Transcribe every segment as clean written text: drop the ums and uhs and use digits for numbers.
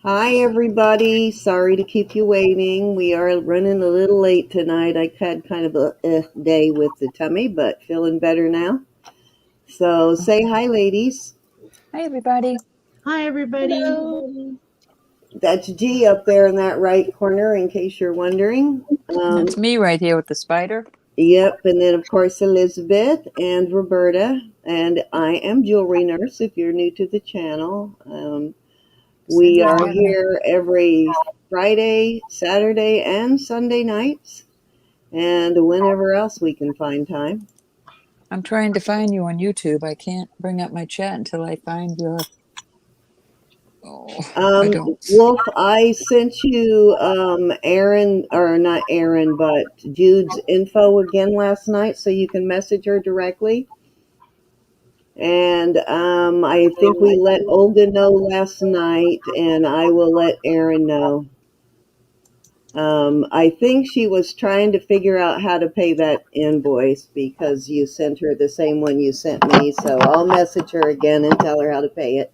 Hi, everybody. Sorry to keep you waiting. We are running a little late tonight. I had kind of a day with the tummy, but feeling better now. So say hi, ladies. Hi, everybody. Hi, everybody. Hello. That's G up there in that right corner, in case you're wondering. That's me right here with the spider. Yep, and then of course Elizabeth and Roberta, and I am Jewelry Nurse. If you're new to the channel, we Cindy's are getting it. here every Friday, Saturday, and Sunday nights, and whenever else we can find time. I'm trying to find you on YouTube. I can't bring up my chat until I find your. Oh, I don't. Wolf, I sent you Aaron, or not Aaron, but Jude's info again last night, so you can message her directly. And I think we let Olga know last night, and I will let Aaron know. I think she was trying to figure out how to pay that invoice because you sent her the same one you sent me. So I'll message her again and tell her how to pay it.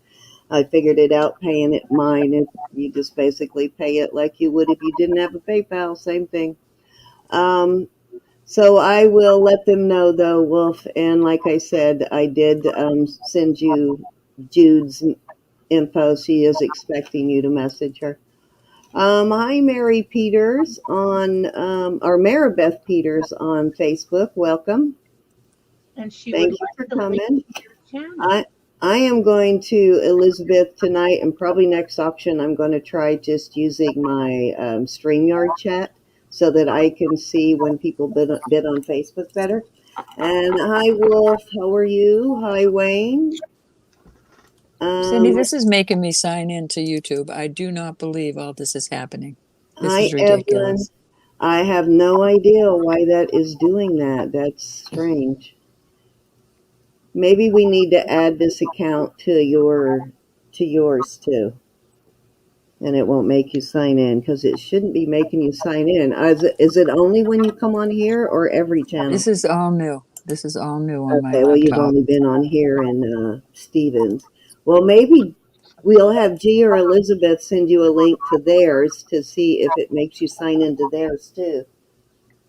I figured it out paying it mine. If you just basically pay it like you would if you didn't have a PayPal, same thing. So I will let them know though, Wolf. And like I said, I did send you Jude's info. She is expecting you to message her. Hi, Mary Peters on, or Maribeth Peters on Facebook. Welcome. And she Thank would you like for to link coming. to your channel. I am going to Elizabeth tonight, and probably next auction I'm going to try just using my StreamYard chat so that I can see when people bid on Facebook better. And hi, Wolf. How are you? Hi, Wayne. Cindy, Um, this is making me sign in to YouTube. I do not believe all this is happening. This Hi, is Evelyn. ridiculous. I have no idea why that is doing that. That's strange. Maybe we need to add this account to yours too, and it won't make you sign in because it shouldn't be making you sign in. Is it only when you come on here or every channel? This is all new. This is all new on my Okay, well you've laptop. only been on here and Stevens. Well, maybe we'll have G or Elizabeth send you a link to theirs to see if it makes you sign into theirs too.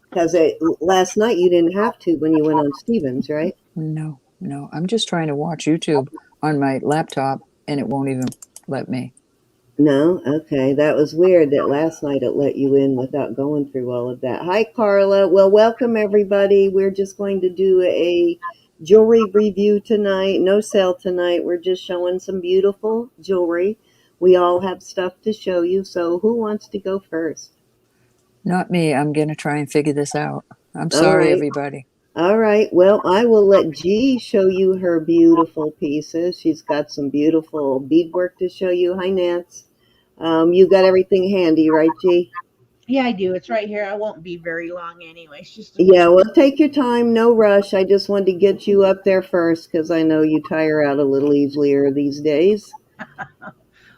Because last night you didn't have to when you went on Stevens, right? No, no. I'm just trying to watch YouTube on my laptop, and it won't even let me. No? Okay. That was weird that last night it let you in without going through all of that. Hi, Carla. Well, welcome, everybody. We're just going to do a jewelry review tonight. No sale tonight. We're just showing some beautiful jewelry. We all have stuff to show you. So, who wants to go first? Not me. I'm going to try and figure this out. I'm All sorry, right. everybody. All right. Well, I will let G show you her beautiful pieces. She's got some beautiful beadwork to show you. Hi, Nance. You got everything handy, right, G? Yeah, I do. It's right here. I won't be very long anyway. It's just a Yeah, well, take your time, no rush. I just wanted to get you up there first because I know you tire out a little easier these days.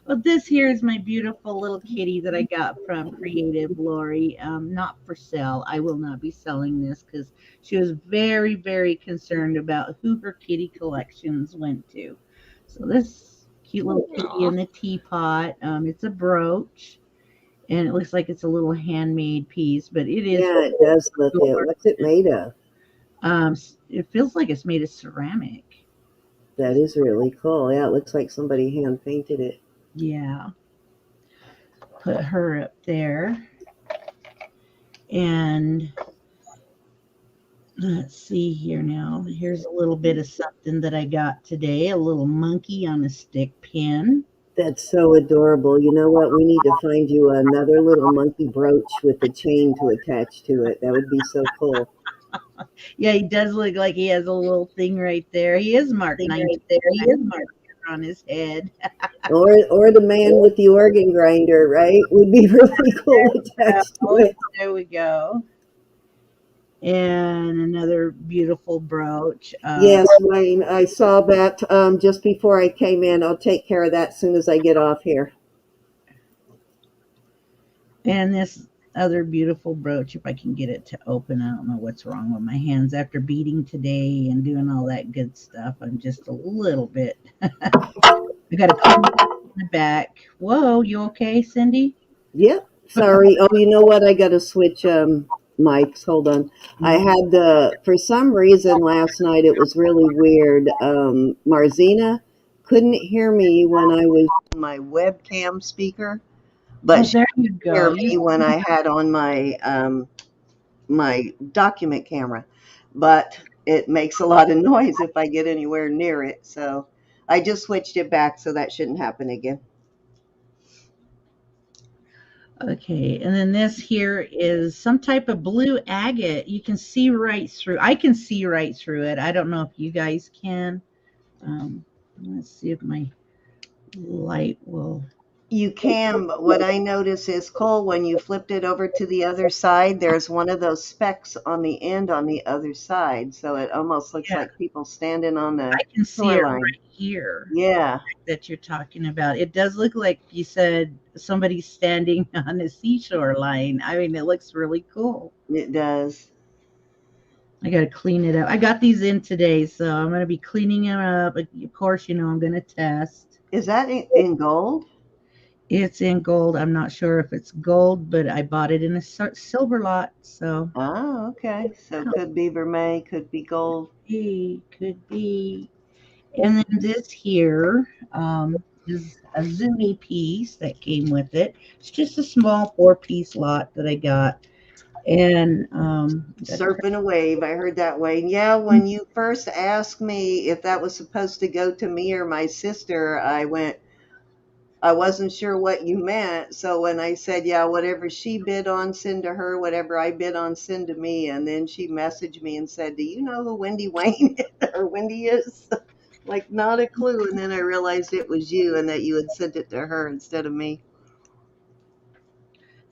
Well, this here is my beautiful little kitty that I got from Creative Lori. Not for sale. I will not be selling this because she was very, very concerned about who her kitty collections went to. So this cute little kitty in the teapot. It's a brooch, and it looks like it's a little handmade piece, but it is Yeah, it does look it. What's it made of? It feels like it's made of ceramic. That is really cool. Yeah, it looks like somebody hand painted it. Yeah. Put her up there. And let's see here now. Here's a little bit of something that I got today, a little monkey on a stick pin. That's so adorable. You know what? We need to find you another little monkey brooch with a chain to attach to it. That would be so cool. Yeah, he does look like he has a little thing right there. He is marked Thing 19 right there. He is marked. on his head. Or the man with the organ grinder, right? Would be really cool attached to Oh, it. there we go. And another beautiful brooch. Yes, Wayne, I saw that just before I came in. I'll take care of that as soon as I get off here. And this other beautiful brooch, if I can get it to open. I don't know what's wrong with my hands after beading today and doing all that good stuff. I'm just a little bit I got a clean in the back. Whoa, you okay, Cindy? Yep. Sorry. Oh, you know what? I got to switch mics. Hold on. I Mm. had for some reason last night it was really weird. Marzina couldn't hear me when I was on my webcam speaker, Oh, but she there you could hear go. You me when I had on my document camera. But it makes a lot of noise if I get anywhere near it. So I just switched it back, so that shouldn't happen again. okay? And then this here is some type of blue agate. You can see right through. I can see right through it. I don't know if you guys can. Um, let's see if my light will. You can, but what I notice is, Cole, when you flipped it over to the other side, there's one of those specks on the end on the other side. So it almost looks Yeah, like people standing on the I can see it shoreline. right here Yeah, that you're talking about. It does look like you said somebody's standing on the seashore line. I mean, it looks really cool. it does. I got to clean it up. I got these in today, so I'm going to be cleaning them up. Of course, I'm going to test. Is that in gold? It's in gold. I'm not sure if it's gold, but I bought it in a silver lot, so Oh, okay. So could be vermeil, could be gold. could be. And then this here is a Zuni piece that came with it. It's just a small 4-piece lot that I got, and got a Surfing a wave. I heard that way. Yeah, when you first asked me if that was supposed to go to me or my sister, I wasn't sure what you meant. So when I said, yeah, whatever she bid on, send to her, whatever I bid on, send to me. And then she messaged me and said, do you know who Wendy Wayne is, or Wendy is? Like, not a clue. And then I realized it was you and that you had sent it to her instead of me.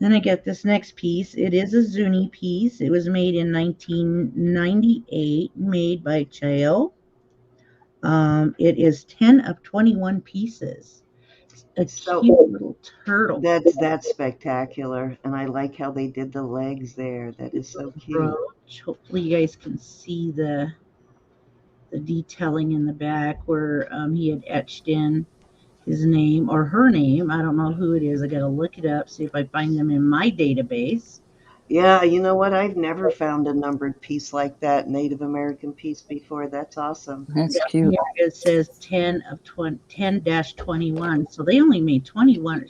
Then I get this next piece. It is a Zuni piece. It was made in 1998, made by Chael. It is 10 of 21 pieces. It's a So cute little turtle. that's spectacular. And I like how they did the legs there. That is so cute. Brooch. Hopefully, you guys can see the detailing in the back where he had etched in his name or her name. I don't know who it is. I got to look it up, see if I find them in my database. Yeah, you know what? I've never found a numbered piece like that, Native American piece before. That's awesome. That's Down cute. here it says 10 of 20, 10-21. So they only made 21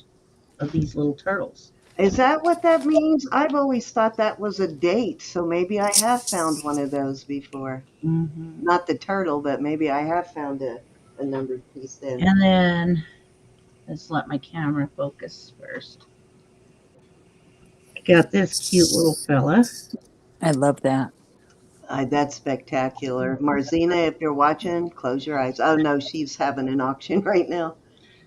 of these little turtles. Is that what that means? I've always thought that was a date, so maybe I have found one of those before. Hmm. Not the turtle, but maybe I have found a numbered piece then. And then let's let my camera focus first. I got this cute little fella. I love that. That's spectacular. Marzina, if you're watching, close your eyes. Oh no, she's having an auction right now.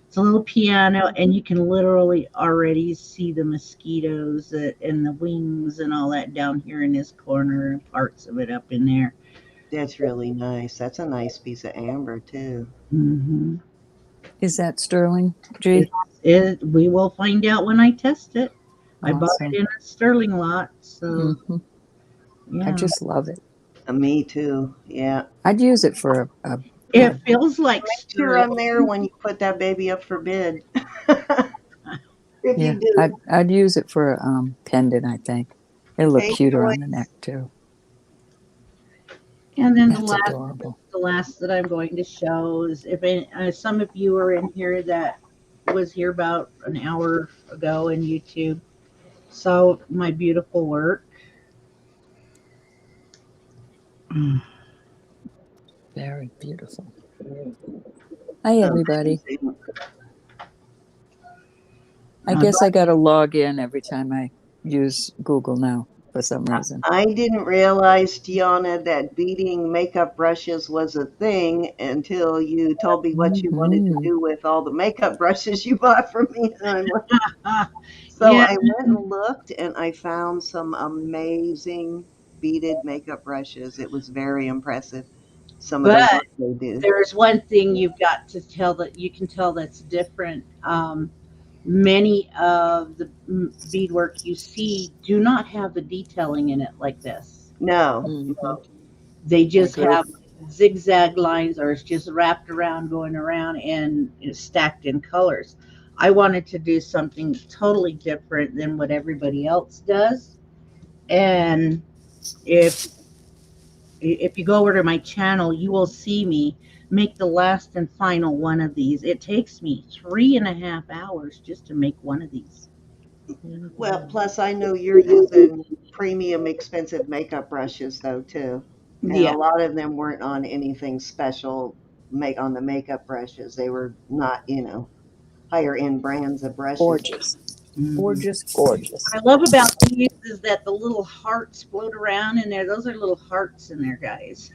It's a little piano, and you can literally already see the mosquitoes and the wings and all that down here in this corner and parts of it up in there. That's really nice. That's a nice piece of amber too. Hmm. Is that sterling, G? We will find out when I test it. I bought it Awesome. in a sterling lot, so Hmm. I yeah. just love it. Me too. Yeah. I'd use it for It feels like Make sure I'm there sterling. when you put that baby up for bid. If yeah. you do. I'd use it for a pendant. I think it'll look Hey cuter on the neck Joyce. too. And then That's adorable. the last that I'm going to show is if any, some of you are in here that was here about an hour ago in YouTube saw my beautiful work. Very beautiful. Hi, everybody. Amazing. I guess I got to log in every time I use Google now for some reason. I didn't realize, Gianna, that beading makeup brushes was a thing until you told me what you wanted to Hmm. do with all the makeup brushes you bought from me. And I'm like, so Yeah, I went and looked and I found some amazing beaded makeup brushes. It was very impressive, some of the but work they do. there's one thing you've got to tell that you can tell that's different. Many of the beadwork you see do not have the detailing in it like this. No, Hmm. They just Agree. have zigzag lines or it's just wrapped around, going around, and it's stacked in colors. I wanted to do something totally different than what everybody else does. And if if you go over to my channel, you will see me make the last and final one of these. It takes me 3.5 hours just to make one of these. Well, plus I know you're using premium expensive makeup brushes though too. And a Yeah. lot of them weren't on anything special make on the makeup brushes. They were not, higher end brands of brushes. Gorgeous. Mhm. Gorgeous, What gorgeous. I love about these is that the little hearts float around in there. Those are little hearts in there, guys.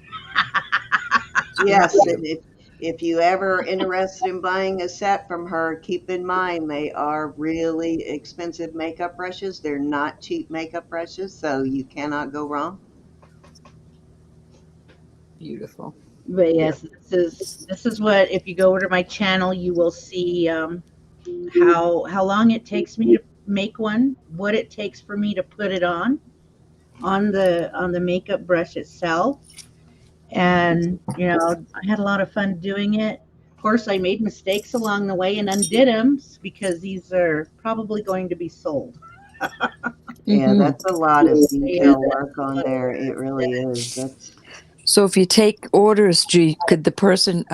Thank Yes, and you. if you ever interested in buying a set from her, keep in mind they are really expensive makeup brushes. They're not cheap makeup brushes, so you cannot go wrong. Beautiful. But yes, this is what, if you go over to my channel, you will see how long it takes me to make one, what it takes for me to put it on the makeup brush itself. And I had a lot of fun doing it. Of course, I made mistakes along the way and undid them because these are probably going to be sold. Yeah, Mm-hmm. that's a lot of Yeah, detail work on there. It really is. That's So if you take orders, could the person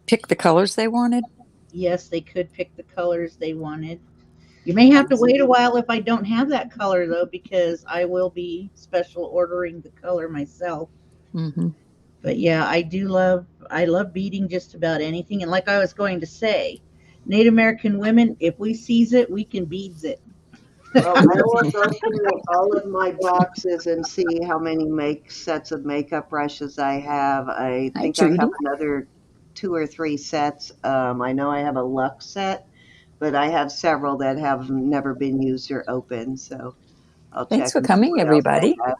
pick the colors they wanted? yes, they could pick the colors they wanted. You may have to wait a while if I don't have that color though, because I will be special ordering the color myself. Mm-hmm. But yeah, I love beading just about anything. And like I was going to say, Native American women, if we seize it, we can beads it. well, I will go through all of my boxes and see how many make sets of makeup brushes I have. I Hi, think I have Judy. another two or three sets. I know I have a Lux set, but I have several that have never been used or opened. So I'll Thanks check for and see coming, what else I everybody. have.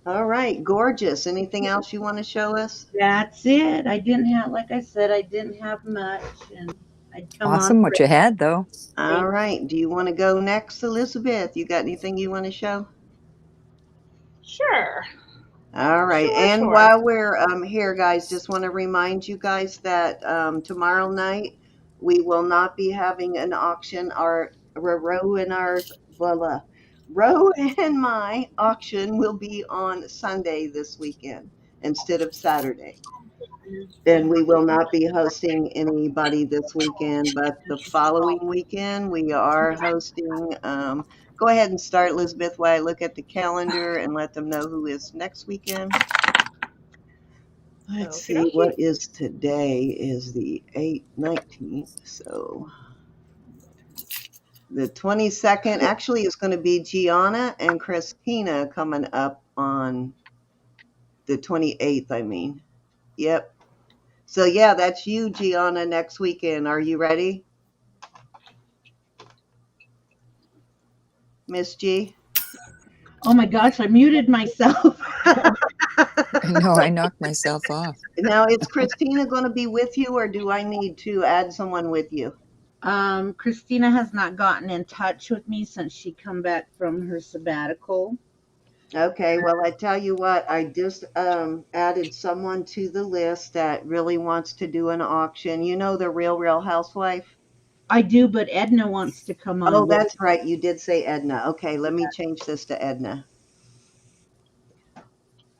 All right, gorgeous. Anything else you want to show us? That's it. I didn't have, like I said, I didn't have much, and I'd come on Awesome for what you had, though. All anything. right. Do you want to go next, Elizabeth? You got anything you want to show? Sure, All right. sure, And sure. while we're here, guys, just want to remind you guys that tomorrow night we will not be having an auction. Our Row and ours, blah, blah. Row and my auction will be on Sunday this weekend instead of Saturday. And we will not be hosting anybody this weekend, but the following weekend we are hosting. Go ahead and start, Elizabeth, while I look at the calendar and let them know who is next weekend. Let's Okie see, what dokie. is today is the 19th. So the 22nd actually is going to be Gianna and Christina coming up on the 28th, I mean. Yep. So yeah, that's you, Gianna, next weekend. Are you ready, Miss G? Oh my gosh, I muted myself. I know I knocked myself off. Now, is Christina going to be with you, or do I need to add someone with you? Christina has not gotten in touch with me since she come back from her sabbatical. Okay, well, I tell you what, I just added someone to the list that really wants to do an auction. You know the Real Housewife? I do, but Edna wants to come Oh, on with. that's right. You did say Edna. Okay, let me change this to Edna.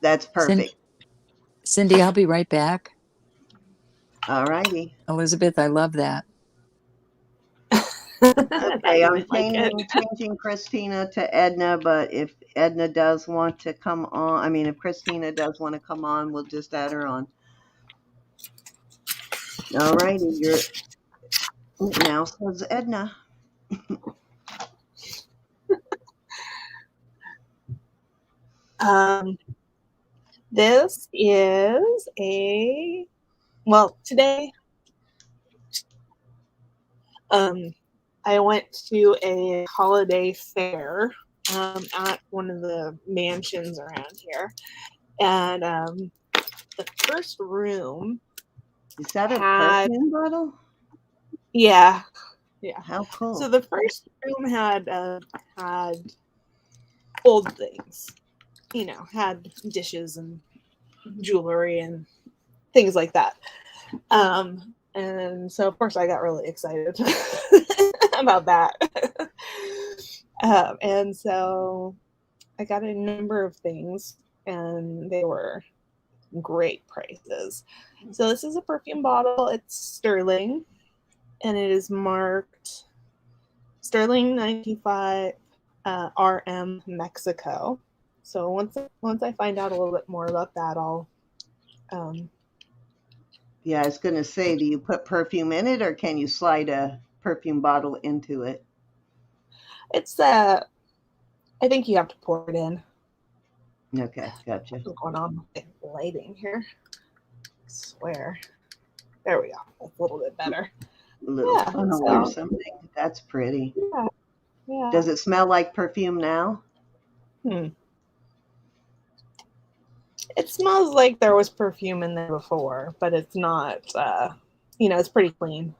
That's Cin- perfect. Cindy, I'll be right back. All righty. Elizabeth, I love that. I thought Okay, you I'm might like it. changing Christina to Edna, but if Edna does want to come on, I mean, if Christina does want to come on, we'll just add her on. All righty, it now says Edna. Um, this is today, um, I went to a holiday fair, at one of the mansions around here. And, the first room Is that a had, perfume bottle? yeah, yeah. How So cool. the first room had old things. had dishes and jewelry and things like that. And so of course I got really excited about that. And so I got a number of things, and they were great prices. So this is a perfume bottle. It's sterling, and it is marked sterling 95 RM Mexico. So once I find out a little bit more about that, I'll Yeah, I was going to say, do you put perfume in it, or can you slide a perfume bottle into it? it's I think you have to pour it in. Okay, gotcha. What's going on with the lighting here? I swear. There we go. That's a little bit better. A little Yeah, funnel so- or something. That's pretty. Yeah. Does it smell like perfume now? It smells like there was perfume in there before, but it's not. It's pretty clean.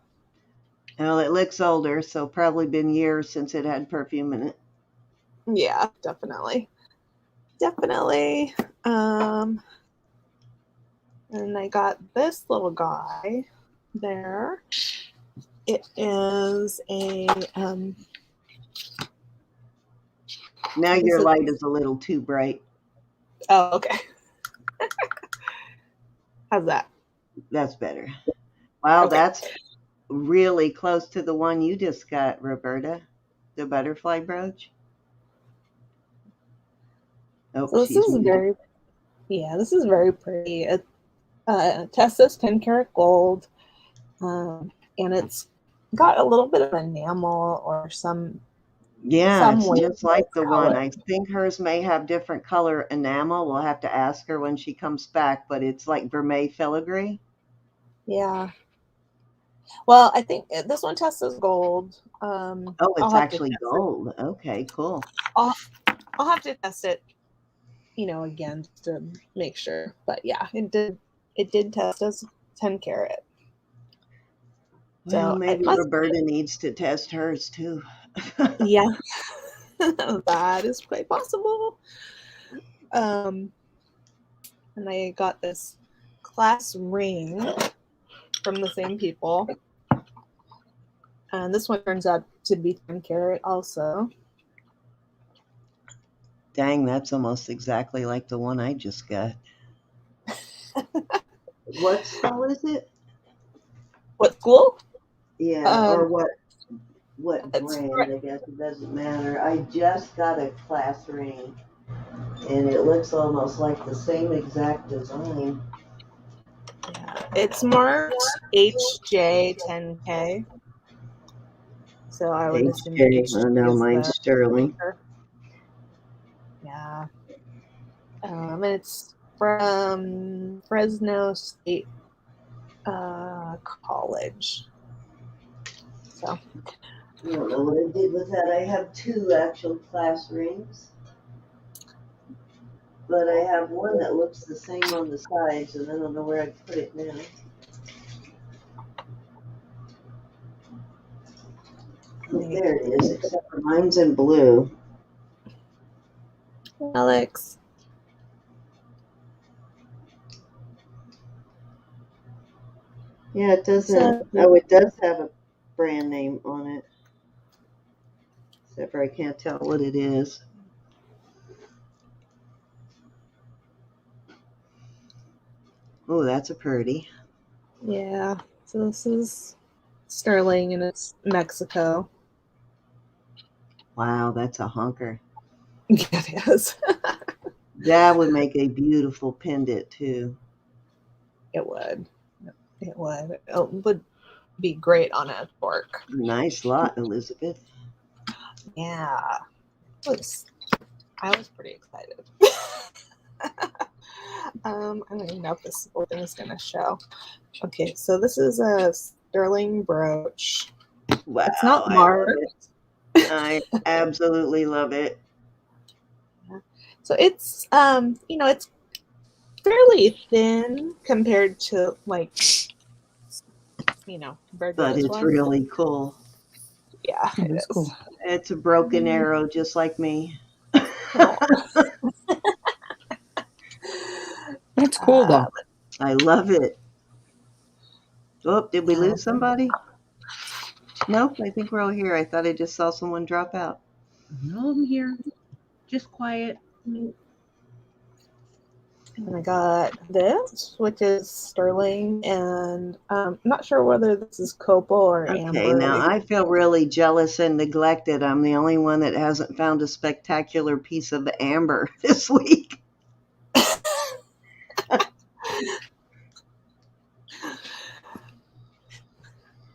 Well, it looks older, so probably been years since it had perfume in it. Yeah, definitely. And I got this little guy there. It is a Now your light is a little too bright. Oh, okay. How's that? That's better. Wow, Okay. That's really close to the one you just got, Roberta. The butterfly brooch. Oh, So this she's is this is very pretty. It Tessa's 10 karat gold, and it's got a little bit of enamel or some. Yeah, it's way just like the one. color. I think hers may have different color enamel. We'll have to ask her when she comes back, but it's like vermeil filigree. Yeah. Well, I think this one Tessa's gold. Oh, it's actually gold. Okay, cool. I'll have to test it, again just to make sure. But yeah, it did test as 10 karat. Well, So maybe Roberta needs to test hers too. Yeah, that is quite possible. And I got this class ring from the same people. And this one turns out to be 10 karat also. Dang, that's almost exactly like the one I just got. What school is it? What school? Yeah, or what brand, I guess it doesn't matter. I just got a class ring, and it looks almost like the same exact design. Yeah, it's marked HJ10K. So I would assume HJ no, mine's sterling. Yeah. And it's from Fresno State College. So I don't know what I did with that. I have two actual class rings, but I have one that looks the same on the sides, and I don't know where I put it now. Oh, there it is, except for mine's in blue. Alex. Yeah, it doesn't. Oh, it does have a brand name on it. Except for I can't tell what it is. Oh, that's a pretty. Yeah. So this is sterling, and it's Mexico. Wow, that's a hunker. Yeah, it is. That would make a beautiful pendant too. It would. It would. It would be great on a fork. Nice lot, Elizabeth. Yeah. I was pretty excited. I don't even know if this whole thing is going to show. Okay, so this is a sterling brooch. Wow, It's not marked. I absolutely love it. So it's it's fairly thin compared to but it's really cool. Yeah, it is cool. It's a broken arrow just like me. That's cool, though. I love it. Oh, did we lose somebody? Nope, I think we're all here. I thought I just saw someone drop out. No, I'm here. Just quiet. And I got this, which is sterling, and I'm not sure whether this is copal or Okay, amber. now I feel really jealous and neglected. I'm the only one that hasn't found a spectacular piece of amber this week.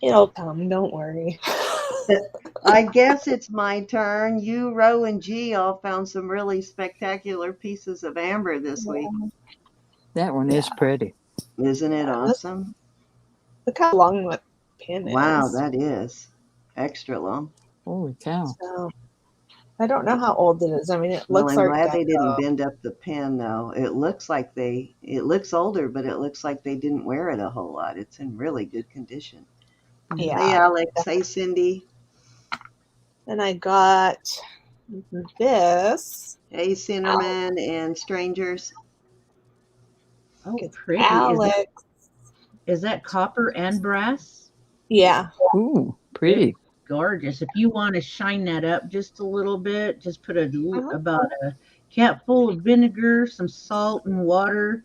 It'll come, don't worry. I guess it's my turn. You, Ro, and G all found some really spectacular pieces of amber this week. That one is pretty. Isn't it awesome? Look how long the pin Wow, is. that is extra long. Holy cow. So, I don't know how old it is. I mean, it Well, looks I'm like glad they didn't bend up the pin, though. It looks older, but it looks like they didn't wear it a whole lot. It's in really good condition. Yeah. Hey, Alex. Hey, Cindy. And I got this. Hey, Cinnamon and strangers. Oh, It's pretty. Alex. Is that copper and brass? Yeah. Ooh, pretty. Gorgeous. If you want to shine that up just a little bit, just put about a capful of vinegar, some salt and water,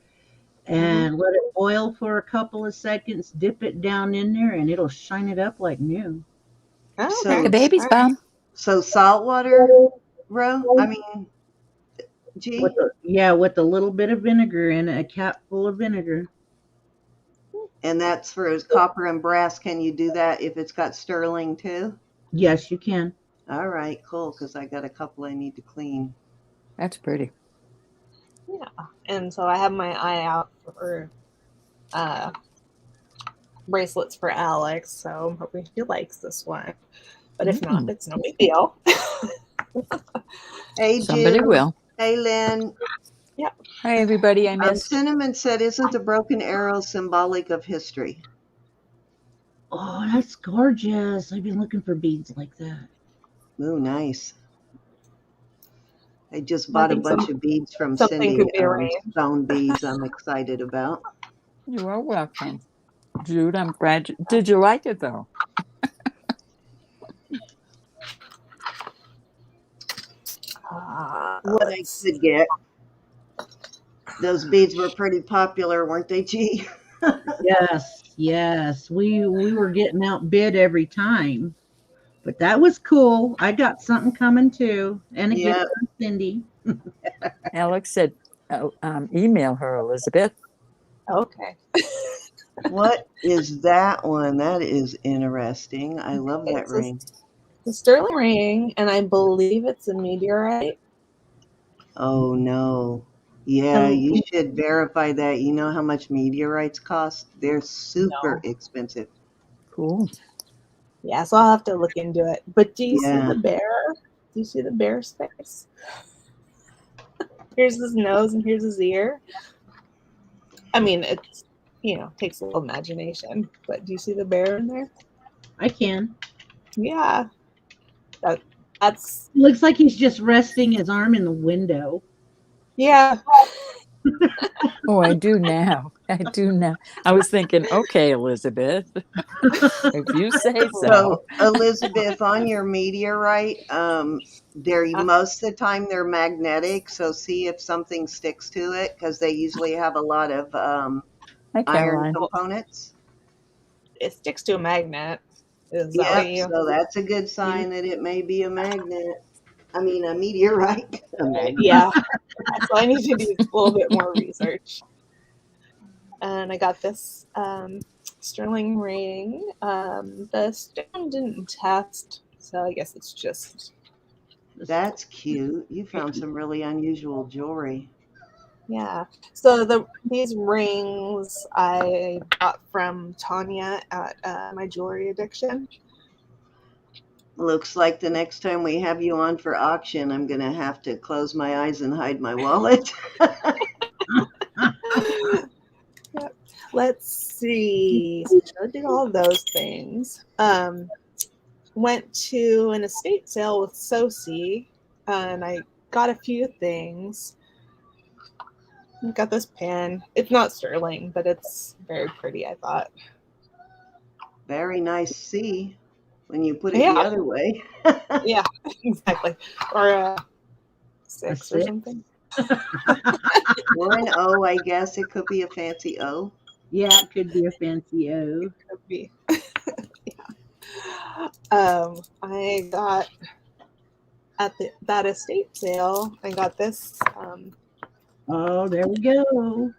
and let it boil for a couple of seconds. Dip it down in there, and it'll shine it up like new. Oh, So- The baby's bomb. So salt water, Ro? I mean, G? With a little bit of vinegar in it, a cap full of vinegar. And that's for copper and brass. Can you do that if it's got sterling too? Yes, you can. All right, cool, because I got a couple I need to clean. That's pretty. Yeah. And so I have my eye out for bracelets for Alex. So I'm hoping he likes this one. But if not, it's no big deal. Hey, Somebody Jim. will. Hey, Lynn. Hi, everybody. I missed. Cinnamon said, isn't the broken arrow symbolic of history? Oh, that's gorgeous. I've been looking for beads like that. Ooh, nice. I just bought a think bunch of beads from something Cindy, could be arranged. stone beads I'm excited about. You are welcome. Jude, I'm glad. Did you like it, though? What I could get. Those beads were pretty popular, weren't they, G? Yes. We were getting outbid every time. But that was cool. I got something coming too. And a gift from Cindy. Alex said, email her, Elizabeth. Okay. What is that one? That is interesting. I love that ring. The sterling ring, and I believe it's a meteorite. Oh, no. Yeah, you should verify that. You know how much meteorites cost? They're super expensive. Cool. Yeah, so I'll have to look into it. But do you see Yeah. the bear? Do you see the bear's face? Here's his nose and here's his ear. I mean, it's, takes a little imagination. But do you see the bear in there? I can. Yeah. That's Looks like he's just resting his arm in the window. yeah. Oh, I do now. I do now. I was thinking, okay, Elizabeth, if you say so. So, Elizabeth, on your meteorite, they're most of the time they're magnetic. So see if something sticks to it, because they usually have a lot of Hi, iron Caroline. components. It sticks to a magnet. Is that Yep. what you? So that's a good sign that it may be a magnet. I mean, a meteorite. A magnet. Yeah. So I need to do a little bit more research. And I got this sterling ring. The stone didn't test, so I guess it's just. That's cute. You found some really unusual jewelry. Yeah. So these rings I got from Tanya at my jewelry addiction. Looks like the next time we have you on for auction, I'm going to have to close my eyes and hide my wallet. Yep. Let's see. So I did all those things. Went to an estate sale with Soci, and I got a few things. got this pin. It's not sterling, but it's very pretty, I thought. Very nice C when you put it Yeah. the other way. Yeah, exactly. Or a 6 or six? something. Or an O, I guess. It could be a fancy O. Yeah, it could be a fancy O. Could be. I got at that estate sale. I got this Oh, there we go.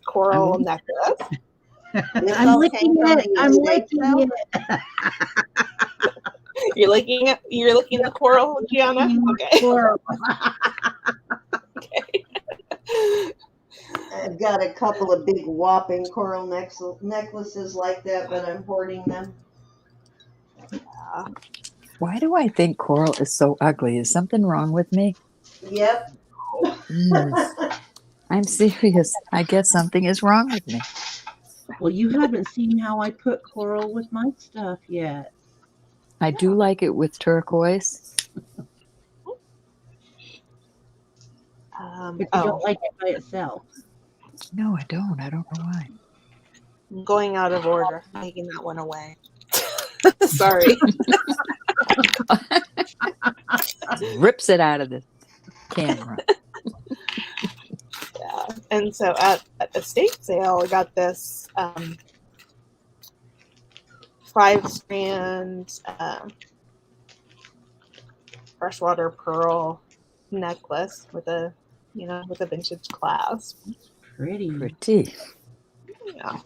coral necklace. This I'm all licking came from it. the I'm estate licking sale? it. You're looking at the coral, Gianna? Okay. Coral. Okay. I've got a couple of big whopping coral necklaces like that, but I'm hoarding them. Why do I think coral is so ugly? Is something wrong with me? Yep. I'm serious. I guess something is wrong with me. Well, you haven't seen how I put coral with my stuff yet. I do like it with turquoise. But you don't like it by itself. No, I don't. I don't know why. I'm going out of order. I'm taking that one away. Sorry. Rips it out of the camera. Yeah. And so at estate sale, I got this 5-strand freshwater pearl necklace with a vintage clasp. Pretty. Yeah.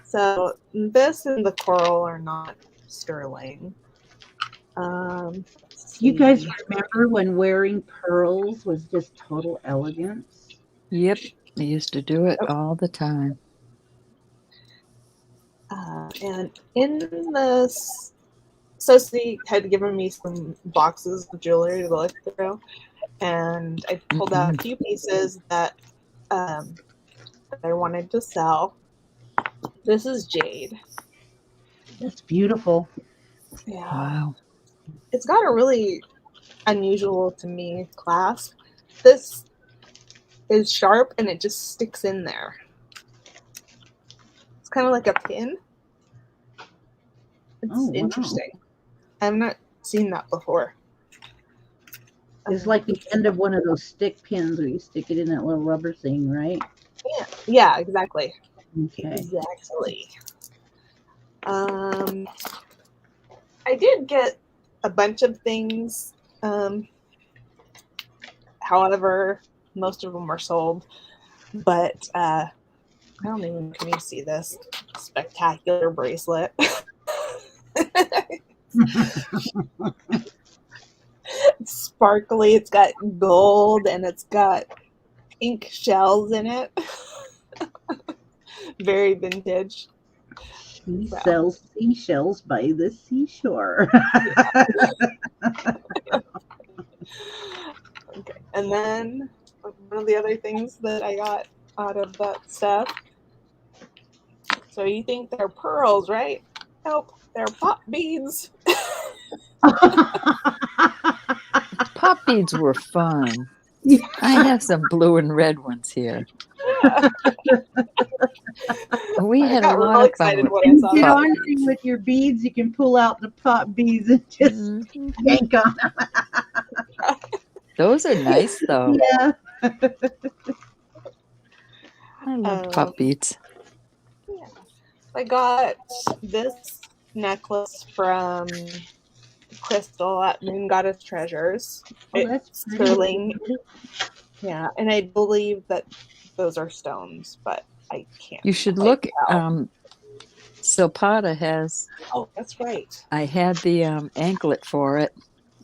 So this and the coral are not sterling. You guys remember when wearing pearls was just total elegance? Yep. I used to do it all the time. And in this, Sophie had given me some boxes of jewelry to look through, and I pulled out a few pieces that I wanted to sell. This is jade. That's beautiful. Yeah. Wow. It's got a really unusual to me clasp. This is sharp and it just sticks in there. It's kind of like a pin. It's interesting. I've not seen that before. It's like the end of one of those stick pins where you stick it in that little rubber thing, right? Yeah, exactly. Okay. Exactly. I did get a bunch of things. However, most of them are sold. But I don't even, can you see this spectacular bracelet? It's sparkly. It's got gold and it's got pink shells in it. Very vintage. He sells seashells by the seashore. Okay. And then one of the other things that I got out of that stuff. So you think they're pearls, right? Nope, they're pop beads. Pop beads were fun. I have some blue and red ones here. We had a lot of fun with when you get pop ornery beads. with your beads, you can pull out the pop beads and just yank on them. Those are nice, though. Yeah. I love pop beads. Yeah. I got this necklace from Crystal at Moon Goddess Treasures. Oh, that's It's sterling. Yeah, and I believe that those are stones, but I can't. You should look. Silpata has. Oh, that's right. I had the anklet for it,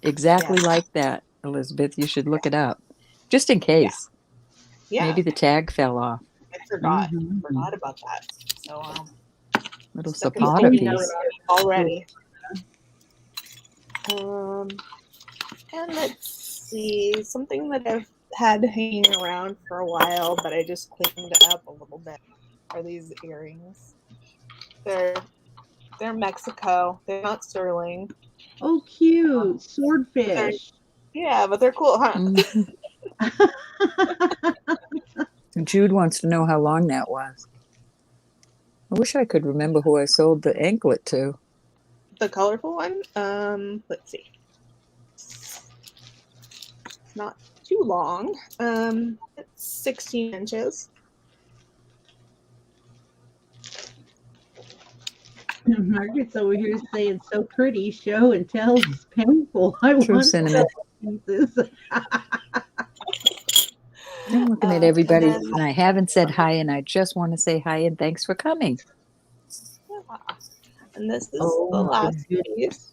exactly like that, Elizabeth. You should look it up, just in case. Yeah. Maybe the tag fell off. I forgot. Forgot about that. So little stuck in Silpata the piece already. And let's see, something that I've had hanging around for a while, but I just cleaned up a little bit, are these earrings. They're Mexico. They're not sterling. Oh, cute. Swordfish. Yeah, but they're cool, huh? Jude wants to know how long that was. I wish I could remember who I sold the anklet to. The colorful one. Let's see. It's not too long. It's 16 inches. Margaret's over here saying so pretty. Show and tell is painful. I True, want Cinnamon. pieces. I'm looking at everybody, And then, and I haven't said hi, and I just want to say hi and thanks for coming. yeah. And this is Oh, the my last goodness. piece.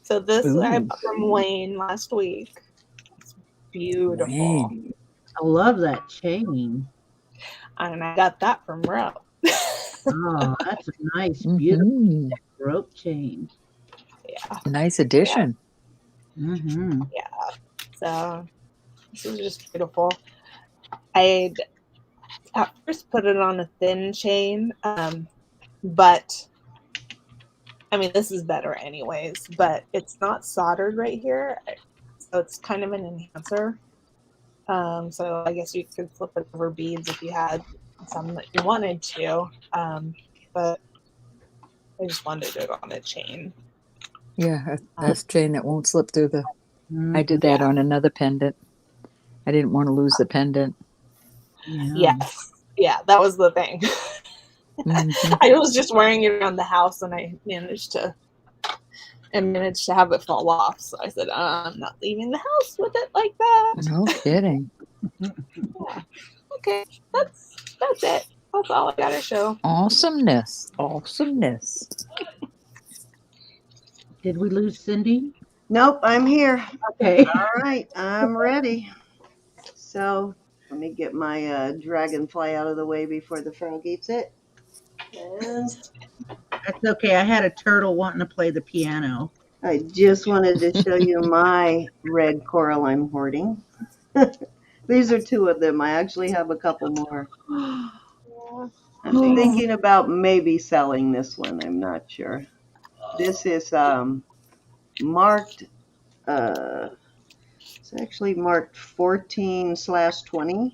So this I Ooh. bought from Wayne last week. It's beautiful. Wayne. I love that chain. And I got that from Ro. Oh, that's a nice, beautiful Mm-hmm. rope chain. Yeah. Nice addition. Mm-hmm. So this is just beautiful. I'd at first put it on a thin chain, but I mean this is better anyways, but it's not soldered right here, so it's kind of an enhancer. So I guess you could flip it over beads if you had some that you wanted to, but I just wanted it on a chain. Yeah, a chain that won't slip through the... Mm-hmm. I did that Yeah. on another pendant. I didn't want to lose the pendant. Yeah. Yes, yeah, that was the thing. Mm-hmm. I was just wearing it around the house, and I managed to have it fall off. So I said, I'm not leaving the house with it like that. No kidding. Yeah. Okay, that's it. That's all I gotta show. Awesomeness. Awesomeness. Did we lose Cindy? Nope, I'm here. Okay. All right, I'm ready. So let me get my dragonfly out of the way before the frog eats it. And That's okay. I had a turtle wanting to play the piano. I just wanted to show you my red coral I'm hoarding. These are two of them. I actually have a couple more. I'm thinking about maybe selling this one. I'm not sure. This is marked, it's actually marked 14/20.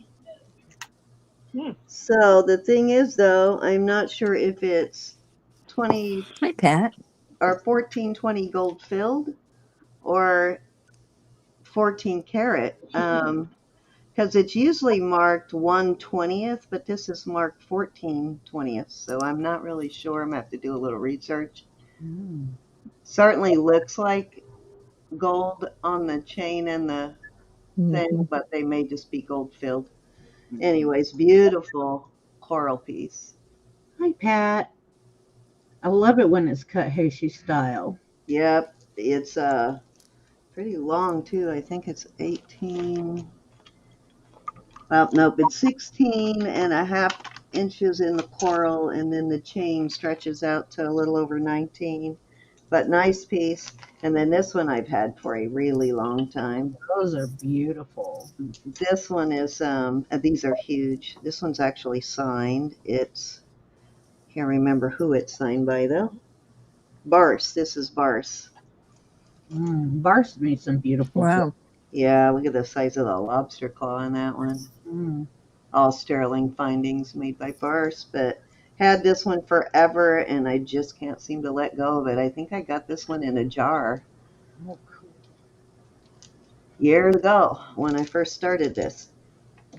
So the thing is, though, I'm not sure if it's 20 Hi, Pat. or 1420 gold filled or 14 karat. Because it's usually marked 1/20th, but this is marked 14/20th. So I'm not really sure. I'm going to have to do a little research. Certainly looks like gold on the chain and the thing, but they may just be gold filled. Anyways, beautiful coral piece. Hi, Pat. I love it when it's cut Hershey style. Yep, it's pretty long too. I think it's 18. Well, nope, it's 16.5 inches in the coral, and then the chain stretches out to a little over 19. But nice piece. And then this one I've had for a really long time. Those are beautiful. This one is these are huge. This one's actually signed. It's can't remember who it's signed by though. Barse. This is Barse. Bar's made some beautiful. Wow. Yeah, look at the size of the lobster claw on that one. All sterling findings made by Barse, but had this one forever and I just can't seem to let go of it. I think I got this one in a jar. Oh, cool. Years ago when I first started this.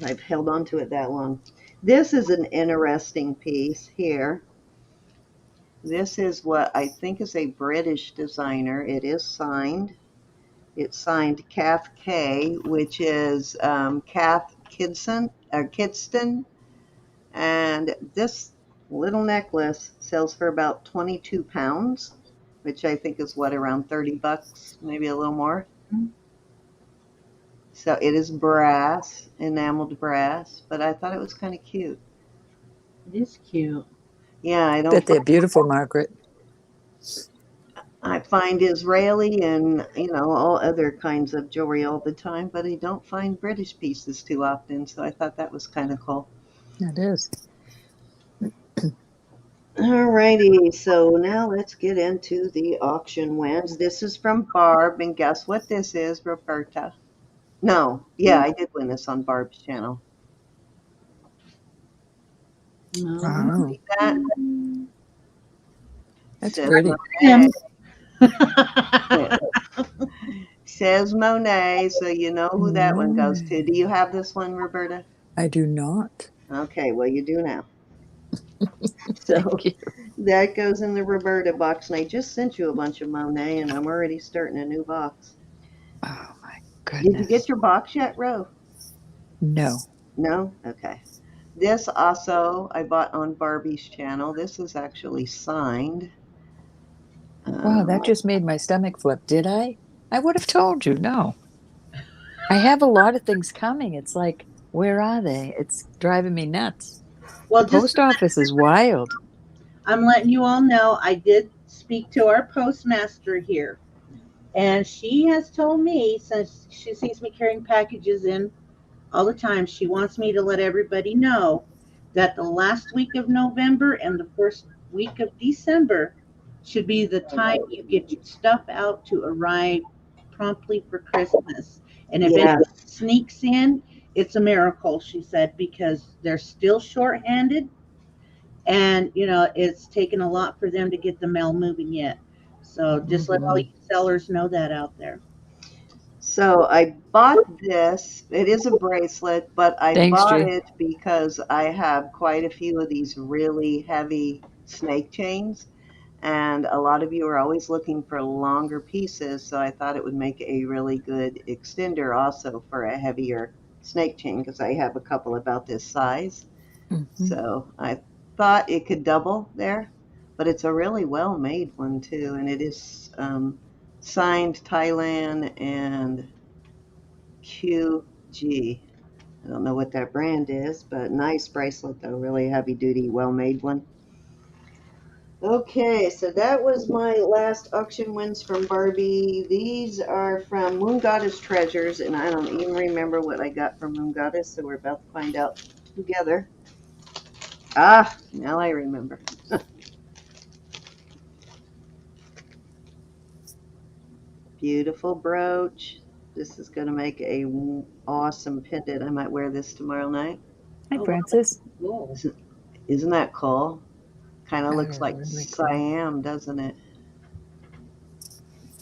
I've held on to it that long. This is an interesting piece here. This is what I think is a British designer. It is signed. It's signed Kath K, which is Kath Kidston. And this little necklace sells for about 22 pounds, which I think is what, around 30 bucks, maybe a little more. So it is brass, enameled brass, but I thought it was kind of cute. It is cute. Yeah, I don't. Bet they're beautiful, Margaret. I find Israeli and all other kinds of jewelry all the time, but I don't find British pieces too often. So I thought that was kind of cool. It is. Alrighty, so now let's get into the auction wins. This is from Barb, and guess what this is, Roberta? No, yeah, I did win this on Barb's channel. No. Oh, See that? that's Says pretty. Monet. Him. Says Monet, so you know who that one goes to. Monet. Do you have this one, Roberta? I do not. Okay, well, you do now. Thank So you. that goes in the Roberta box, and I just sent you a bunch of Monet, and I'm already starting a new box. Oh my Did you get goodness. your box yet, Ro? No. No? Okay. This also I bought on Barbie's channel. This is actually signed. Wow, that Um, just made my stomach flip. Did I? I would have told you. No. I have a lot of things coming. It's like, where are they? It's driving me nuts. The Well, just post office is wild. I'm letting you all know I did speak to our postmaster here. And she has told me, since she sees me carrying packages in all the time, she wants me to let everybody know that the last week of November and the first week of December should be the time you get your stuff out to arrive promptly for Christmas. And if yeah. anything sneaks in, it's a miracle, she said, because they're still shorthanded and it's taken a lot for them to get the mail moving yet. So Oh just let all boy. you sellers know that out there. So I bought this. It is a bracelet, but I Thanks, bought G. it because I have quite a few of these really heavy snake chains. And a lot of you are always looking for longer pieces, so I thought it would make a really good extender also for a heavier snake chain because I have a couple about this size. Hmm. So I thought it could double there, but it's a really well made one too, and it is signed Thailand and QG. I don't know what that brand is, but nice bracelet though, really heavy duty, well made one. Okay, so that was my last auction wins from Barbie. These are from Moon Goddess Treasures, and I don't even remember what I got from Moon Goddess, so we're about to find out together. Ah, now I remember. Beautiful brooch. This is going to make a awesome pendant. I might wear this tomorrow night. Hi, Oh, wow, Francis. that's cool. Isn't that cool? Kind of That looks is like really cool. Siam, doesn't it?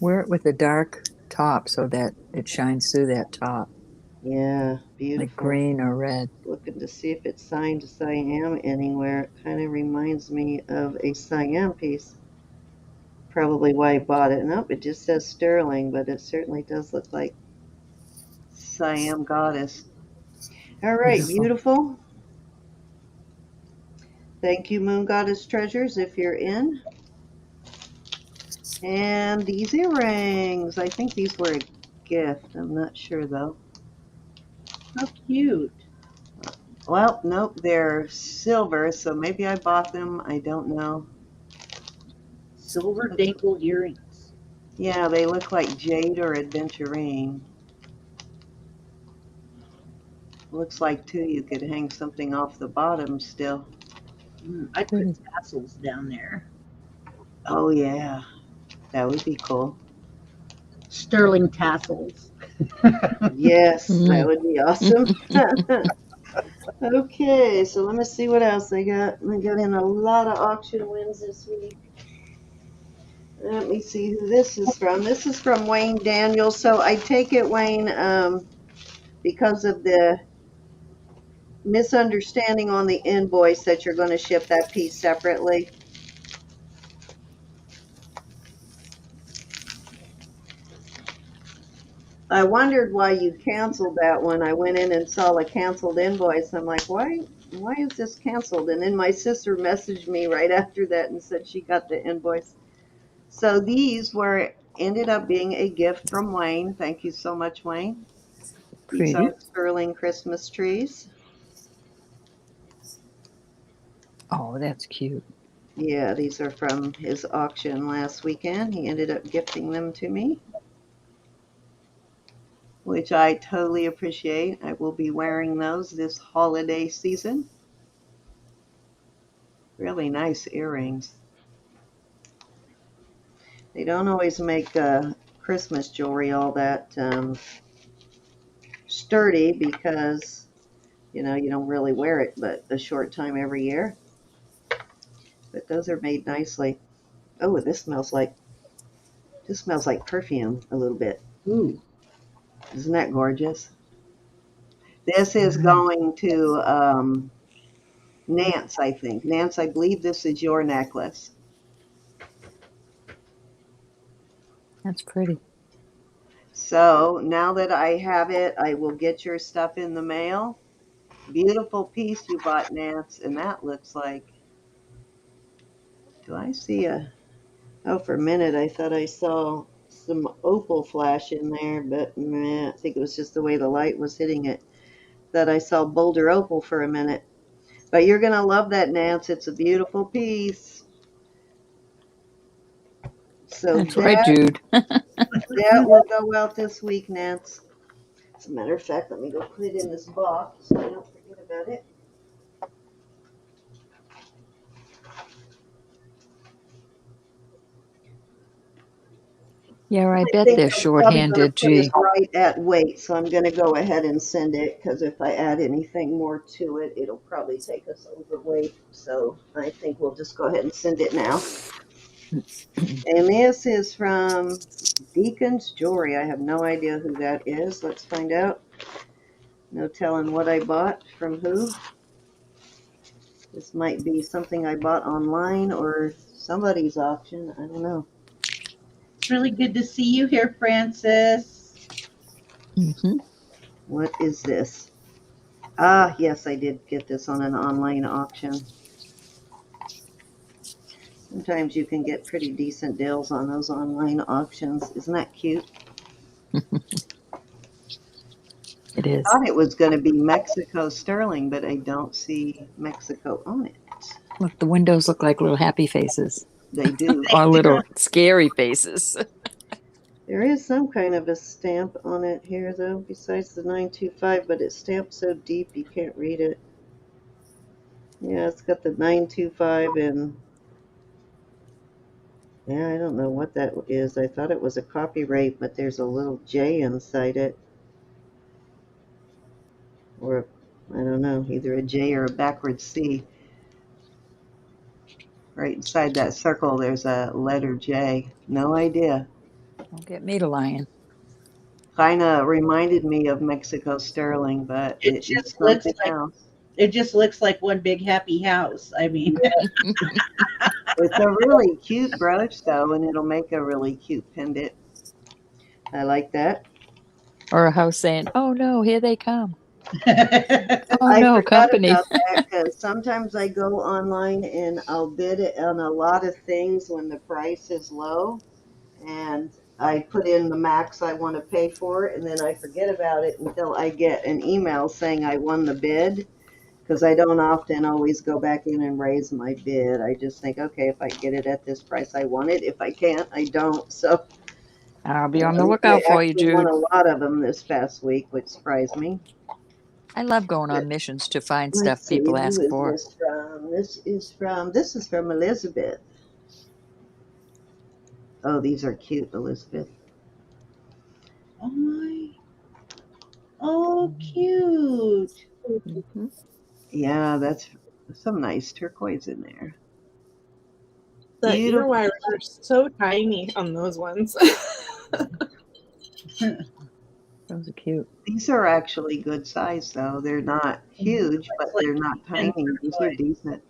Wear it with a dark top so that it shines through that top, Yeah, like beautiful. green or red. Looking to see if it's signed Siam anywhere. It kind of reminds me of a Siam piece. Probably why I bought it. Nope, it just says sterling, but it certainly does look like Siam goddess. All right, Beautiful. beautiful. Thank you, Moon Goddess Treasures, if you're in. And these earrings. I think these were a gift. I'm not sure though. How cute. Well, nope, they're silver, so maybe I bought them. I don't know. Silver dangle earrings. Yeah, they look like jade or adventurine. Looks like too you could hang something off the bottom still. I'd put Pretty. tassels down there. Oh yeah, that would be cool. Sterling tassels. Yes, that Mm. would be awesome. Okay, so let me see what else they got. We got in a lot of auction wins this week. Let me see who this is from. This is from Wayne Daniels. So I take it, Wayne, because of the misunderstanding on the invoice that you're going to ship that piece separately. I wondered why you canceled that one. I went in and saw a canceled invoice. I'm like, why is this canceled? And then my sister messaged me right after that and said she got the invoice. So these were ended up being a gift from Wayne. Thank you so much, Wayne. These are Pretty. sterling Christmas trees. Oh, that's cute. Yeah, these are from his auction last weekend. He ended up gifting them to me, which I totally appreciate. I will be wearing those this holiday season. Really nice earrings. They don't always make Christmas jewelry all that sturdy because you don't really wear it but a short time every year. But those are made nicely. Oh, this smells like perfume a little bit. Ooh, isn't that gorgeous? This is going to Nance, I think. Nance, I believe this is your necklace. That's pretty. So now that I have it, I will get your stuff in the mail. Beautiful piece you bought, Nance, and that looks like, do I see oh, for a minute I thought I saw some opal flash in there, but meh, I think it was just the way the light was hitting it that I saw Boulder opal for a minute. But you're going to love that, Nance. It's a beautiful piece. So That's right, Jude. that will go out this week, Nance. As a matter of fact, let me go put it in this box so I don't forget about it. Yeah, I bet think they're I'm probably going to short-handed, put it gee. right at weight, so I'm going to go ahead and send it, because if I add anything more to it, it'll probably take us overweight. So I think we'll just go ahead and send it now. And this is from Deacon's Jewelry. I have no idea who that is. Let's find out. No telling what I bought from who. This might be something I bought online or somebody's auction. I don't know. It's really good to see you here, Francis. Mm-hmm. What is this? Ah, yes, I did get this on an online auction. Sometimes you can get pretty decent deals on those online auctions. Isn't that cute? It is. I thought it was going to be Mexico sterling, but I don't see Mexico on it. Look, the windows look like little happy faces. They do. Or little scary faces. There is some kind of a stamp on it here, though, besides the 925, but it's stamped so deep you can't read it. Yeah, it's got the 925 and yeah, I don't know what that is. I thought it was a copyright, but there's a little J inside it. Or, I don't know, either a J or a backwards C. Right inside that circle, there's a letter J. No idea. Don't get me to lying. Kind of reminded me of Mexico sterling, but It it is just looks something like else. it just looks like one big happy house. I mean, It's a really cute brooch, though, and it'll make a really cute pendant. I like that. Or a house saying, oh no, here they come. Oh I no, forgot company. about that because sometimes I go online and I'll bid it on a lot of things when the price is low, and I put in the max I want to pay for it, and then I forget about it until I get an email saying I won the bid, because I don't often always go back in and raise my bid. I just think, okay, if I get it at this price, I want it. If I can't, I don't. So I'll be on the I lookout for you, actually won Jude. a lot of them this past week, which surprised me. I love going on missions to find Let's stuff see, people who ask is for. this from? This is from Elizabeth. Oh, these are cute, Elizabeth. oh my, oh cute. Mm-hmm. Yeah, that's some nice turquoise in there. The Beautiful. earwires are so tiny on those ones. Those are cute. These are actually good size, though. They're not huge, but It's like they're not tiny. These are decent.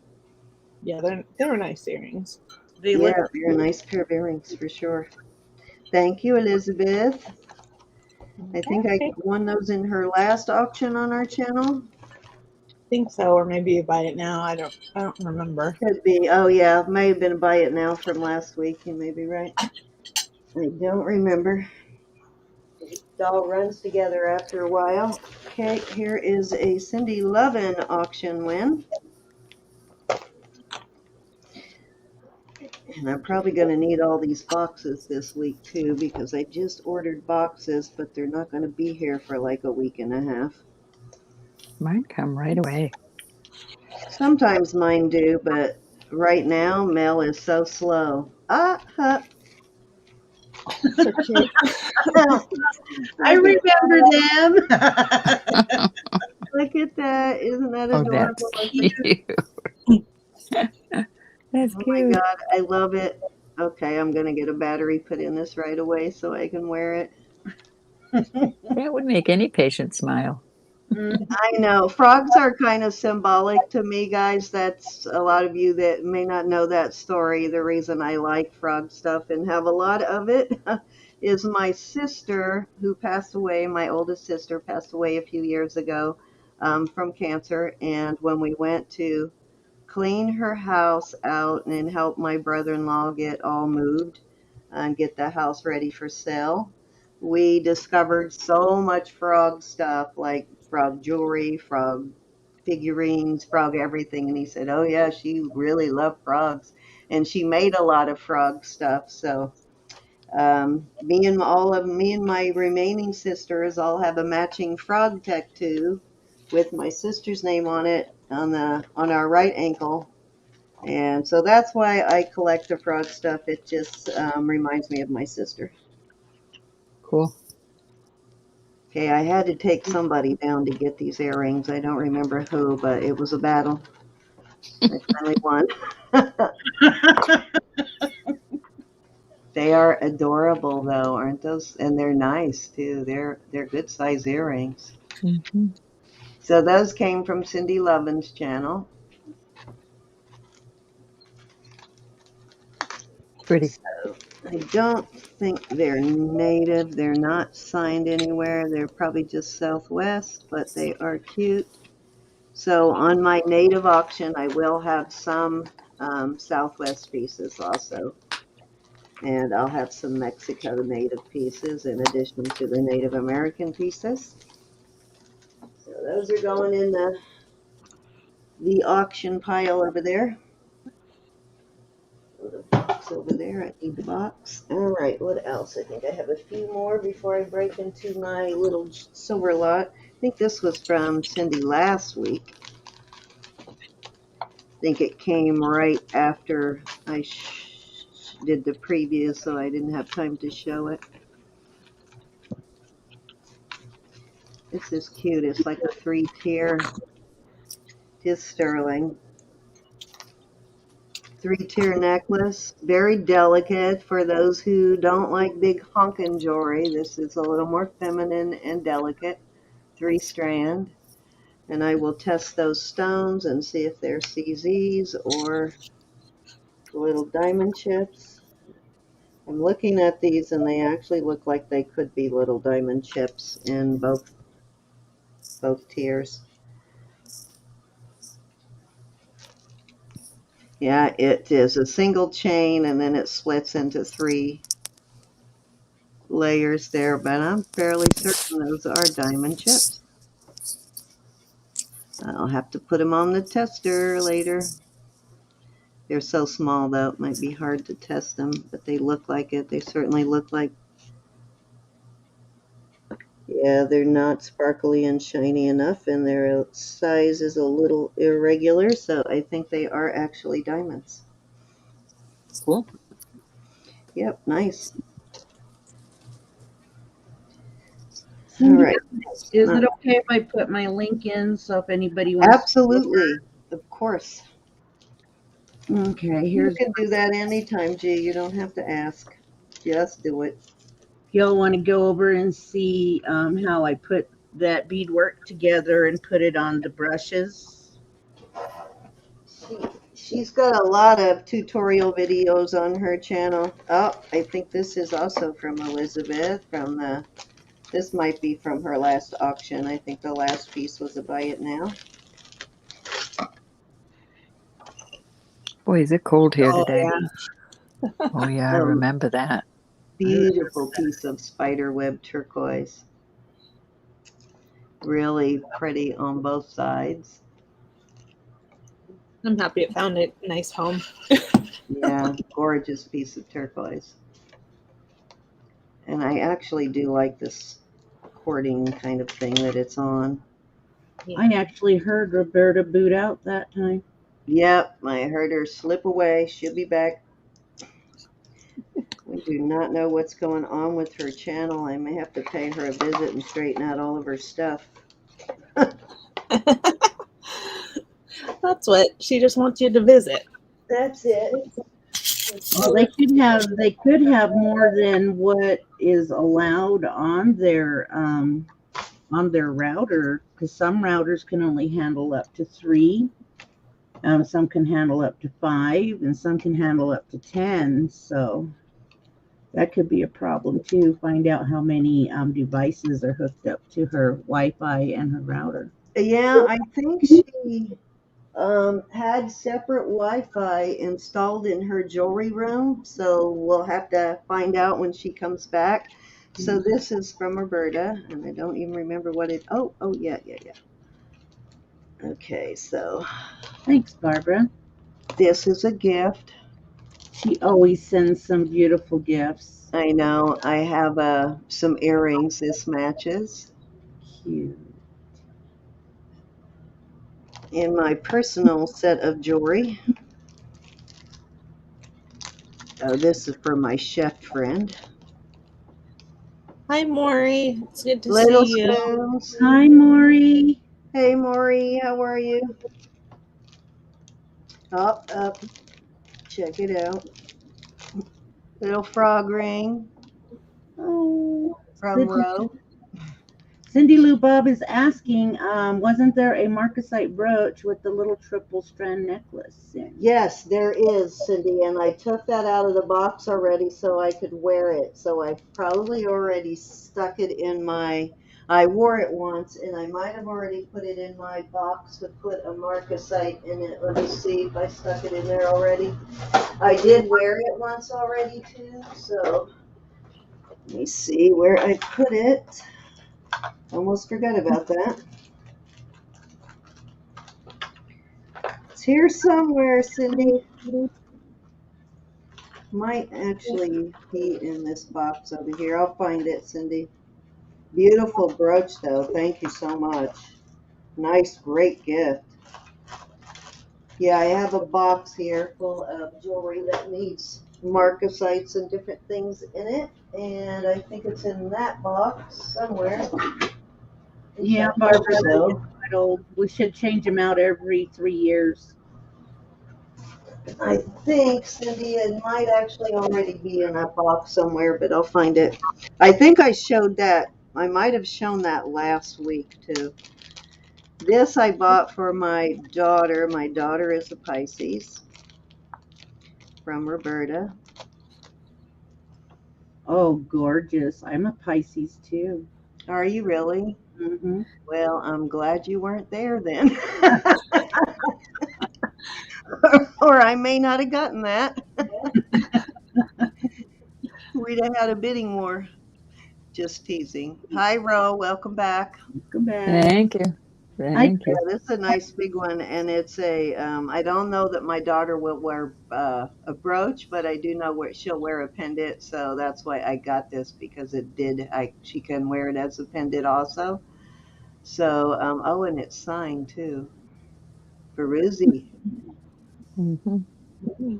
Yeah, they're nice earrings. they Yeah, look. they're a nice pair of earrings for sure. Thank you, Elizabeth. I think I Okay. won those in her last auction on our channel. Think so, or maybe you buy it now. I don't remember. Could be. Oh, yeah. May have been a buy it now from last week. You may be right. I don't remember. It all runs together after a while. Okay, here is a Cindy Lovin auction win. And I'm probably going to need all these boxes this week, too, because I just ordered boxes, but they're not going to be here for like a week and a half. Mine come right away. Sometimes mine do, but right now, mail is so slow. So cute. I remember them. Look at that. Isn't that Oh, that's adorable? cute. That's Oh my cute. God, I love it. Okay, I'm gonna get a battery put in this right away so I can wear it. That would make any patient smile. I know. Frogs are kind of symbolic to me, guys. That's a lot of you that may not know that story. The reason I like frog stuff and have a lot of it is my sister, who passed away, my oldest sister passed away a few years ago from cancer. And when we went to clean her house out and help my brother-in-law get all moved and get the house ready for sale, we discovered so much frog stuff, like frog jewelry, frog figurines, frog everything. And he said, oh yeah, she really loved frogs. And she made a lot of frog stuff. So me and my remaining sisters all have a matching frog tattoo with my sister's name on it on our right ankle. And so that's why I collect the frog stuff. It just reminds me of my sister. Cool. Okay, I had to take somebody down to get these earrings. I don't remember who, but it was a battle. I finally won. They are adorable, though, aren't those? And they're nice too. They're good size earrings. Hmm. So those came from Cindy Lovin's channel. Pretty. I don't think they're native. They're not signed anywhere. They're probably just Southwest, but they are cute. So on my native auction, I will have some Southwest pieces also. And I'll have some Mexico native pieces in addition to the Native American pieces. So those are going in the auction pile over there. The box over there. I need the box. All right, what else? I think I have a few more before I break into my little silver lot. I think this was from Cindy last week. I think it came right after I did the preview, so I didn't have time to show it. This is cute. It's like a 3-tier, just sterling. 3-tier necklace, very delicate for those who don't like big honkin' jewelry. This is a little more feminine and delicate. 3-strand. And I will test those stones and see if they're CZs or little diamond chips. I'm looking at these and they actually look like they could be little diamond chips in both tiers. Yeah, it is a single chain and then it splits into 3 layers there, but I'm fairly certain those are diamond chips. I'll have to put them on the tester later. They're so small though, it might be hard to test them, but they look like it. They certainly look like, yeah, they're not sparkly and shiny enough, and their size is a little irregular, so I think they are actually diamonds. Cool. Yep, nice. All Cindy, right. is it okay if I put my link in so if anybody wants Absolutely. Of course. to? Okay, You here's can do that anytime, G. You don't have to ask. Just do it. if y'all want to go over and see how I put that beadwork together and put it on the brushes. She's got a lot of tutorial videos on her channel. Oh, I think this is also from Elizabeth. This might be from her last auction. I think the last piece was a buy it now. Boy, is it cold here Oh, today. yeah. Oh, yeah, I remember that. Beautiful piece of spiderweb turquoise. Really pretty on both sides. I'm happy it found a nice home. Yeah, gorgeous piece of turquoise. And I actually do like this cording kind of thing that it's on. Yeah. I actually heard Roberta boot out that time. Yep, I heard her slip away. She'll be back. We do not know what's going on with her channel. I may have to pay her a visit and straighten out all of her stuff. That's what she just wants you to visit. That's it. Well, they could have more than what is allowed on their router, because some routers can only handle up to 3. Some can handle up to 5, and some can handle up to 10. So that could be a problem too. Find out how many devices are hooked up to her Wi-Fi and her router. Yeah, I think she had separate Wi-Fi installed in her jewelry room, so we'll have to find out when she comes back. So this is from Roberta, and I don't even remember what it. Oh, yeah. Okay, so Thanks, Barbara. this is a gift. She always sends some beautiful gifts. I know. I have some earrings. This matches. Cute. In my personal set of jewelry. Oh, this is for my chef friend. Hi, Maury. It's good to Little see you. spoons. Hi, Maury. Hey, Maury, how are you? Up. Check it out. Little frog ring Oh, from Ro. Cindy Lou Bob is asking, wasn't there a marcasite brooch with the little triple strand necklace in? Yes, there is, Cindy, and I took that out of the box already so I could wear it. So I probably already stuck it in I wore it once, and I might have already put it in my box to put a marcasite in it. Let me see if I stuck it in there already. I did wear it once already, too, so let me see where I put it. Almost forgot about that. It's here somewhere, Cindy. Might actually be in this box over here. I'll find it, Cindy. Beautiful brooch, though. Thank you so much. Nice, great gift. Yeah, I have a box here full of jewelry that needs marcasites and different things in it. And I think it's in that box somewhere. Yeah, Barbara, So. quite old. We should change them out every 3 years. I think, Cindy, it might actually already be in that box somewhere, but I'll find it. I think I showed that. I might have shown that last week, too. This I bought for my daughter. My daughter is a Pisces from Roberta. Oh, gorgeous. I'm a Pisces too. Are you really? Mm-hmm. Well, I'm glad you weren't there then. Or I may not have gotten that. We'd have had a bidding war. Just teasing. Hi, Ro. Welcome back. Welcome back. Thank you. Thank you. This is a nice big one, and it's a. I don't know that my daughter will wear a brooch, but I do know she'll wear a pendant, so that's why I got this because it did. She can wear it as a pendant also. So oh, and it's signed too, Peruzzi. Mm-hmm.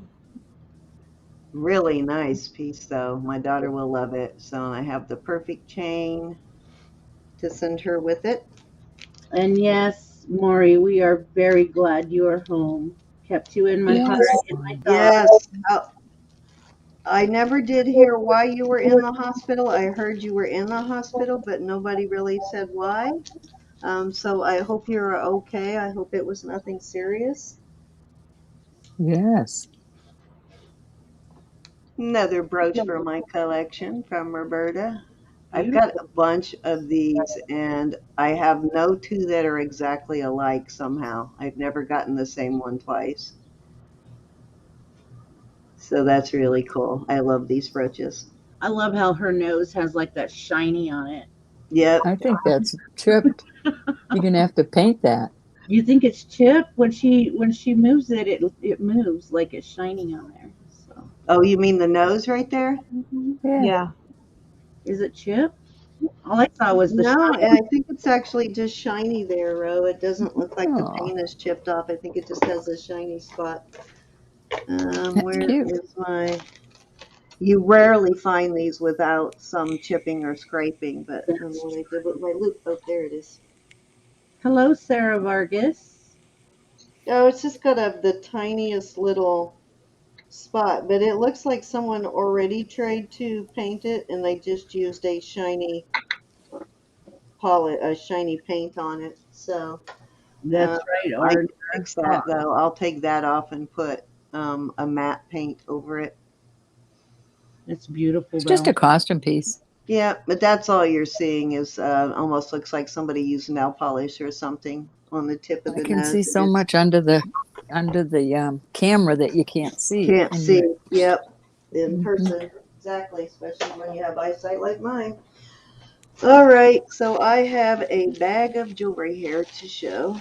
Really nice piece though. My daughter will love it. So I have the perfect chain to send her with it. And yes, Maury, we are very glad you are home. Kept you in my heart Yes. and my Yes. thoughts. I never did hear why you were in the hospital. I heard you were in the hospital, but nobody really said why. So I hope you're okay. I hope it was nothing serious. Yes. Another brooch for my collection from Roberta. I've Beautiful. got a bunch of these, and I have no two that are exactly alike somehow. I've never gotten the same one twice. So that's really cool. I love these brooches. I love how her nose has like that shiny on it. Yep. I think that's chipped. You're gonna have to paint that. You think it's chipped? When she moves it, it moves like it's shining on there. So Oh, you mean the nose right there? Yeah. Yeah. is it chipped? All I saw was the No, shine. I think it's actually just shiny there, Ro. It doesn't look like the Oh, paint is chipped off. I think it just has a shiny spot. that's Where cute. is my? You rarely find these without some chipping or scraping, but I don't know what I did with my loop. Oh, there it is. Hello, Sarah Vargas. Oh, it's just got the tiniest little spot, but it looks like someone already tried to paint it and they just used a shiny a shiny paint on it. So That's right, I our can fix that though. I'll take that off and put a matte paint over it. It's beautiful It's just though. a costume piece. Yeah, but that's all you're seeing is almost looks like somebody used nail polish or something on the tip of I the can see nose. so much under the camera that you can't see. Can't And see. Yep, in Mhm. person. Exactly, especially when you have eyesight like mine. All right, so I have a bag of jewelry here to show.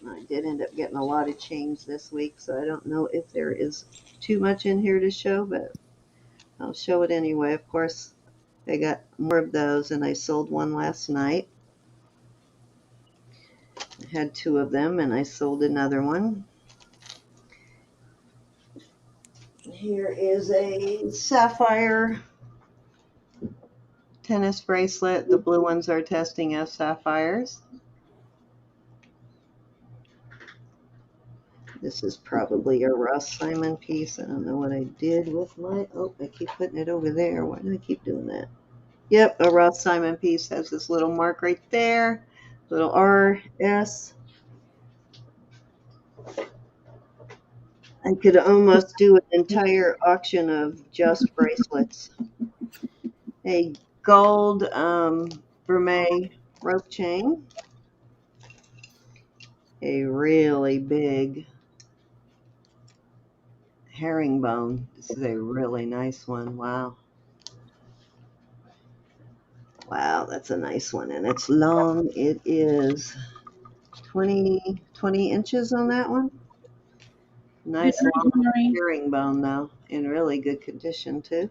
I did end up getting a lot of change this week, so I don't know if there is too much in here to show, but I'll show it anyway. Of course, I got more of those, and I sold one last night. I had two of them, and I sold another one. Here is a sapphire tennis bracelet. The blue ones are testing as sapphires. This is probably a Ross Simon piece. I don't know what I did with my, oh, I keep putting it over there. Why do I keep doing that? Yep, a Ross Simon piece has this little mark right there, little RS. I could almost do an entire auction of just bracelets. A gold vermeil rope chain. A really big herringbone. This is a really nice one. Wow. Wow, that's a nice one. And it's long. It is 20 inches on that one. Good Nice night, long Mary. herringbone, though, in really good condition, too.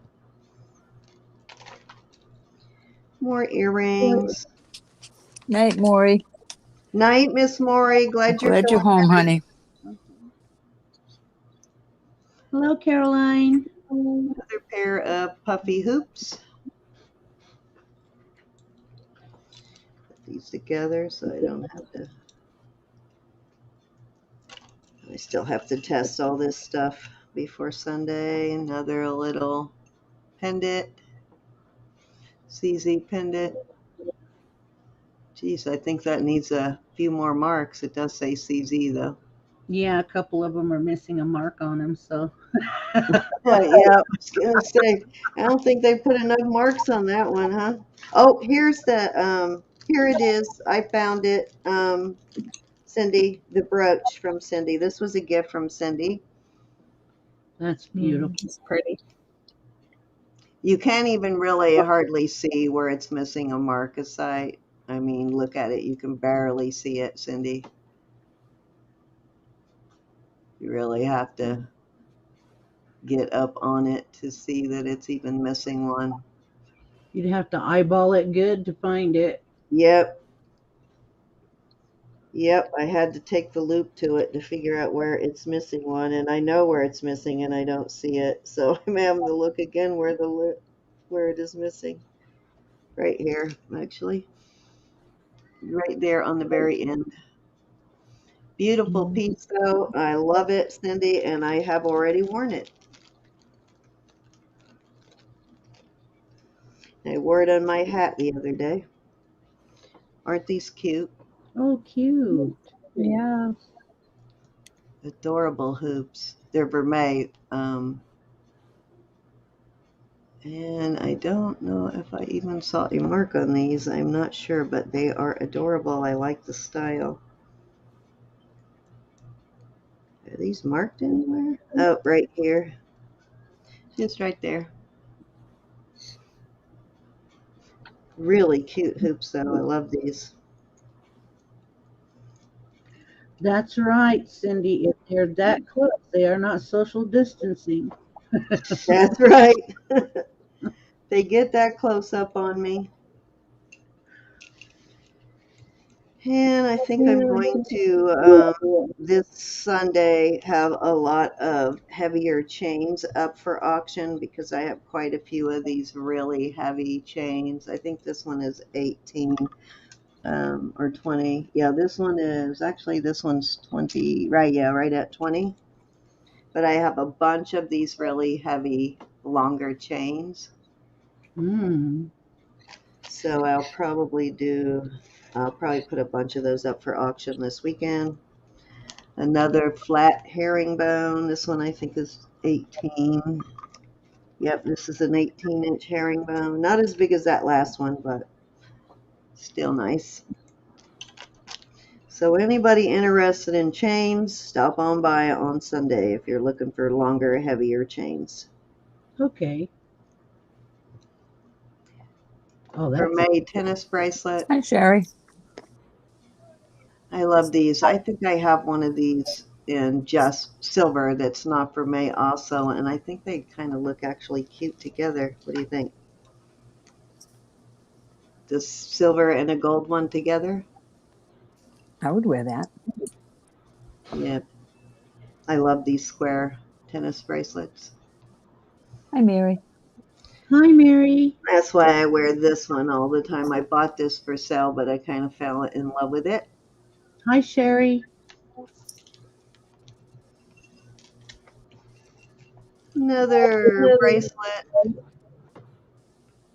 More earrings. Night, Maury. Night, Miss Maury. Glad you're Glad you're feeling home, better. honey. Hello, Caroline. Another pair of puffy hoops. Put these together so I don't have to. I still have to test all this stuff before Sunday. Another little pendant. CZ pendant. Geez, I think that needs a few more marks. It does say CZ though. Yeah, a couple of them are missing a mark on them, so Yeah, I was gonna say, I don't think they put enough marks on that one, huh? Oh, here's the here it is. I found it. Cindy, the brooch from Cindy. This was a gift from Cindy. that's beautiful. It's pretty. You can't even really hardly see where it's missing a mark aside. I mean, look at it. You can barely see it, Cindy. You really have to get up on it to see that it's even missing one. You'd have to eyeball it good to find it. Yep. Yep, I had to take the loop to it to figure out where it's missing one, and I know where it's missing, and I don't see it. So I'm having to look again where it is missing. Right here, actually, right there on the very end. Beautiful piece, though. I love it, Cindy, and I have already worn it. I wore it on my hat the other day. Aren't these cute? Oh, cute. Yeah. Adorable hoops. They're vermeil. And I don't know if I even saw a mark on these. I'm not sure, but they are adorable. I like the style. Are these marked anywhere? Oh, right here. Just right there. Really cute hoops, though. I love these. That's right, Cindy. If they're that close, they are not social distancing. That's right. They get that close up on me. And I think I'm going to, this Sunday, have a lot of heavier chains up for auction because I have quite a few of these really heavy chains. I think this one is 18 or 20. Yeah, this one's 20, right? Yeah, right at 20. but I have a bunch of these really heavy, longer chains. Mm. So I'll probably put a bunch of those up for auction this weekend. Another flat herringbone. This one I think is 18. Yep, this is an 18-inch herringbone. Not as big as that last one, but still nice. So anybody interested in chains, stop on by on Sunday if you're looking for longer, heavier chains. Okay. Oh, For that's May, tennis bracelet. Hi, Sherry. I love these. I think I have one of these in just silver that's not for May also, and I think they kind of look actually cute together. What do you think? This silver and a gold one together? I would wear that. Yeah, I love these square tennis bracelets. Hi, Mary. Hi, Mary. That's why I wear this one all the time. I bought this for sale, but I kind of fell in love with it. Hi, Sherry. Another bracelet.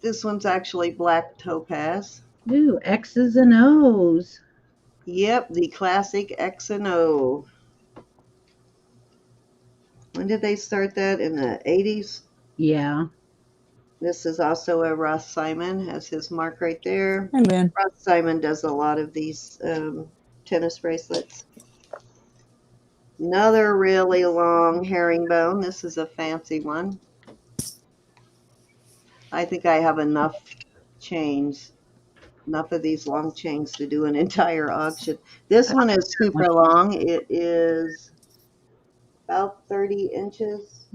This one's actually black topaz. Ooh, X's and O's. Yep, the classic X and O. When did they start that? In the 80s? Yeah. This is also a Ross Simon, has his mark right there. Hi, Lynn. Ross Simon does a lot of these tennis bracelets. Another really long herringbone. This is a fancy one. I think I have enough chains, enough of these long chains to do an entire auction. This one is super long. It is about 30 inches,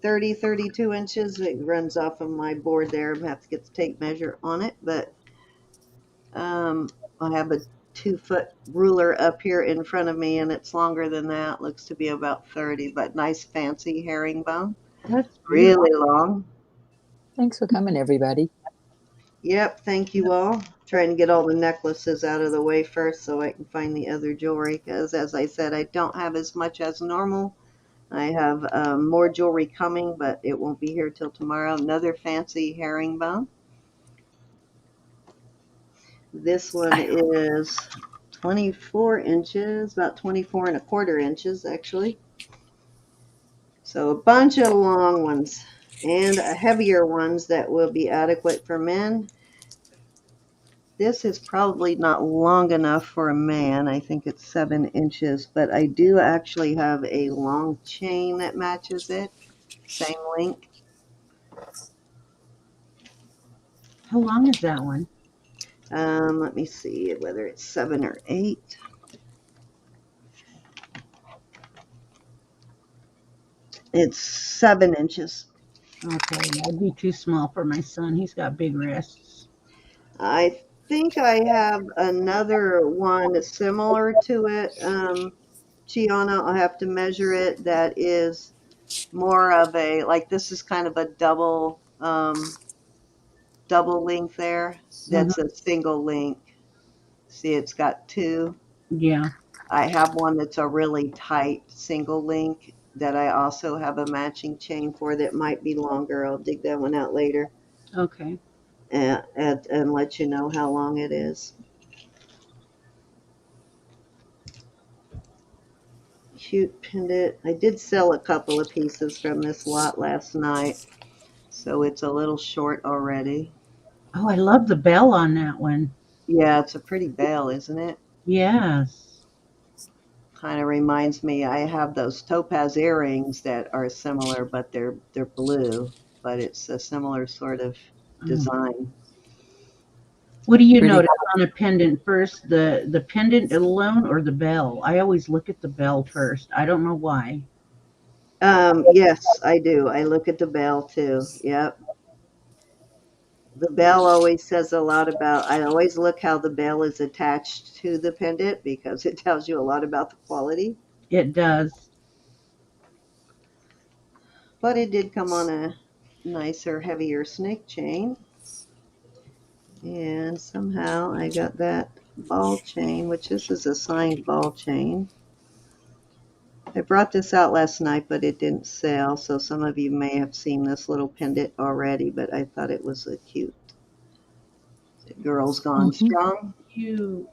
32 inches. It runs off of my board there. I have to get the tape measure on it, but I have a 2-foot ruler up here in front of me, and it's longer than that. Looks to be about 30, but nice fancy herringbone. That's beautiful. Really long. Thanks for coming, everybody. Yep, thank you all. Trying to get all the necklaces out of the way first so I can find the other jewelry, because as I said, I don't have as much as normal. I have more jewelry coming, but it won't be here till tomorrow. Another fancy herringbone. This one is 24 inches, about 24 and a quarter inches actually. So a bunch of long ones and heavier ones that will be adequate for men. This is probably not long enough for a man. I think it's 7 inches, but I do actually have a long chain that matches it. Same length. How long is that one? Let me see whether it's 7 or 8. It's 7 inches. Okay, that'd be too small for my son. He's got big wrists. I think I have another one similar to it. Chiana, I'll have to measure it. That is more of a, like this is kind of a double link there. Mhm. That's a single link. See, it's got 2. Yeah. I have one that's a really tight single link that I also have a matching chain for that might be longer. I'll dig that one out later Okay. and let you know how long it is. Cute pendant. I did sell a couple of pieces from this lot last night, so it's a little short already. Oh, I love the bell on that one. Yeah, it's a pretty bell, isn't it? Yes. Kind of reminds me, I have those topaz earrings that are similar, but they're blue, but it's a similar sort of Oh. design. What do you Pretty. notice on a pendant first? The pendant alone or the bell? I always look at the bell first. I don't know why. Yes, I do. I look at the bell too. Yep. The bell always says a lot about, I always look how the bell is attached to the pendant because it tells you a lot about the quality. It does. But it did come on a nicer, heavier snake chain. And somehow I got that ball chain, which this is a signed ball chain. I brought this out last night, but it didn't sell, so some of you may have seen this little pendant already, but I thought it was a cute. Girls Gone Strong. Cute.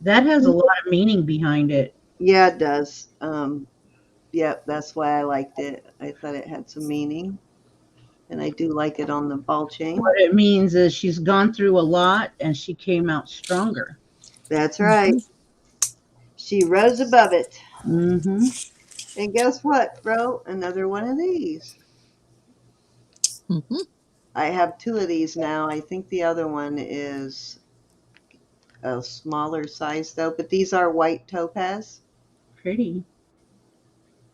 That has a lot of meaning behind it. Yeah, it does. Yep, that's why I liked it. I thought it had some meaning. And I do like it on the ball chain. What it means is she's gone through a lot and she came out stronger. That's right. She rose above it. Mm-hmm. And guess what, bro? Another one of these. Mm-hmm. I have two of these now. I think the other one is a smaller size, though. But these are white topaz. Pretty.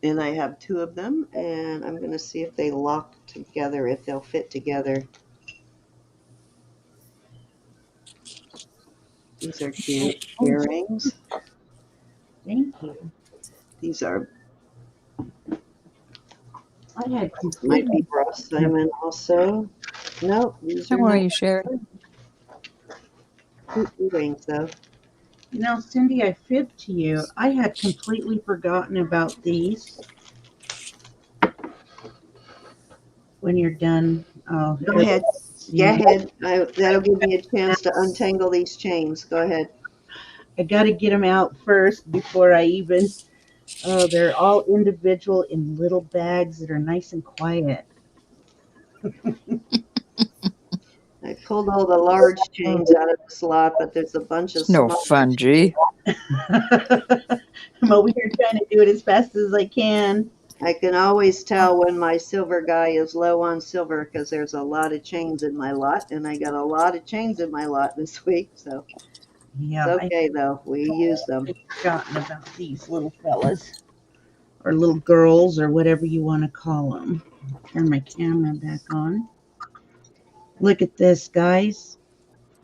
And I have two of them. And I'm going to see if they lock together, if they'll fit together. These are cute earrings. Thank you. These are I had might be Ross Simon also. No, these How are are not you, Sherry? cute earrings though. You know, Cindy, I fibbed to you. I had completely forgotten about these. When you're done, Go ahead. Go ahead. That'll give me a chance to untangle these chains. Go ahead. I got to get them out first before I even. Oh, they're all individual in little bags that are nice and quiet. I pulled all the large chains out of the slot, but there's a bunch of No small. fun, G. I'm over here trying to do it as fast as I can. I can always tell when my silver guy is low on silver because there's a lot of chains in my lot, and I got a lot of chains in my lot this week. So Yeah, it's okay though. We use them. I've forgotten about these little fellas or little girls or whatever you want to call them. Turn my camera back on. Look at this, guys.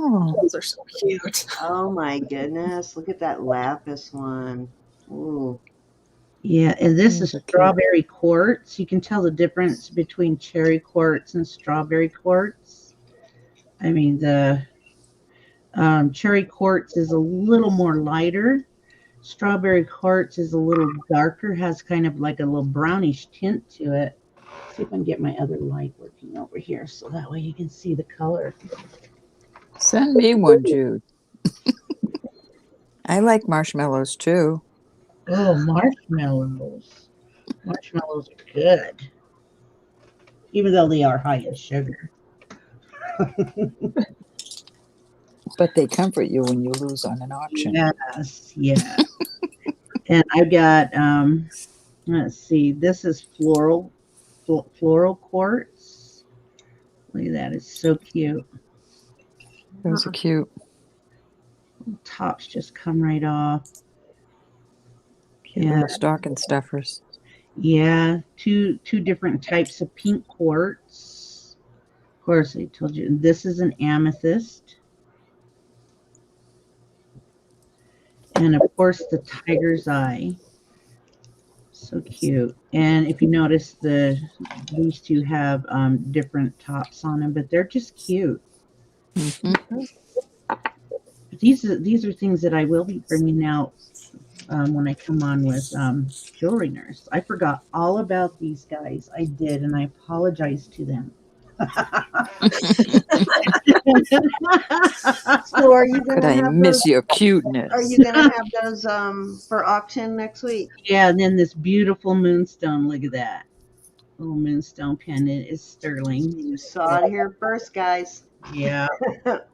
Oh, Those are so cute. Oh my goodness! Look at that lapis one. Ooh. Yeah, and this is Those are cute. strawberry quartz. You can tell the difference between cherry quartz and strawberry quartz. I mean, the cherry quartz is a little more lighter. Strawberry quartz is a little darker, has kind of like a little brownish tint to it. See if I can get my other light working over here so that way you can see the color. Send me one, Jude. I like marshmallows too. Oh, marshmallows. Marshmallows are good, even though they are high in sugar. But they comfort you when you lose on an auction. Yes, yeah. And I got, let's see, this is floral quartz. Look at that, it's so cute. Those are cute. Tops just come right off. Cute little stocking stuffers. Yeah, two different types of pink quartz. Of course, I told you this is an amethyst. And of course, the tiger's eye. So cute. And if you notice, these two have different tops on them, but they're just cute. Mm-hmm. These are things that I will be bringing out when I come on with Jewelry Nurse. I forgot all about these guys. I did, and I apologize to them. So are you Could gonna I have miss those? your cuteness? Are you gonna have those for auction next week? Yeah, and then this beautiful moonstone. Look at that. Little moonstone pendant is sterling. You saw it here first, guys. Yeah. But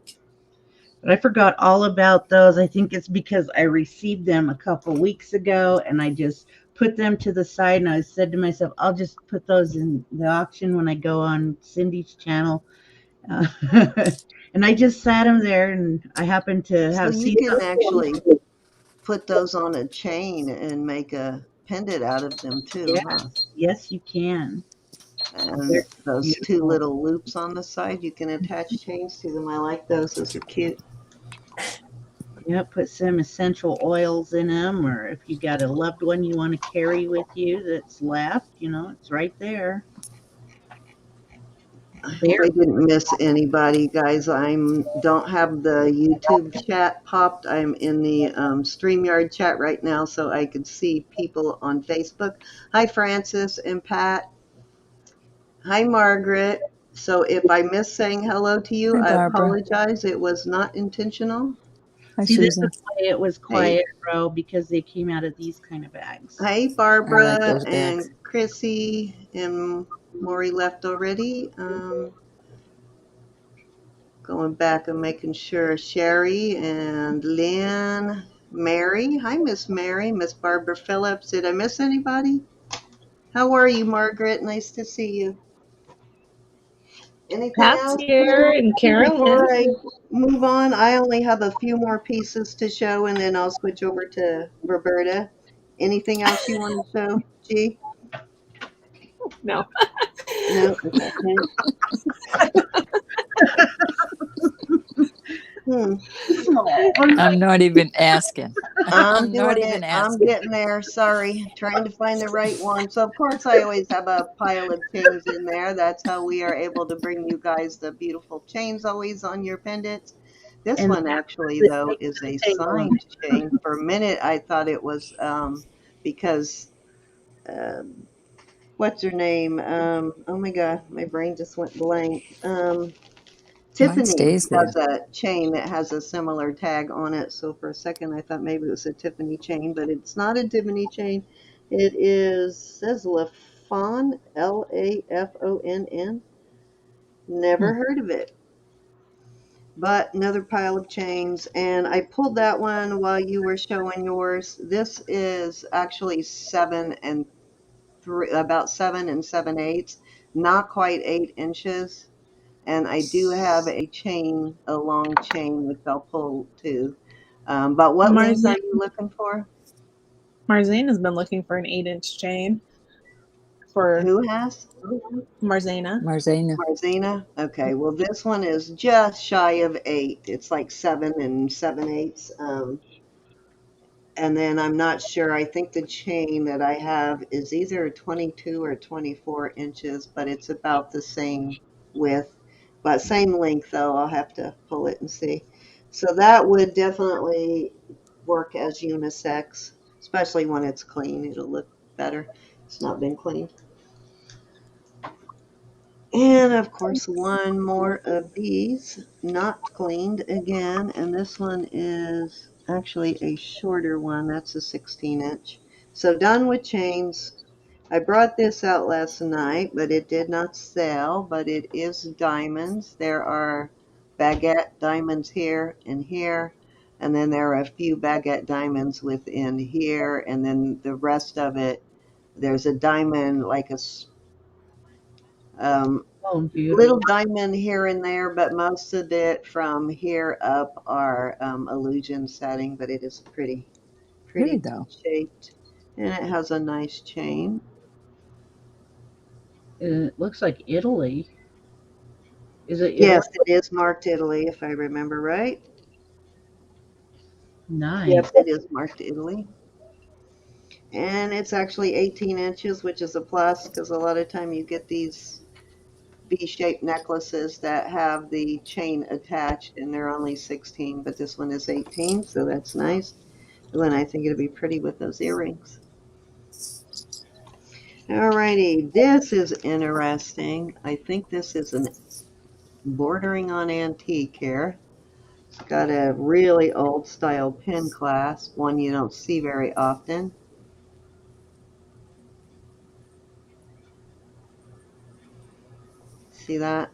I forgot all about those. I think it's because I received them a couple weeks ago and I just put them to the side and I said to myself, I'll just put those in the auction when I go on Cindy's channel. And I just sat them there and I happened to have So you can actually put those on a chain and make a pendant out of them too, huh? Yes, you can. And those two little loops on the side, you can attach chains to them. I like those. Those are cute. Yeah, put some essential oils in them, or if you got a loved one you want to carry with you that's left, it's right there. I hope I didn't miss anybody, guys. Don't have the YouTube chat popped. I'm in the StreamYard chat right now, so I could see people on Facebook. Hi, Francis and Pat. Hi, Margaret. So if I miss saying hello to you, Hi, I Barbara. apologize. It was not intentional. Hi, See, this Susan. is why it was Hey. quiet, Ro, because they came out of these kind of bags. Hi, I Barbara like those and bags. Chrissy and Maury left already. Going back and making sure Sherry and Lynn, Mary. Hi, Miss Mary, Miss Barbara Phillips. Did I miss anybody? How are you, Margaret? Nice to see you. Anything Pat's else here and Carolyn. before I move on? I only have a few more pieces to show, and then I'll switch over to Roberta. Anything else you want to show, G? No. No. Okay. Hmm. I'm not even asking. I'm I'm not doing even it. I'm asking. getting there. Sorry. Trying to find the right one. So, of course, I always have a pile of chains in there. That's how we are able to bring you guys the beautiful chains always on your pendants. This And one, actually, it though, makes is a it take long. signed chain. For a minute, I thought it was because, what's her name? Oh my God, my brain just went blank. Mine Tiffany stays has there. a chain that has a similar tag on it. So for a second, I thought maybe it was a Tiffany chain, but it's not a Tiffany chain. It is, says Lafon, Lafonn. Hmm. Never heard of it. But another pile of chains. And I pulled that one while you were showing yours. This is actually about 7 7/8, not quite 8 inches. And I do have a chain, a long chain, which I'll pull too. But what length Marzina, are you looking for? Marzina's been looking for an 8-inch chain for Who has? Marzina. Marzina. Marzina? Okay, well, this one is just shy of 8. It's like 7 7/8. And then I'm not sure. I think the chain that I have is either 22 or 24 inches, but it's about the same width, but same length though. I'll have to pull it and see. So that would definitely work as unisex, especially when it's clean. It'll look better. It's not been cleaned. And of course, one more of these, not cleaned again. And this one is actually a shorter one. That's a 16-inch. So done with chains. I brought this out last night, but it did not sell. But it is diamonds. There are baguette diamonds here and here. And then there are a few baguette diamonds within here. And then the rest of it, there's a diamond like a um, Oh, beautiful. little diamond here and there, but most of it from here up are illusion setting, but it is Pretty pretty though. shaped, and it has a nice chain. And it looks like Italy. Is it Italy? Yes, it is marked Italy, if I remember right. Nice. Yep, it is marked Italy. And it's actually 18 inches, which is a plus because a lot of time you get these V-shaped necklaces that have the chain attached and they're only 16, but this one is 18, so that's nice. And I think it'll be pretty with those earrings. Alrighty, this is interesting. I think this is an bordering on antique here. It's got a really old style pin clasp, one you don't see very often. See that?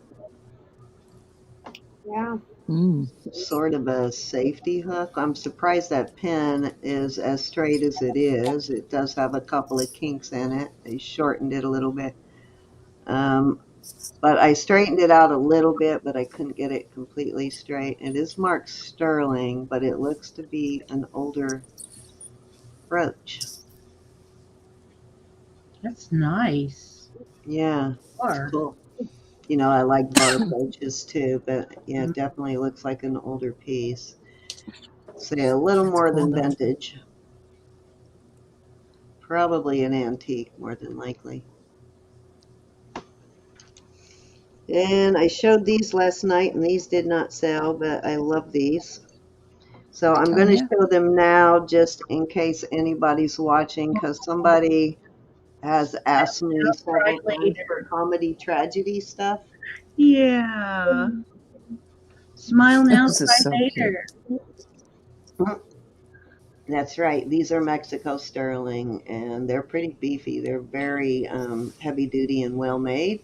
Yeah. Mm. Sort of a safety hook. I'm surprised that pin is as straight as it is. It does have a couple of kinks in it. They shortened it a little bit. Um, but I straightened it out a little bit, but I couldn't get it completely straight. It is marked sterling, but it looks to be an older brooch. That's nice. Yeah, it's Or cool. You know, I like bar brooches too, but yeah, it definitely looks like an older piece. Say a little That's more cool than though. vintage. Probably an antique, more than likely. And I showed these last night, and these did not sell, but I love these. So I'm Oh, going to yeah. show them now just in case anybody's watching, because somebody has asked me several Right times for later. comedy tragedy stuff. Yeah. Smile now, Those are cry so cute. later. That's right. These are Mexico sterling, and they're pretty beefy. They're very heavy duty and well made.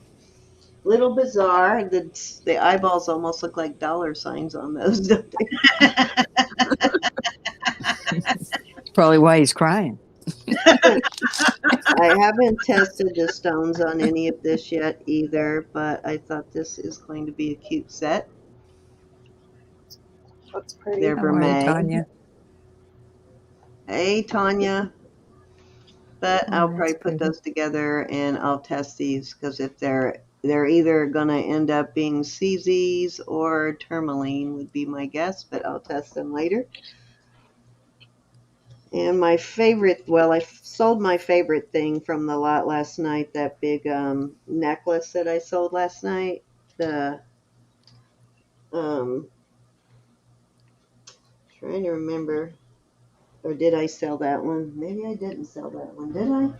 Little bizarre. The eyeballs almost look like dollar signs on those, don't they? Probably why he's crying. I haven't tested the stones on any of this yet either, but I thought this is going to be a cute set. That's pretty. They're How are you, vermeil. Tanya? Hey, Tanya. But Oh, I'll that's probably put pretty. those together and I'll test these because if they're either gonna end up being CZs or tourmaline would be my guess, but I'll test them later. And my favorite, well, I sold my favorite thing from the lot last night, that big necklace that I sold last night. The um, trying to remember, or did I sell that one? Maybe I didn't sell that one, did I?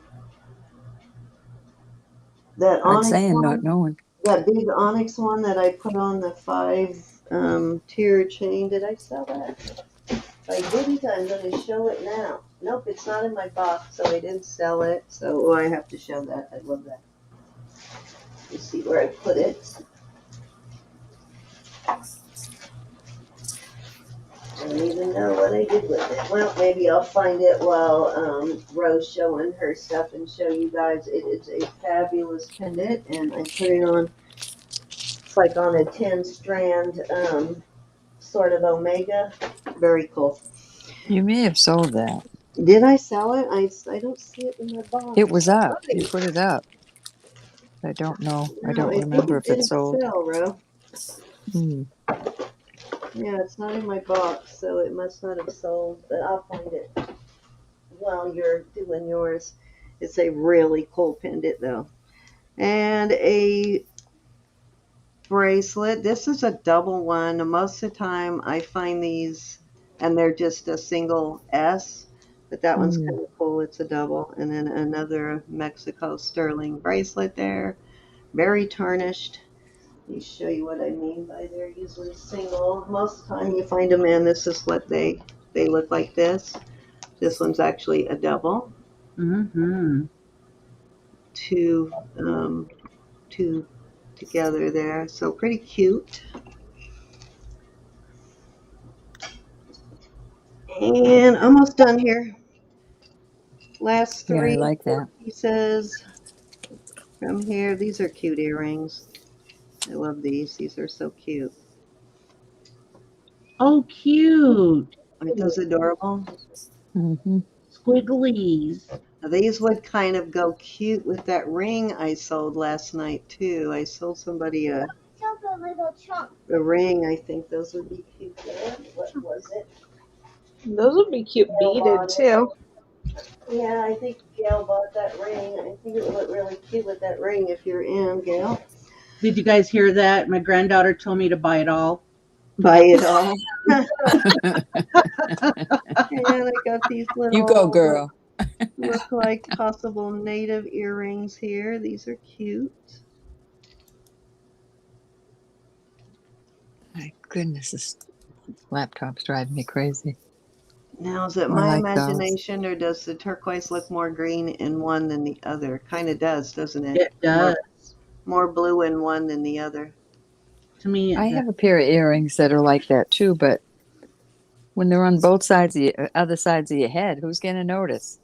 That Hard onyx saying, not one. knowing. That big onyx one that I put on the 5 tier chain, did I sell that? If I didn't, I'm going to show it now. Nope, it's not in my box, so I didn't sell it. So I have to show that. I love that. Let's see where I put it. I don't even know what I did with it. Well, maybe I'll find it while Rose showing her stuff and show you guys. It is a fabulous pendant, and I put it on. It's like on a 10 strand sort of omega. Very cool. You may have sold that. Did I sell it? I don't see it in my It box. was I up. You might. put it up. I don't know. I No, don't I think remember it if it didn't sold. sell, Ro. Hmm. Yeah, it's not in my box, so it must not have sold, but I'll find it while you're doing yours. It's a really cool pendant, though. And a bracelet. This is a double one. Most of the time, I find these, and they're just a single S, but that one's Hmm. kind of cool. It's a double. And then another Mexico sterling bracelet there. Very tarnished. Let me show you what I mean by they're usually single. Most of the time you find them in, this is what they look like this. This one's actually a double. Mm-hmm. Two, two together there. So pretty cute. And almost done here. Last Yeah, I three, like four that. pieces from here. These are cute earrings. I love these. These are so cute. Oh, cute. Aren't those adorable? Hmm. Squigglies. Now, these would kind of go cute with that ring I sold last night too. I sold somebody a ring. I think those would be cute there. What was it? Those would be cute Gail beaded bought it. too. Yeah, I think Gail bought that ring. I think it would look really cute with that ring if you're in, Gail. Did you guys hear that? My granddaughter told me to buy it all. Buy it all. And I got these You go, little girl. look like possible native earrings here. These are cute. My goodness, this laptop's driving me crazy. Now, is it I my like those. imagination or does the turquoise look more green in one than the other? Kind of does, doesn't it? It does. More blue in one than the other. To me, I it does. have a pair of earrings that are like that too, but when they're on both sides of your other sides of your head, who's gonna notice?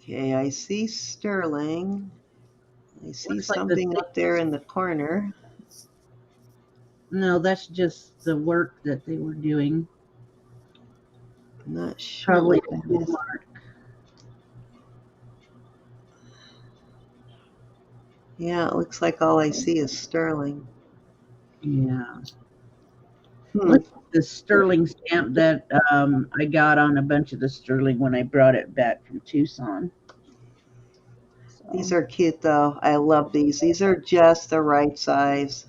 Okay, I see sterling. I see Looks like the something thing. up there in the corner. No, that's just the work that they were doing. I'm not sure Probably what a that tool is. mark. Yeah, it looks like all I see is sterling. Yeah. Hmm. Look at the sterling stamp that I got on a bunch of the sterling when I brought it back from Tucson. So These are cute though. I love these. These are just the right size.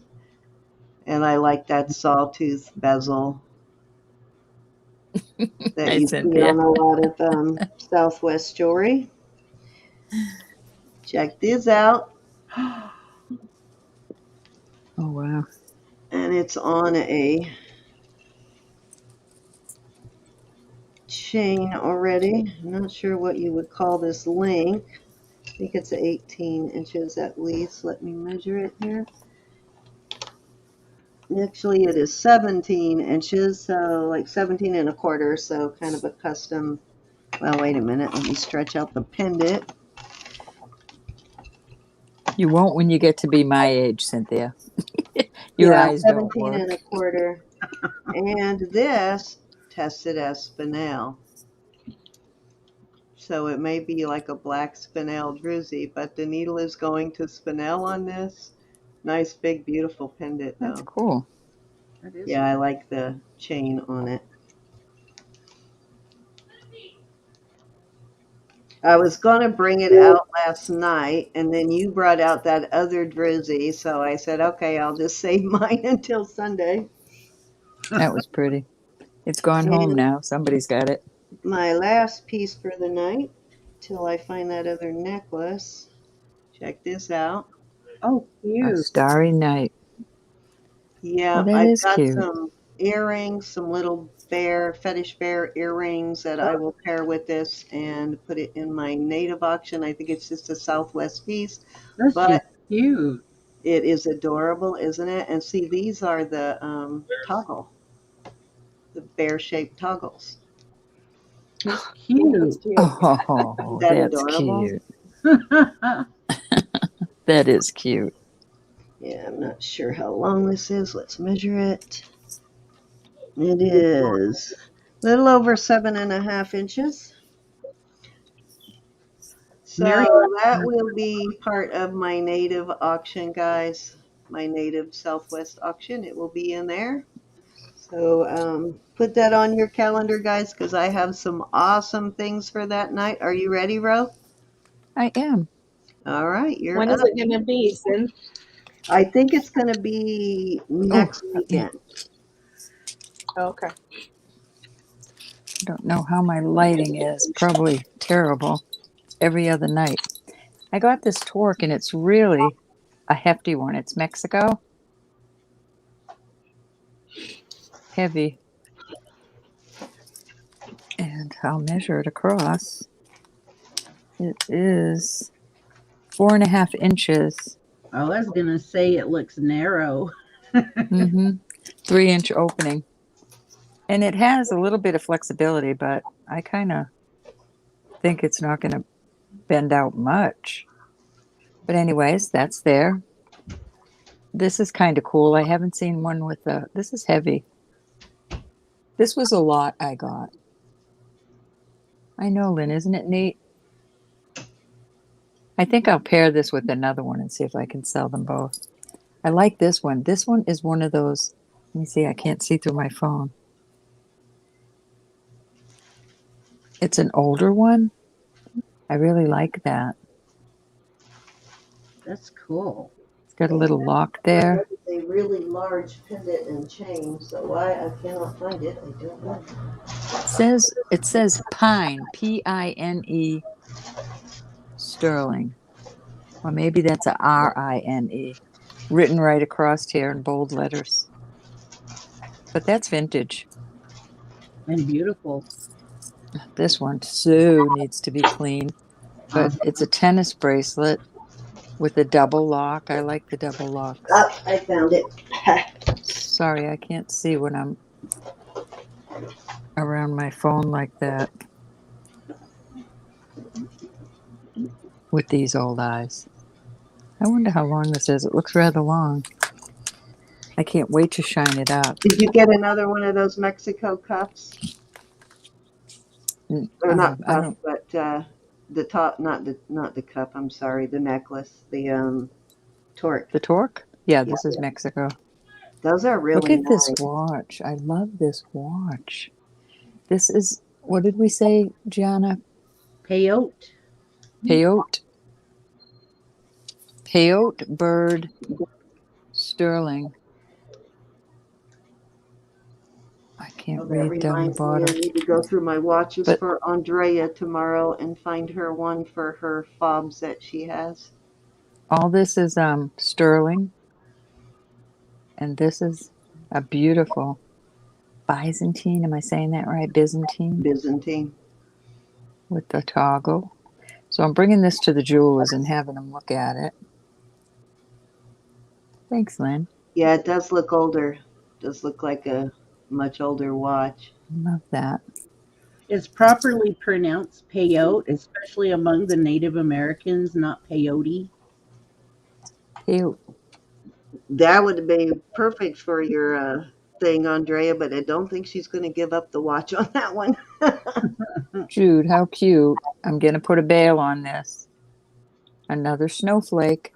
And I like that sawtooth bezel that Hi, you see Cynthia. on a lot of Southwest jewelry. Check this out. Oh, wow. And it's on a chain already. I'm not sure what you would call this link. I think it's 18 inches at least. Let me measure it here. Actually, it is 17 inches, so like 17 and a quarter, so kind of a custom. Well, wait a minute. Let me stretch out the pendant. You won't when you get to be my age, Cynthia. Your Yeah, eyes don't 17 and a work. quarter. And this tested as spinel. So it may be like a black spinel druzy, but the needle is going to spinel on this. Nice, big, beautiful pendant, That's though. cool. That is Yeah, I like the chain on it. I was going to bring it out last night, and then you brought out that other druzy, so I said, okay, I'll just save mine until Sunday. That was pretty. It's gone home And now. Somebody's got it. my last piece for the night, till I find that other necklace. Check this out. Oh, A cute. starry night. Oh, Yeah, that I've is got cute. some earrings, some little bear, fetish bear earrings that I will pair with this and put it in my native auction. I think it's just a Southwest piece, That's just but cute. it is adorable, isn't it? And see, these are the toggle, the bear-shaped toggles. It's Those cute. two. Isn't Oh, that that's adorable? cute. That is cute. Yeah, I'm not sure how long this is. Let's measure it. It is a little over 7.5 inches. Mary, So that will be part of my native auction, guys. My native Southwest auction. It will be in there. So put that on your calendar, guys, because I have some awesome things for that night. Are you ready, Ro? I am. All right, you're When is up. it going to be, Sin? I think it's going to be Oh, next yeah. weekend. Okay. I don't know how my lighting is. Probably terrible. Every other night. I got this torque and it's really a hefty one. It's Mexico. Heavy. And I'll measure it across. It is 4.5 inches. I was gonna say it looks narrow. Mm-hmm. 3-inch opening. And it has a little bit of flexibility, but I kind of think it's not going to bend out much. But anyways, that's there. This is kind of cool. I haven't seen one with a, this is heavy. This was a lot I got. I know, Lynn, isn't it neat? I think I'll pair this with another one and see if I can sell them both. I like this one. This one is one of those, let me see, I can't see through my phone. It's an older one. I really like that. That's cool. It's got a little lock there. That is a really large pendant and chain, so why I cannot find it, I don't know. It says pine, Pine, sterling. Or maybe that's a Rine, written right across here in bold letters. But that's vintage. And beautiful. This one so needs to be clean. But it's a tennis bracelet with a double lock. I like the double locks. Ah, I found it. Sorry, I can't see when I'm around my phone like that with these old eyes. I wonder how long this is. It looks rather long. I can't wait to shine it up. Did you get another one of those Mexico cuffs? Or not I cuff, don't. but the top, not the cuff. I'm sorry, the necklace, the torque. The torque? Yeah, Yeah, this is Mexico. those are Look really at this nice. watch. I love this watch. This is, what did we say, Gianna? Peyote. Peyote. Peyote bird sterling. I can't Oh, that read down the reminds me, I bottom. need to go through my watches But for Andrea tomorrow and find her one for her fobs that she has. all this is sterling, and this is a beautiful Byzantine. Am I saying that right? Byzantine Byzantine. with the toggle. So I'm bringing this to the jewelers and having them look at it. Thanks, Lynn. Yeah, it does look older. Does look like a much older watch. Love that. It's properly pronounced peyote, especially among the Native Americans, not peyote. Peyote. That would be perfect for your thing, Andrea, but I don't think she's going to give up the watch on that one. Jude, how cute. I'm going to put a bail on this. Another snowflake.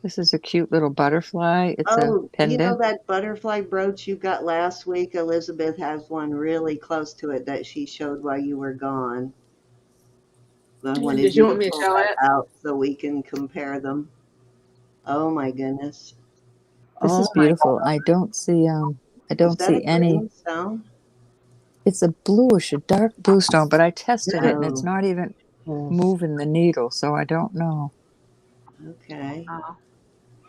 This is a cute little butterfly. It's a Oh, you know pendant. that butterfly brooch you got last week? Elizabeth has one really close to it that she showed while you were gone. I wanted Did you you to want me to pull show that it? out so we can compare them. Oh my goodness. This is Oh my beautiful. I don't see Is that a any. green stone? It's a bluish, a dark blue stone, but I tested it and it's No. not even goodness. moving the needle, so I don't know. Okay. Oh.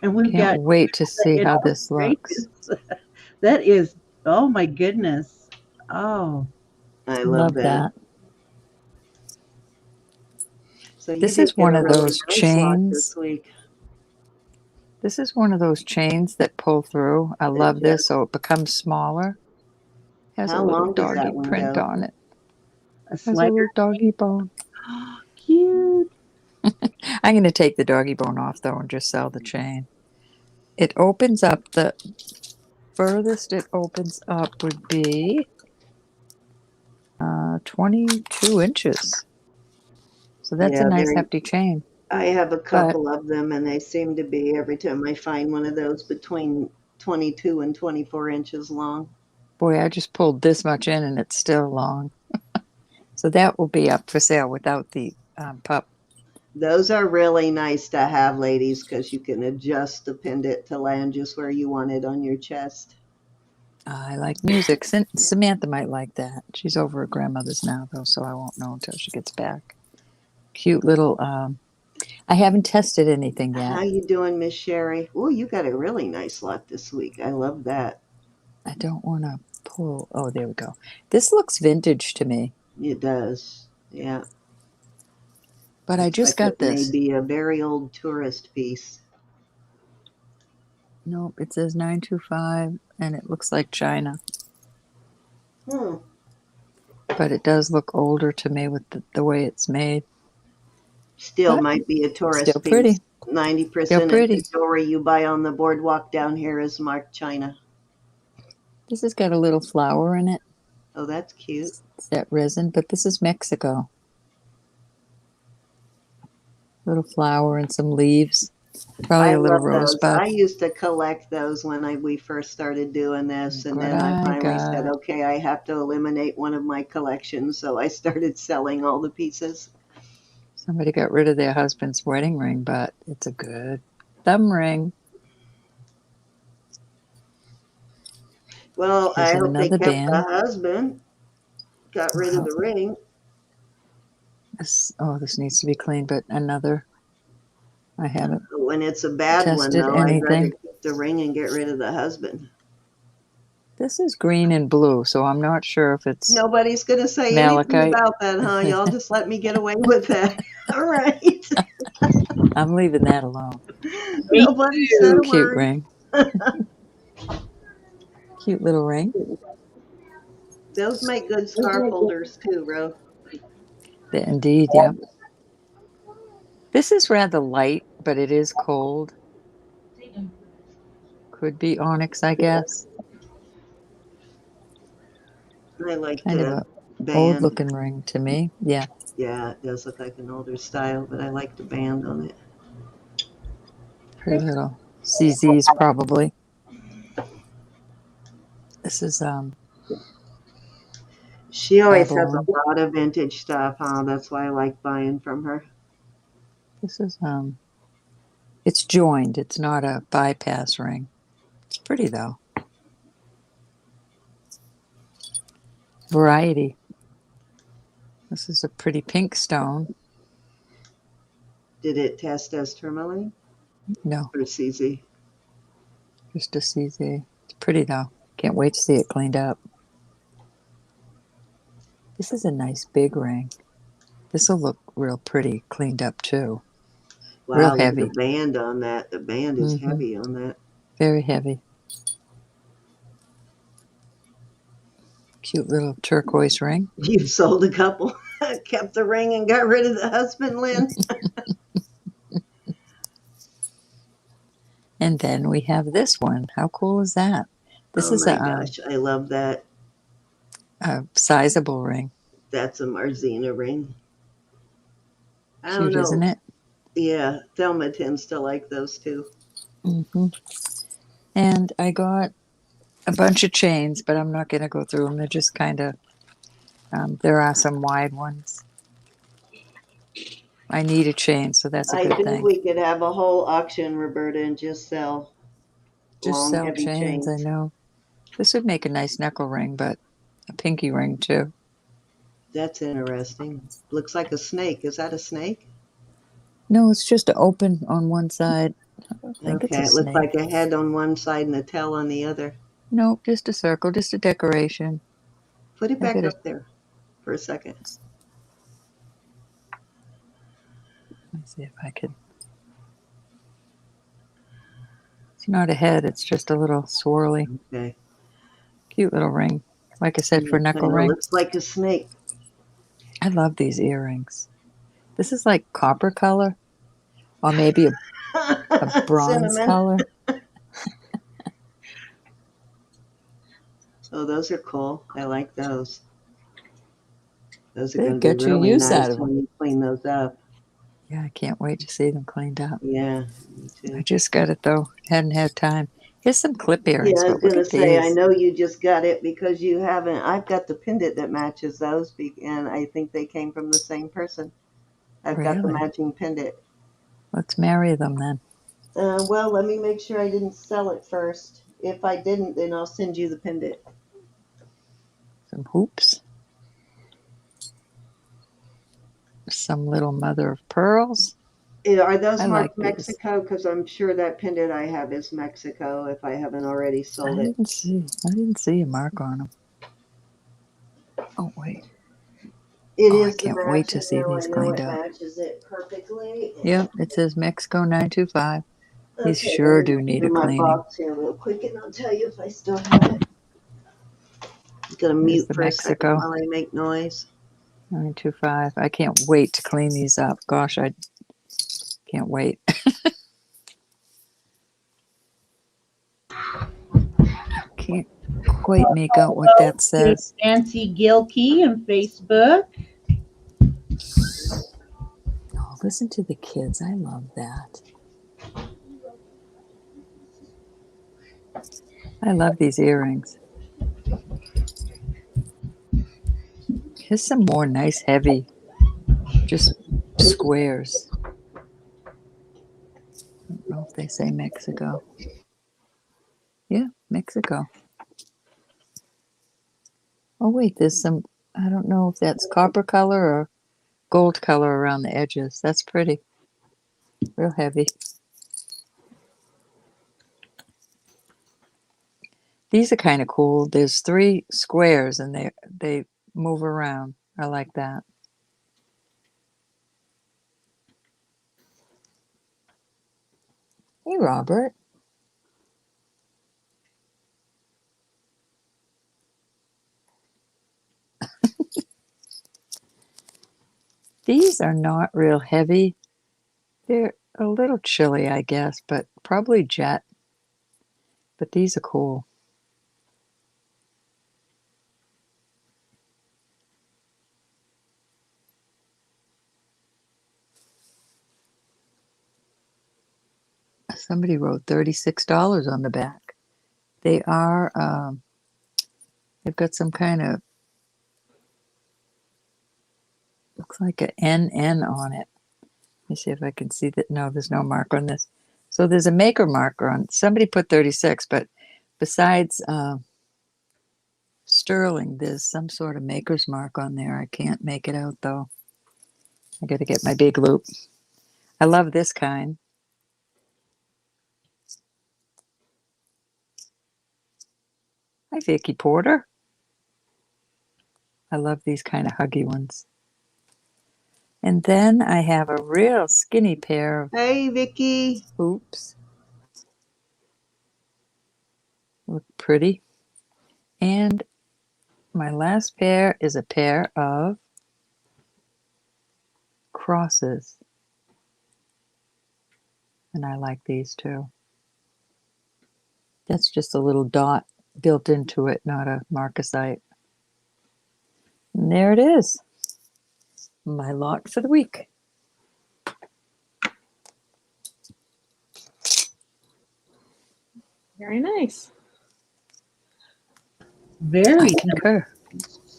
And we've Can't got wait to see how this looks. illustrations. That is, oh my goodness. Oh, I love Love that. that. So you This did is get one a of really those nice lot chains. this week. This is one of those chains that pull through. I It love this, just, so it becomes smaller. Has a how little long does that doggy one print go? on it. a Has a slider. little doggy bone. Cute. I'm going to take the doggy bone off though and just sell the chain. It opens up, the furthest it opens up would be 22 inches. So that's a Yeah, nice they're, hefty chain. I have a But couple of them and they seem to be every time I find one of those between 22 and 24 inches long. boy, I just pulled this much in and it's still long. So that will be up for sale without the pup. Those are really nice to have, ladies, because you can adjust the pendant to land just where you want it on your chest. I like music. Samantha might like that. She's over at grandmother's now, though, so I won't know until she gets back. Cute little. I haven't tested anything How yet. you doing, Miss Sherry? Oh, you got a really nice lot this week. I love that. I don't want to pull. Oh, there we go. This looks vintage to me, It does. Yeah. but I Looks just like it got may this. be a very old tourist piece. Nope, it says 925, and it looks like China, Hmm. but it does look older to me with the way it's made. Still But might be a still tourist piece. pretty. Still 90% of the pretty. jewelry you buy on the boardwalk down here is marked China. This has got a little flower in it. Oh, that's cute. It's that resin, but this is Mexico. Little flower and some leaves. Probably I a little love those. rosebud. I used to collect those when we first started doing this, Look and what then I I finally said, got. okay, I have to eliminate one of my collections, so I started selling all the pieces. Somebody got rid of their husband's wedding ring, but it's a good thumb ring. Well, Here's I hope they another kept the band. husband, got rid of Wow. the ring. This needs to be cleaned, but another. I haven't When it's a bad one, tested though, I'd rather anything. keep the ring and get rid of the husband. This is green and blue, so I'm not sure if it's Nobody's going to say anything malachite. about that, huh? Y'all just let me get away with that. All right. I'm leaving that alone. Me Nobody said Ooh, a cute word. ring. Cute little ring. Those make good scarf holders, too, Ro. Indeed, yeah. This is rather light, but it is cold. Could be onyx, I guess. I like Kind of the a old band. looking ring to me. Yeah, Yeah, it does look like an older style, but I like the band on it. pretty little. CZ's probably. This is She always has Babylon. a lot of vintage stuff, huh? That's why I like buying from her. This is It's joined. It's not a bypass ring. It's pretty though. Variety. This is a pretty pink stone. Did it test as tourmaline No, or CZ? just a CZ. It's pretty though. Can't wait to see it cleaned up. This is a nice big ring. This will look real pretty cleaned up too. Real Wow, look at the heavy. band on that. The band is heavy on that. Very heavy. Cute little turquoise ring. You sold a couple, kept the ring and got rid of the husband, Lynn. And then we have this one. How cool is that? This Oh is my gosh, I love that. a sizable ring. That's a Marzina ring. I don't Cute, know. isn't it? Yeah, Thelma tends to like those too. And I got a bunch of chains, but I'm not going to go through them. They're just kind of, there are some wide ones. I need a chain, so that's a I good think thing. we could have a whole auction, Roberta, and just sell Just long, sell heavy chains, I chains. know. This would make a nice knuckle ring, but a pinky ring too. That's interesting. Looks like a snake. Is that a snake? No, it's just open on one side. I don't think it's Okay, a it looks like snake. a head on one side and a tail on the other. Nope, just a circle, just a decoration. Put it I back gotta, up there for a second. let's see if I can. It's not a head, it's just a little swirly. Okay. Cute little ring. Like I said, for knuckle ring. Looks like a snake. I love these earrings. This is like copper color, or maybe a bronze Cinnamon. color. Oh, those are cool. I like those. Those are They going to be get you really use out nice of them. when you clean those up. Yeah, I can't wait to see them cleaned up. Yeah, me I too. just got it though. Hadn't had time. Here's some clip Yeah, earrings, I was but look going to at say, I these. know you just got it because you haven't. I've got the pendant that matches those, and I think they came from the same person. I've got the Really? matching pendant. Let's marry them then. Well, let me make sure I didn't sell it first. If I didn't, then I'll send you the pendant. Some hoops. Some little mother of pearls. Are those I marked like these. Mexico? Because I'm sure that pendant I have is Mexico if I haven't already I sold it. didn't see a mark on them. Oh wait. It Oh, I is the can't wait to matching, see though. I these know cleaned it up. matches it perfectly. Yep, it says Mexico 925. These Okay, let sure me do look need a through my cleaning. box here real quick, and I'll tell you if I still have it. I'm gonna There's mute the for a second Mexico while I make noise. 925. I can't wait to clean these up. Gosh, I can't wait. Can't quite make out what Hello that to says. Nancy Gilkey on Facebook. Oh, listen to the kids. I love that. I love these earrings. Here's some more nice, heavy, just squares. I don't know if they say Mexico. Yeah, Mexico. Oh, wait, there's some, I don't know if that's copper color or gold color around the edges. That's pretty. Real heavy. These are kind of cool. There's 3 squares and they move around. I like that. Hey, Robert. These are not real heavy. They're a little chilly, I guess, but probably jet. But these are cool. Somebody wrote $36 on the back. They are, they've got some kind of, looks like an NN on it. Let me see if I can see that. No, there's no mark on this. So there's a maker marker on. Somebody put 36, but besides sterling, there's some sort of maker's mark on there. I can't make it out though. I got to get my big loop. I love this kind. Hi, Vicky Porter. I love these kind of huggy ones. And then I have a real skinny pair of Hey, Vicky. hoops. Look pretty. And my last pair is a pair of crosses. And I like these too. That's just a little dot built into it, not a marcasite. And there it is. My lot for the week. Very nice. Very I concur.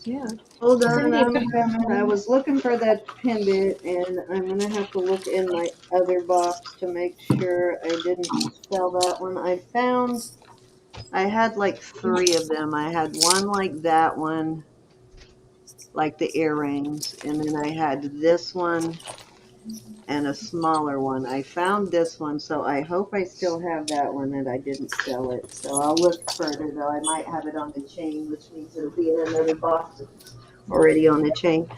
Yeah. Hold on, Cindy, I'm coming. I was looking for that pendant, and I'm gonna have to look in my other box to make sure I didn't sell that one. I had like 3 of them. I had one like that one, like the earrings, and then I had this one and a smaller one. I found this one, so I hope I still have that one and I didn't sell it. So I'll look further, though. I might have it on the chain, which means it'll be in another box already on the chain.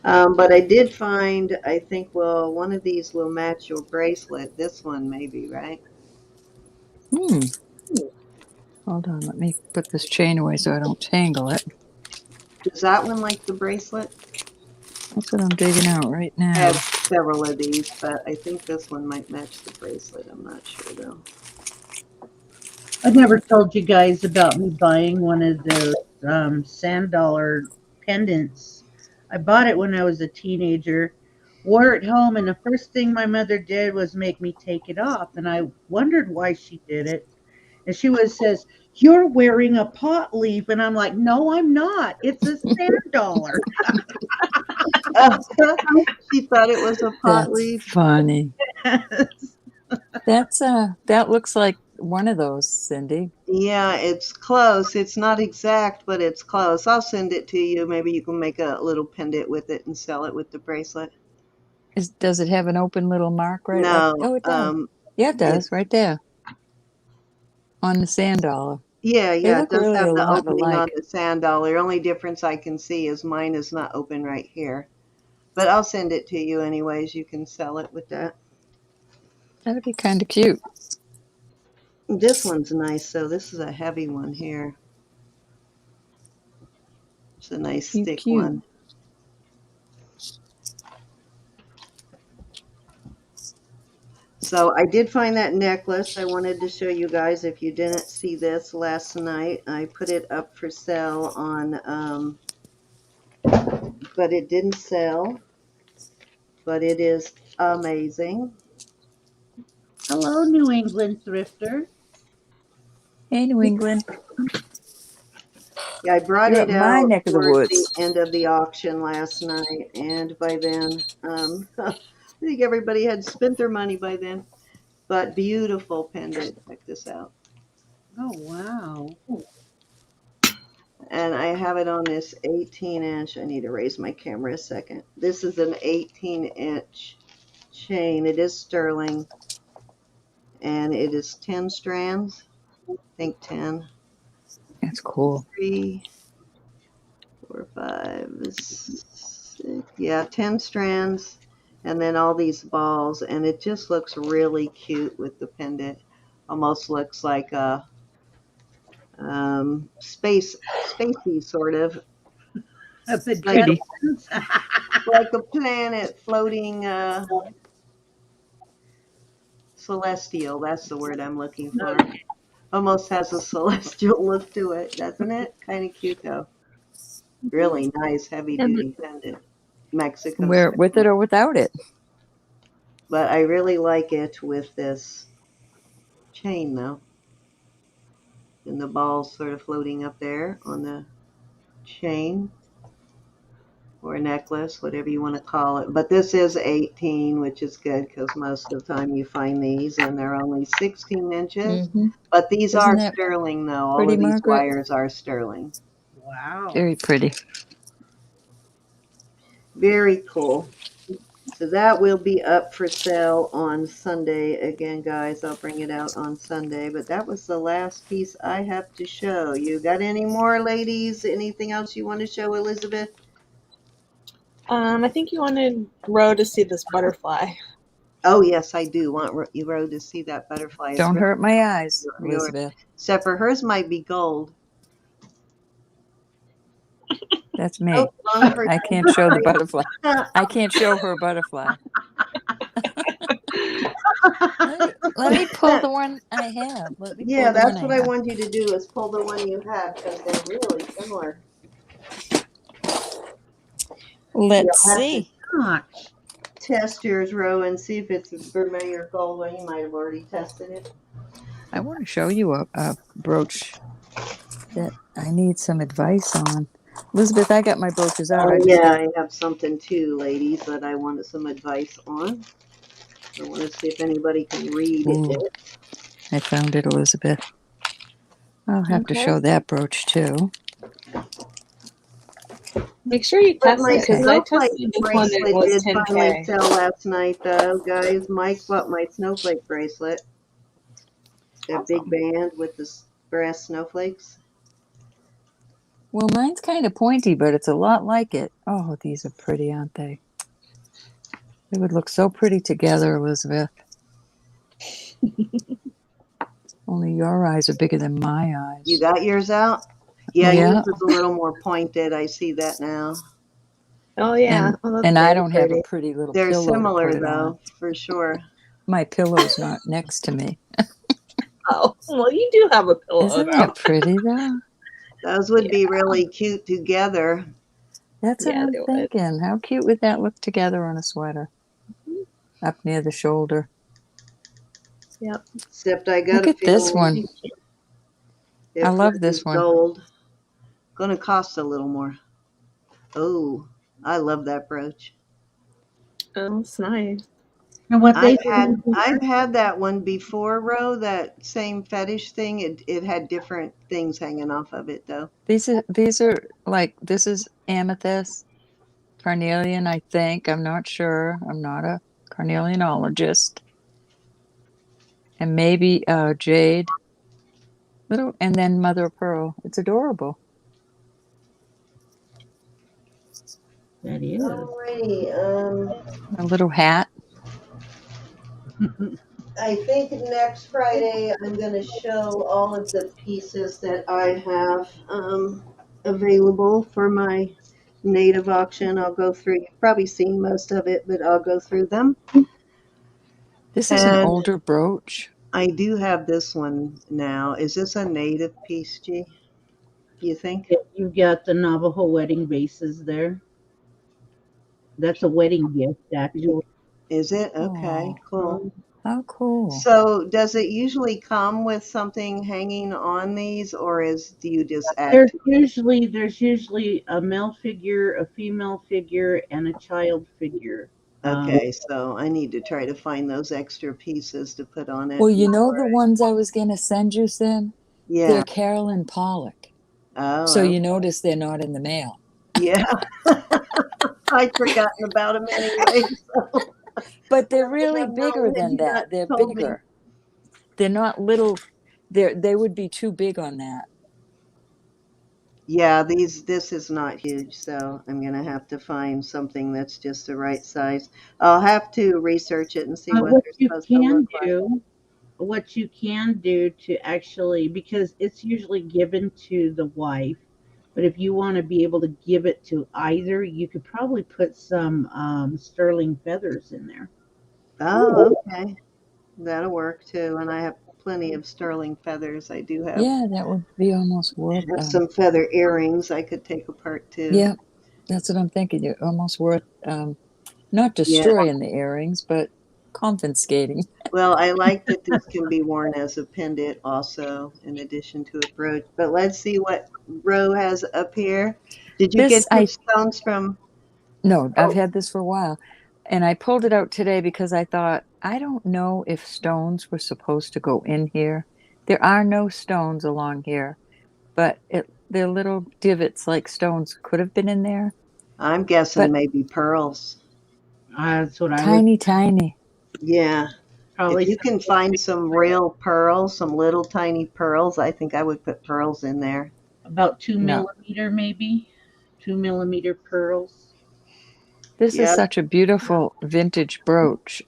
But I did find, I think, well, one of these will match your bracelet. This one, maybe, right? Hold on, let me put this chain away so I don't tangle it. Is that one like the bracelet? That's what I'm digging out right I now. have several of these, but I think this one might match the bracelet. I'm not sure, though. I never told you guys about me buying one of those sand dollar pendants. I bought it when I was a teenager, wore it home, and the first thing my mother did was make me take it off. And I wondered why she did it. And she was says, "You're wearing a pot leaf," and I'm like, "No, I'm not. It's a sand dollar." She thought it was a pot That's leaf. funny. That's that looks like one of those, Cindy. Yeah, it's close. It's not exact, but it's close. I'll send it to you. Maybe you can make a little pendant with it and sell it with the bracelet. Does it have an open little mark right? Like, No, oh, it does. Yeah, it does, it's right there on the sand dollar. yeah, They it look does really have a the lot opening on alike. the sand dollar. Only difference I can see is mine is not open right here. But I'll send it to you anyways. You can sell it with that. That'd be kind of cute. This one's nice, so this is a heavy one here. It's a nice Cute, thick cute. one. So I did find that necklace. I wanted to show you guys if you didn't see this last night. I put it up for sale on, but it didn't sell. But it is amazing. Hello, New England thrifter. Hey, New England, Yeah, I brought you're up it my out neck of the towards the woods. end of the auction last night, and by then, I think everybody had spent their money by then. But beautiful pendant. Check this out. Oh, wow. And I have it on this 18-inch. I need to raise my camera a second. This is an 18-inch chain. It is sterling, and it is 10 strands. I think 10. That's cool. 3, 4, 5, 6. Yeah, 10 strands, and then all these balls, and it just looks really cute with the pendant. Almost looks like a spacey sort of, The like a Jetsons. like a planet floating, celestial. That's the word I'm looking for. Almost has a celestial look to it, doesn't it? Kind of cute though. Really nice, heavy Yeah, duty pendant, Mexico wear it with it style. or without it. But I really like it with this chain though, and the balls sort of floating up there on the chain. or necklace, whatever you want to call it. But this is 18, which is good because most of the time you find these and they're only 16 inches. Mm-hmm. But these Isn't are that sterling, though. All pretty, of these Margaret? wires are sterling. Wow. Very pretty. Very cool. So that will be up for sale on Sunday. Again, guys, I'll bring it out on Sunday. But that was the last piece I have to show. You got any more, ladies? Anything else you want to show, Elizabeth? I think you wanted Ro to see this butterfly. Oh, yes, I do want you, Ro, to see that butterfly. It's Don't really hurt my eyes, yours. Elizabeth. Except for hers might be gold. That's me. Oh, wrong person. I can't show the butterfly. I can't show her butterfly. let me pull the one I have. Let me Yeah, pull the that's one what I have. want you to do is pull the one you have because they're really similar. Let's You'll have see. Gosh. Test yours, Ro, and see if it's a vermeil gold one. You might have already tested it. I want to show you a brooch that I need some advice on. Elizabeth, I got my brooches out. Yeah, I have something too, ladies, that I wanted some advice on. I want to see if anybody can read it. I found it, Elizabeth. I'll have to Okay. show that brooch too. Make sure you But test my it because I snowflake tested this one and bracelet it was did finally 10K. sell last night, though, guys. Mike bought my snowflake bracelet. That big band with the brass snowflakes. Well, mine's kind of pointy, but it's a lot like it. Oh, these are pretty, aren't they? They would look so pretty together, Elizabeth. Only your eyes are bigger than my eyes. You got yours out? Yeah, yours is a little more pointed. I see that now. Oh, yeah. And I don't have a pretty little They're pillow similar, to put it though, on. for sure. My pillow's not next to me. Oh, well, you do have a pillow. Isn't that pretty, though? Those would be really cute together. That's what I'm thinking. How cute would that look together on a sweater? Up near the shoulder. Yep. Except I got Look at this one. I love this one. Gold. Gonna cost a little more. Oh, I love that brooch. Oh, it's nice. And what I've had that one before, Ro. That same fetish thing. It had different things hanging off of it, though. These are like, this is amethyst, carnelian, I think. I'm not sure. I'm not a carnelianologist. And maybe jade. Little, and then mother of pearl. It's adorable. That is. Alrighty. A little hat. I think next Friday I'm going to show all of the pieces that I have available for my native auction. I'll go through. You've probably seen most of it, but I'll go through them. This is an older brooch. I do have this one now. Is this a native piece, G? You think? You've got the Navajo wedding vases there. That's a wedding gift, actually. Is it? Okay, cool. How cool. So does it usually come with something hanging on these, or do you just add There's usually a male figure, a female figure, and a child figure. Okay, so I need to try to find those extra pieces to put on it. Well, you know the ones I was going to send you, Cin? Yeah. They're Carolyn Pollock. Oh. So you notice they're not in the mail. Yeah. I'd forgotten about them anyway. So. But they're really bigger than that. They're bigger. They're not little. They would be too big on that. Yeah, this is not huge, so I'm going to have to find something that's just the right size. I'll have to research it and see what they're supposed to look like. What you can do to actually, because it's usually given to the wife, but if you want to be able to give it to either, you could probably put some sterling feathers in there. Oh, okay. That'll work too. And I have plenty of sterling feathers. I do have. Yeah, that would be almost worth it. Some feather earrings I could take apart too. Yeah, that's what I'm thinking. You're almost worth not destroying the earrings, but confiscating. Well, I like that this can be worn as a pendant also, in addition to a brooch. But let's see what Ro has up here. Did you get your stones from No, I've had this for a while. And I pulled it out today because I thought, I don't know if stones were supposed to go in here. There are no stones along here, but they're little divots like stones could have been in there, I'm guessing but maybe pearls. That's what I was tiny, tiny. Yeah. probably If you can find some real pearls, some little tiny pearls, I think I would put pearls in there. about 2 No. millimeter, maybe 2 millimeter pearls. This is Yep. such a beautiful vintage brooch.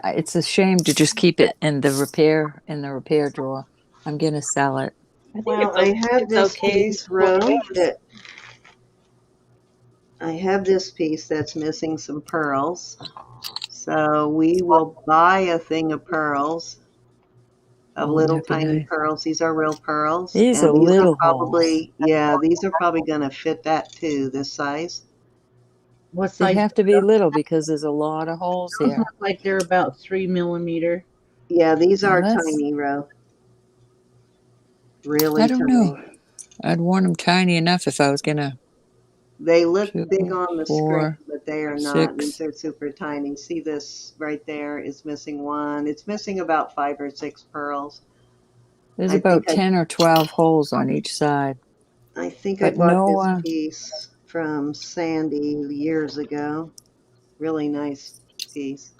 It's a shame to just keep it in the repair drawer. I'm gonna sell it. I think Well, I have it's this okay. piece, Ro, that I have this piece that's missing some pearls. So we will buy a thing of pearls, of Oh, little that'd be tiny nice. pearls. These are real pearls. These are And these are little holes. probably, yeah, these are probably going to fit that too, this size. What They size? have to be little because there's a lot of holes Those here. look like they're about 3 millimeter. Yeah, these Well, are that's, tiny, Ro. I Really don't tiny. know. I'd want them tiny enough if I was gonna. They look big 2, on the screen, 4, but they are not. 6. These are super tiny. See this right there is missing one. It's missing about 5 or 6 pearls. There's I think about 10 or 12 holes on each side, I but bought no. this piece from Sandy years ago. Really nice piece.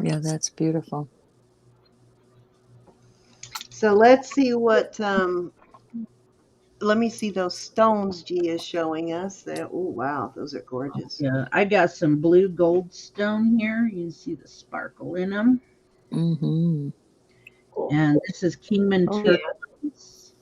Yeah, that's beautiful. So let's see what let me see those stones G is showing us. There. Oh wow, those are gorgeous. Yeah, I got some blue gold stone here. You can see the sparkle in them. Mm-hmm. And this is Kingman Oh, yeah. turquoise.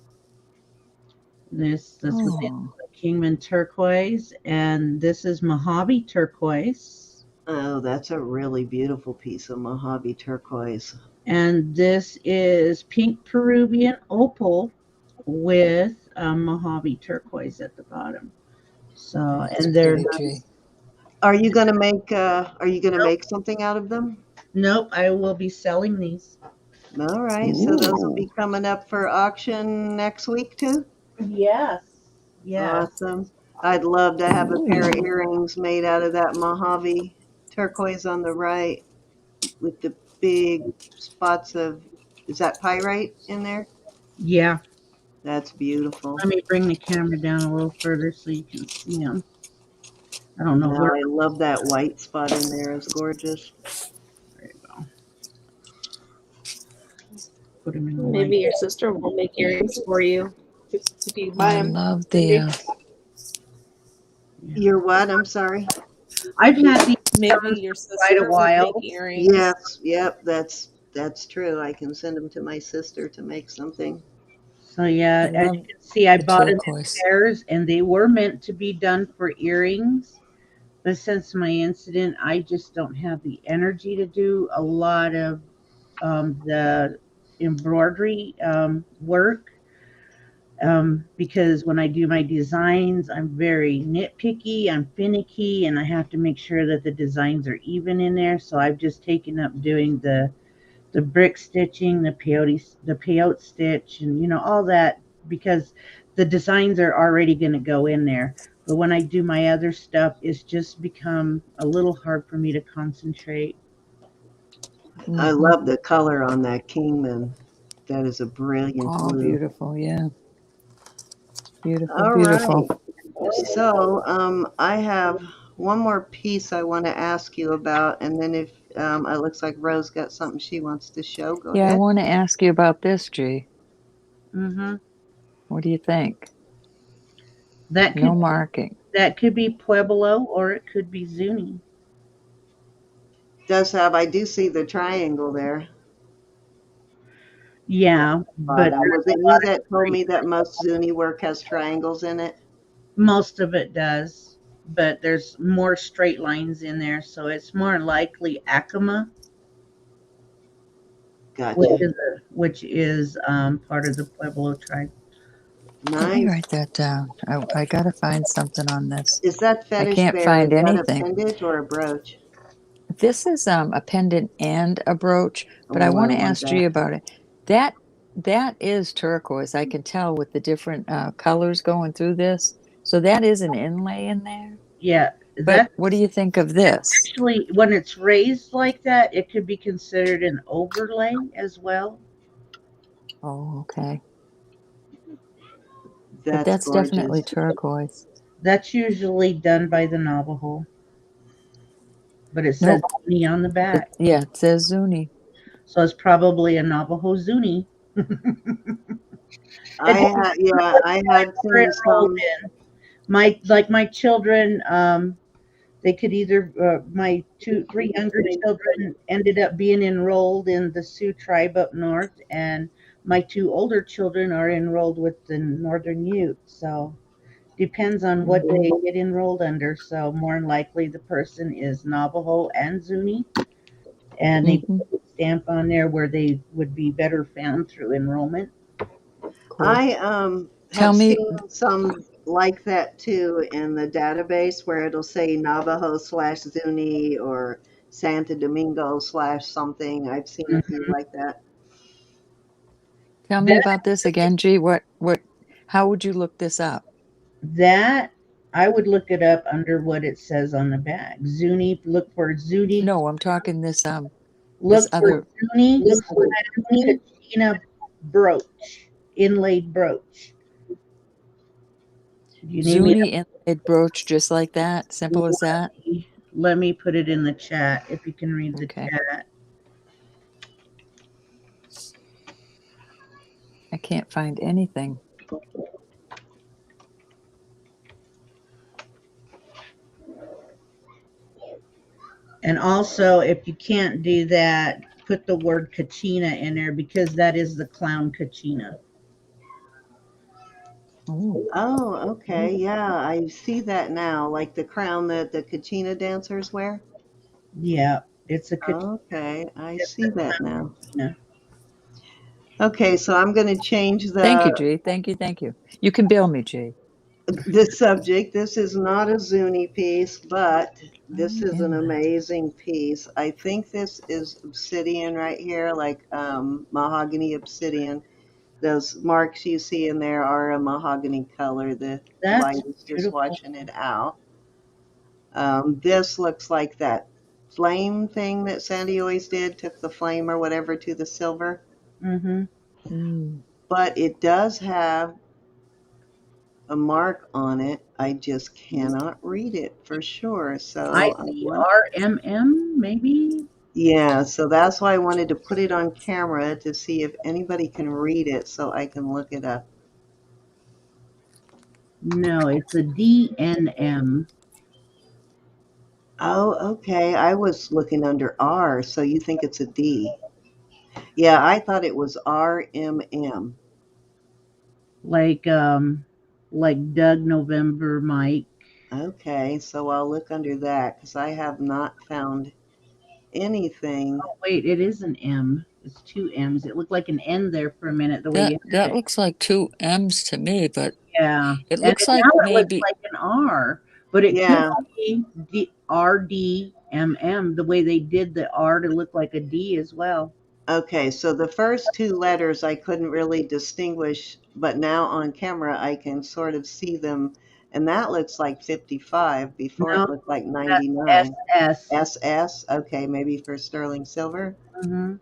That's what they Oh, Kingman turquoise, and this is Mojave turquoise, Oh, that's a really beautiful piece of Mojave turquoise. and this is pink Peruvian opal with Mojave turquoise at the bottom. So, that's and they're pretty, G. Are you gonna make something out of them? nope. I will be selling these. All right, so those will Ooh. be coming up for auction next week too? Yes, yes, Awesome. I'd love to have a pair of Ooh. earrings made out of that Mojave turquoise on the right with the big spots of, is that pyrite in there? yeah. That's beautiful. Let me bring the camera down a little further so you can see them. I don't know No, where. I love that white spot in there. It's gorgeous. There you go. Put them in the Maybe light. your sister will make earrings for you if you buy I them. love Maybe. the. Yeah. You're what? I'm sorry. I've had these Maybe stones your for quite a sister will while. make earrings. Yes, yep, that's true. I can send them to my sister to make something. So yeah, I as love you can see, I the bought them in turquoise. pairs, and they were meant to be done for earrings. But since my incident, I just don't have the energy to do a lot of the embroidery work. Because when I do my designs, I'm very nitpicky, I'm finicky, and I have to make sure that the designs are even in there. So I've just taken up doing the brick stitching, the peyote stitch, and all that because the designs are already going to go in there. But when I do my other stuff, it's just become a little hard for me to concentrate. I Mm-hmm. love the color on that Kingman. That is a brilliant Oh, blue. beautiful. Yeah. Beautiful, All right. beautiful. So, I have one more piece I want to ask you about, and then if it looks like Rose got something she wants to show, go Yeah, I ahead. want to ask you about this, G. Hmm. What do you think? That No could marking. that could be Pueblo or it could be Zuni. Does have, I do see the triangle there. Yeah, but Bottom. there's Was it a you lot of that told straight. me that most Zuni work has triangles in it? Most of it does, but there's more straight lines in there, so it's more likely Acoma, Gotcha. which is part of the Pueblo tribe. Let me Nice. write that down. I gotta find something on this. Is that I fetish can't bear? Is find that a anything. pendant or a brooch? This is a pendant and a brooch, but I Oh, I want to want ask G that. about it. That that is turquoise. I can tell with the different colors going through this. So that is an inlay in there. Yeah, But what do you think of this? Actually, when it's raised like that, it could be considered an overlay as well. Oh, okay. But That's that's definitely gorgeous. turquoise. That's usually done by the Navajo, but it says Nope. Zuni on the back. Yeah, it says Zuni. So it's probably a Navajo Zuni. I had, yeah, I had seen some. My children, they could either my three younger children ended up being enrolled in the Sioux tribe up north, and my two older children are enrolled with the Northern Ute. So depends on what they get enrolled under. So more than likely the person is Navajo and Zuni, and they Mhm. put a stamp on there where they would be better found through enrollment. Cool. I Tell have me, seen some like that too in the database where it'll say Navajo slash Zuni or Santa Domingo slash something. I've seen a few like that. tell me That about this again, G. How would you look this up? that I would look it up under what it says on the back. Zuni, look for Zuni. No, I'm talking this Look for other Zuni Katina brooch, inlaid brooch. Do you need me Zuni inlaid brooch, just like that. Simple as that. let me put it in the chat if you can read the Okay. chat. I can't find anything. And also, if you can't do that, put the word Kachina in there because that is the clown Kachina. Oh, Oh, okay. Yeah, I see that now. Like the crown that the Kachina dancers wear. Yeah, it's a Okay, I see that now. Kachina. Okay, so I'm going to change thank you, G. Thank you, thank you. You can bill me, G. the subject. This is not a Zuni piece, but this is an Inlaid. amazing piece. I think this is obsidian right here, like mahogany obsidian. Those marks you see in there are a mahogany color. The That's light is just beautiful. washing it out. This looks like that flame thing that Sandy always did, took the flame or whatever to the silver. Mm-hmm. Mm. But it does have a mark on it. I just cannot read it for sure. So I want, ICRMM, maybe? yeah, so that's why I wanted to put it on camera to see if anybody can read it so I can look it up. No, it's a DNM. Oh, okay. I was looking under R, so you think it's a D. Yeah, I thought it was RMM. Like Doug November Mike. Okay, so I'll look under that because I have not found anything. Oh, wait, it is an M. It's two M's. It looked like an N there for a minute the way That you had that it. looks like two M's to me, but Yeah. it And looks now like it looks maybe like an R, but it could Yeah, be RDMM, the way they did the R to look like a D as well. okay, so the first two letters I couldn't really distinguish, but now on camera I can sort of see them, and that looks like 55. Before it No, looked like that's 99. SS. SS, okay, maybe for sterling silver, Mm-hmm.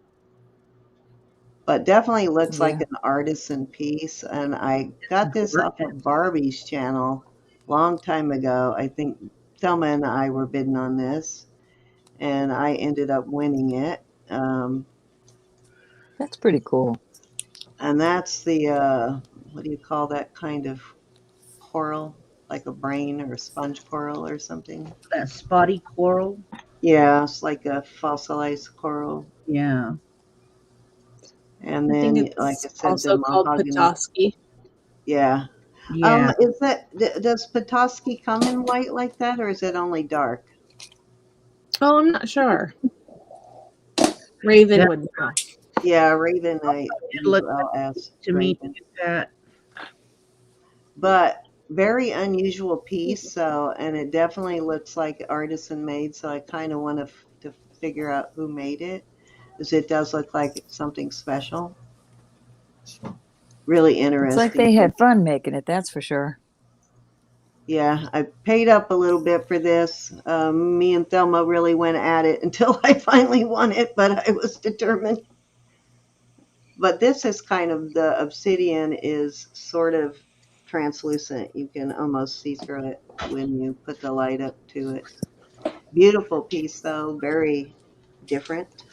but definitely looks like yeah. an artisan piece. And I It's got this off gorgeous. of Barbie's channel long time ago. I think Thelma and I were bidding on this, and I ended up winning it. That's pretty cool. And that's the what do you call that kind of coral, like a brain or a sponge coral or something? That spotty coral. Yeah, it's like a fossilized coral. Yeah. And I think then, like I it's said, the also called mahogany. Petoskey. Yeah. Yeah. Is that does Petoskey come in white like that, or is it only dark? Oh, I'm not sure. Raven That would know. Yeah, Raven. it looked I'll ask to me Raven. that But very unusual piece. So, and it definitely looks like artisan made. So I kind of want to figure out who made it, because it does look like something special. Really It's like interesting. they had fun making it, that's for sure. Yeah, I paid up a little bit for this. Me and Thelma really went at it until I finally won it, but I was determined. But this is kind of, the obsidian is sort of translucent. You can almost see through it when you put the light up to it. Beautiful piece, though, very different,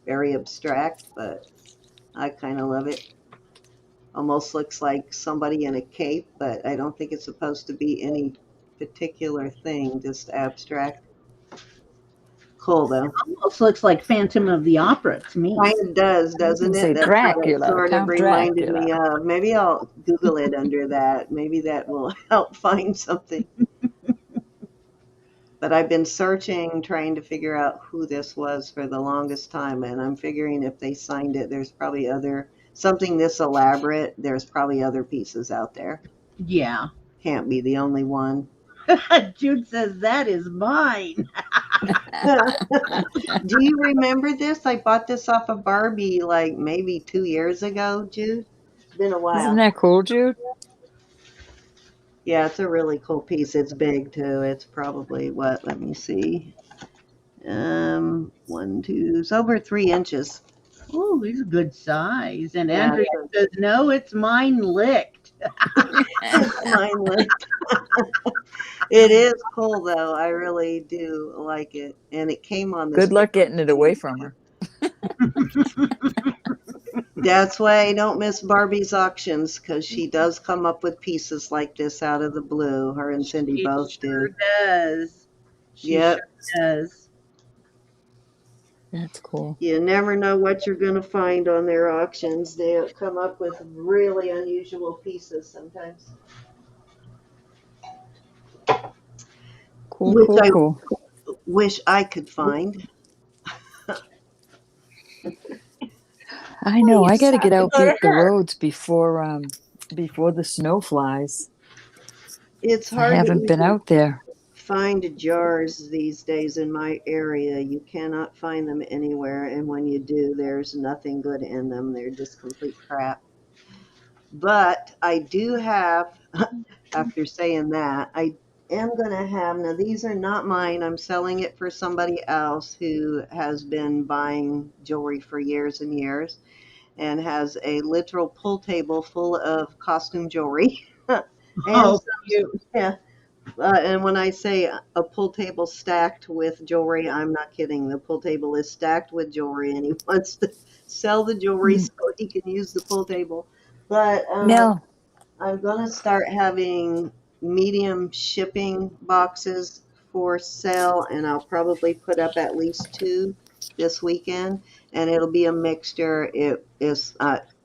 very abstract, but I kind of love it. Almost looks like somebody in a cape, but I don't think it's supposed to be any particular thing, just abstract. Cool, though. Almost looks like Phantom of the Opera to me. Kind of does, You can doesn't it? say That's what it Dracula, sort of Count reminded Dracula. me of. Maybe I'll Google it under that. Maybe that will help find something. But I've been searching, trying to figure out who this was for the longest time, and I'm figuring if they signed it, there's probably something this elaborate, there's probably other pieces out there. Yeah. Can't be the only one. Jude says that is mine. Do you remember this? I bought this off of Barbie like maybe 2 years ago, Jude. It's been a Isn't while. that cool, Jude? Yeah, it's a really cool piece. It's big too. It's probably what? Let me see. It's over 3 inches. Oh, he's a good size. And Yeah, Andrea says, no, it's mine licked. it's mine licked. It is cool though. I really do like it, and it came on this. Good luck getting it away from her. That's why I don't miss Barbie's auctions, because she does come up with pieces like this out of the blue. Her and Cindy She both sure do. does. She Yep. sure does. That's cool. You never know what you're going to find on their auctions. They come up with really unusual pieces sometimes. Cool, Which cool, I cool. wish I could find. I know. I got to get out Go to the her. roads before the snow flies. It's I hard to haven't been even out there. find jars these days in my area. You cannot find them anywhere, and when you do, there's nothing good in them. They're just complete crap. But I do have, after saying that, I am going to have, now these are not mine. I'm selling it for somebody else who has been buying jewelry for years and years and has a literal pool table full of costume jewelry. and Oh, some, cute. yeah. And when I say a pool table stacked with jewelry, I'm not kidding. The pool table is stacked with jewelry, and he wants to sell the jewelry so he can use the pool table. But Mel, I'm going to start having medium shipping boxes for sale, and I'll probably put up at least 2 this weekend, and it'll be a mixture. It is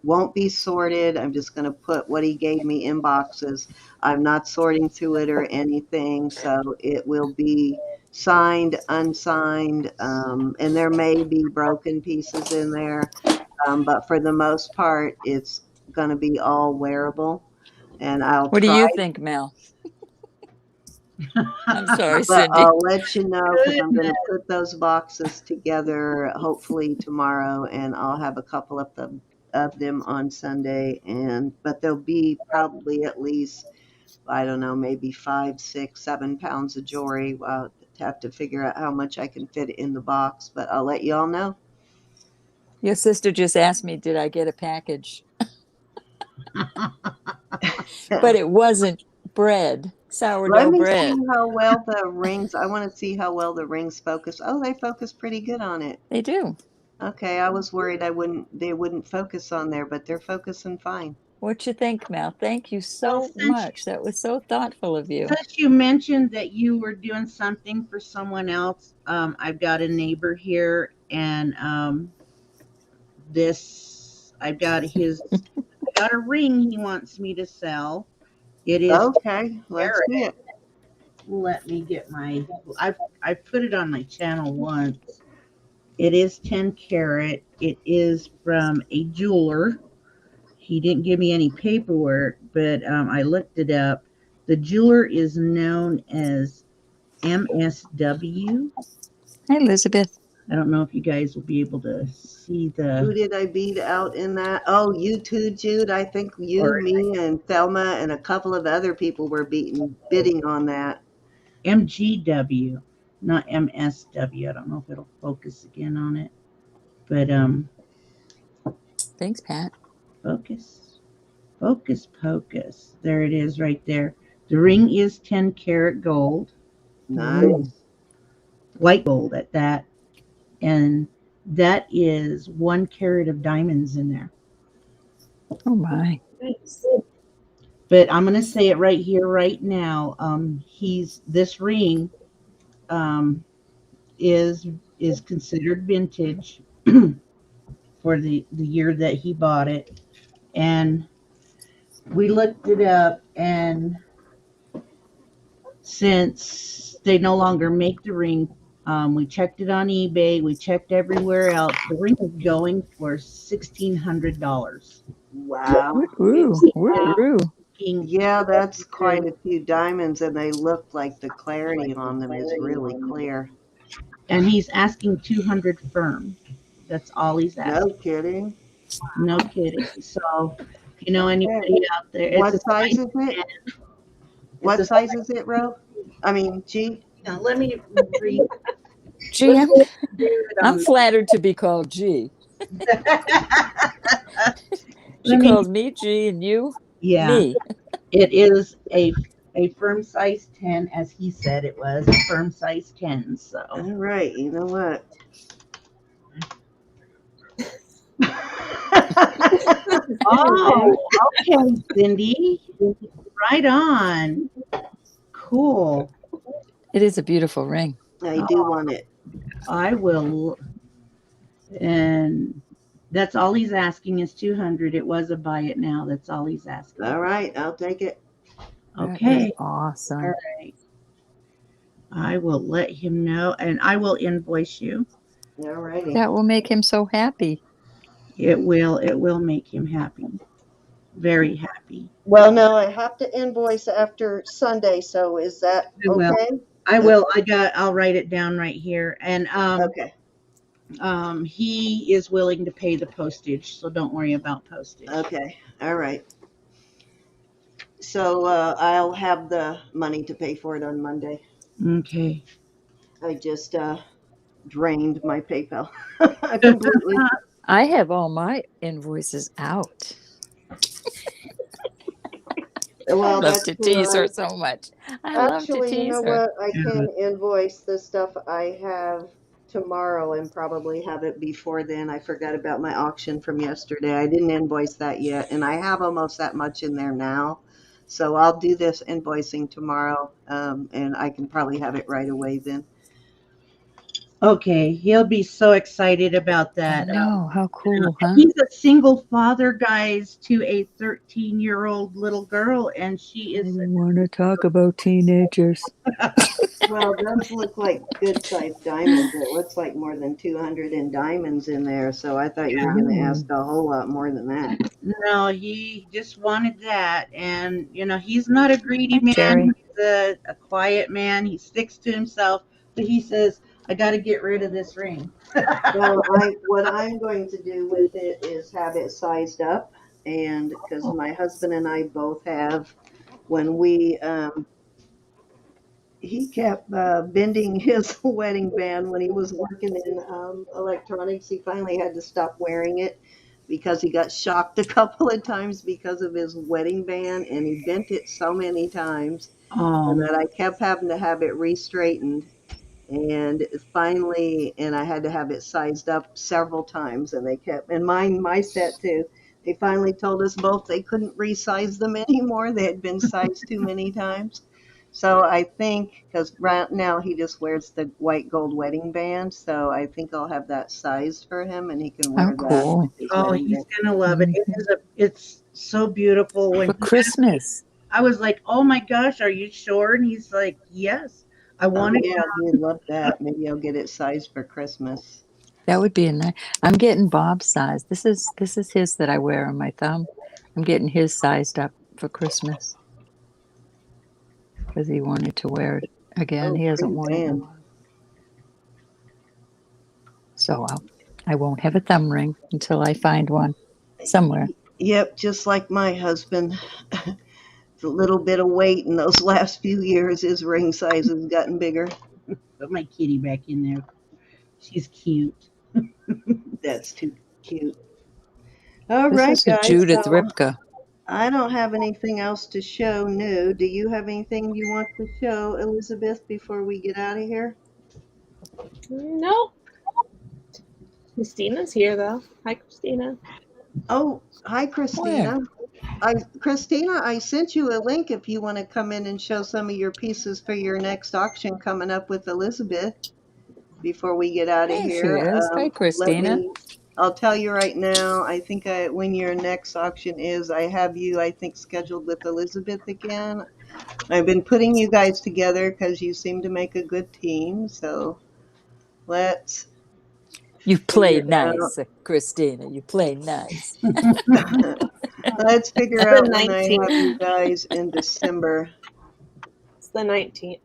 won't be sorted. I'm just going to put what he gave me in boxes. I'm not sorting through it or anything, so it will be signed, unsigned, and there may be broken pieces in there, but for the most part, it's going to be all wearable. And I'll what do try, you think, Mel? I'm sorry, but Cindy. I'll let you know, because I'm going to put those boxes together hopefully tomorrow, and I'll have a couple of them on Sunday. But there'll be probably at least, I don't know, maybe 5, 6, 7 pounds of jewelry. I'll have to figure out how much I can fit in the box, but I'll let you all know. Your sister just asked me, did I get a package? But it wasn't bread, Let sourdough me see bread. how well the rings, I want to see how well the rings focus. Oh, they focus pretty good on it. They do. Okay, I was worried they wouldn't focus on there, but they're focusing fine. What you think, Mel? Thank you Well, so much. That was so thoughtful of you. since you mentioned that you were doing something for someone else, I've got a neighbor here, and I got a ring he wants me to sell. It is Okay, let's see carat. it. Let me get my. I put it on my channel once. It is 10 carat. It is from a jeweler. He didn't give me any paperwork, but I looked it up. The jeweler is known as MSW. Hi, Elizabeth. I don't know if you guys will be able to see Who the, did I beat out in that? Oh, you too, Jude. I think you, or me, and Thelma and a couple of other people were bidding on that. MGW, not MSW. I don't know if it'll focus again on it, but Thanks, Pat. focus, focus, pocus. There it is, right there. The ring is 10 karat gold, Nice. white gold at that, and that is 1 karat of diamonds in there. Oh my. Nice. But I'm gonna say it right here, right now. This ring um, is considered vintage for the year that he bought it, and we looked it up, and since they no longer make the ring, we checked it on eBay, we checked everywhere else. The ring is going for $1,600. Wow. Woo, Wow. woo. Yeah, that's quite a few diamonds, and they look like the clarity on them is really clear. And he's asking 200 firm. That's all he's No asking. kidding. No kidding. So, if you know Okay. anybody out there, it's a What size size is it? 10. It's What a size is it, Ro? I mean, G? now, let me read. Gee, I'm Um, flattered to be called G. She let me, calls me G and you yeah, me. it is a firm size 10, as he said it was a firm size 10. So, All right, you know what? oh, okay, Cindy, right on, cool. It is a beautiful ring. I do want it. I will, and that's all he's asking is 200. It was a buy it now. That's all he's asking. All right, I'll take it. That is Okay, awesome. all right. I will let him know, and I will invoice you. All righty. That will make him so happy. It will make him happy, very happy. Well, no, I have to invoice after Sunday, so is that I will. okay? I will. I'll write it down right here, and Okay. he is willing to pay the postage, so don't worry about postage. Okay. All right. So I'll have the money to pay for it on Monday. Okay. I just drained my PayPal completely. I have all my invoices out. I Well, love that's to tease her so much. I love to actually, you know tease her. what? I can invoice the stuff I have tomorrow and probably have it before then. I forgot about my auction from yesterday. I didn't invoice that yet, and I have almost that much in there now. So I'll do this invoicing tomorrow, and I can probably have it right away then. Okay, he'll be so excited about I that. know. How cool, huh? He's a single father, guys, to a 13-year-old little girl, and she I is. don't want to talk about teenagers. Well, those look like good sized diamonds. It looks like more than 200 in diamonds in there. So I thought you were going to ask a whole lot more than that. No, he just wanted that, and he's not a greedy Hi, man. Jerry. He's a quiet man. He sticks to himself, but he says, "I got to get rid of this ring." Well, what I'm going to do with it is have it sized up, and because my husband and I both have, when he kept bending his wedding band when he was working in electronics. He finally had to stop wearing it because he got shocked a couple of times because of his wedding band, and he bent it so many times that I kept having to have it re-straightened. And finally, and I had to have it sized up several times, and they kept, and my set too. They finally told us both they couldn't resize them anymore. They had been sized too many times. So I think, because right now he just wears the white gold wedding band, so I think I'll have that sized for him, and he can How wear that cool. with his Oh, wedding he's band. gonna love it. It's so beautiful. When For Christmas. I was like, "Oh my gosh, are you sure?" And he's like, "Yes, I Oh want it." yeah, he'd love that. Maybe I'll get it sized for Christmas. That would be a nice. I'm getting Bob's size. This is his that I wear on my thumb. I'm getting his sized up for Christmas because he wanted to wear it again. Oh, He hasn't pretty worn it in a band. while. So I won't have a thumb ring until I find one somewhere. Yep, just like my husband. It's a little bit of weight in those last few years. His ring size has gotten bigger. Put my kitty back in there. She's cute. That's too cute. All This right, is a guys. Judith So Ripka. I don't have anything else to show new. Do you have anything you want to show, Elizabeth, before we get out of here? No. Christina's here though. Hi, Christina. Oh, hi, Where? Christina. Christina, I sent you a link if you want to come in and show some of your pieces for your next auction coming up with Elizabeth before we get out of There she here. is. Hi, Christina. I'll tell you right now, I think when your next auction is, I have you, I think, scheduled with Elizabeth again. I've been putting you guys together because you seem to make a good team. So let's You play figure out. nice, Christina. You play nice. Let's figure The out when I have you 19th. guys in December. It's the 19th.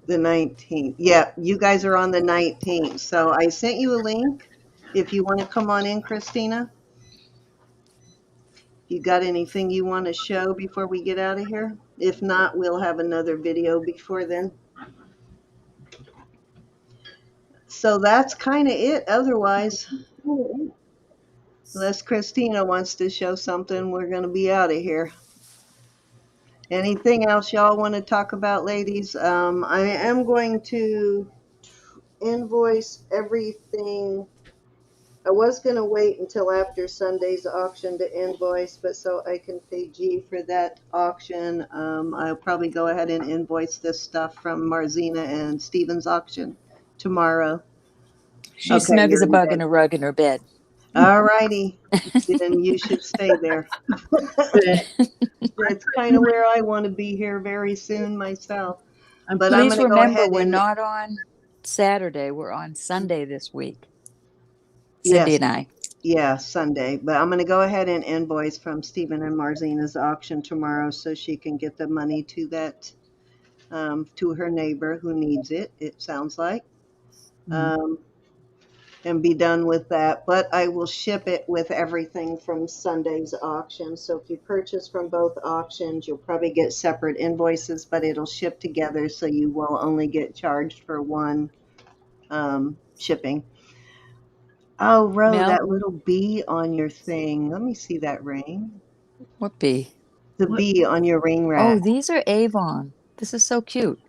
The 19th. Yeah, you guys are on the 19th. So I sent you a link if you want to come on in, Christina. You got anything you want to show before we get out of here? If not, we'll have another video before then. So that's kind of it. Otherwise, unless Christina wants to show something, we're going to be out of here. Anything else y'all want to talk about, ladies? I am going to invoice everything. I was going to wait until after Sunday's auction to invoice, but so I can pay G for that auction, I'll probably go ahead and invoice this stuff from Marzina and Steven's auction tomorrow. She's Okay, snug as you're a in bug bed. in a rug in her bed. All righty. Then you should stay there. Good. That's kind of where I want to be here very soon myself. But I'm Please going to go remember, ahead we're and, not on Saturday. We're on Sunday this week. Cindy yes, and I. yeah, Sunday. But I'm going to go ahead and invoice from Stephen and Marzina's auction tomorrow so she can get the money to that, to her neighbor who needs it, it sounds like. And be done with that. But I will ship it with everything from Sunday's auction. So if you purchase from both auctions, you'll probably get separate invoices, but it'll ship together so you will only get charged for one shipping. Oh, Ro, Mel, that little bee on your thing. Let me see that ring. what bee? The What? bee on your ring Oh, rack. these are Avon. This is so cute.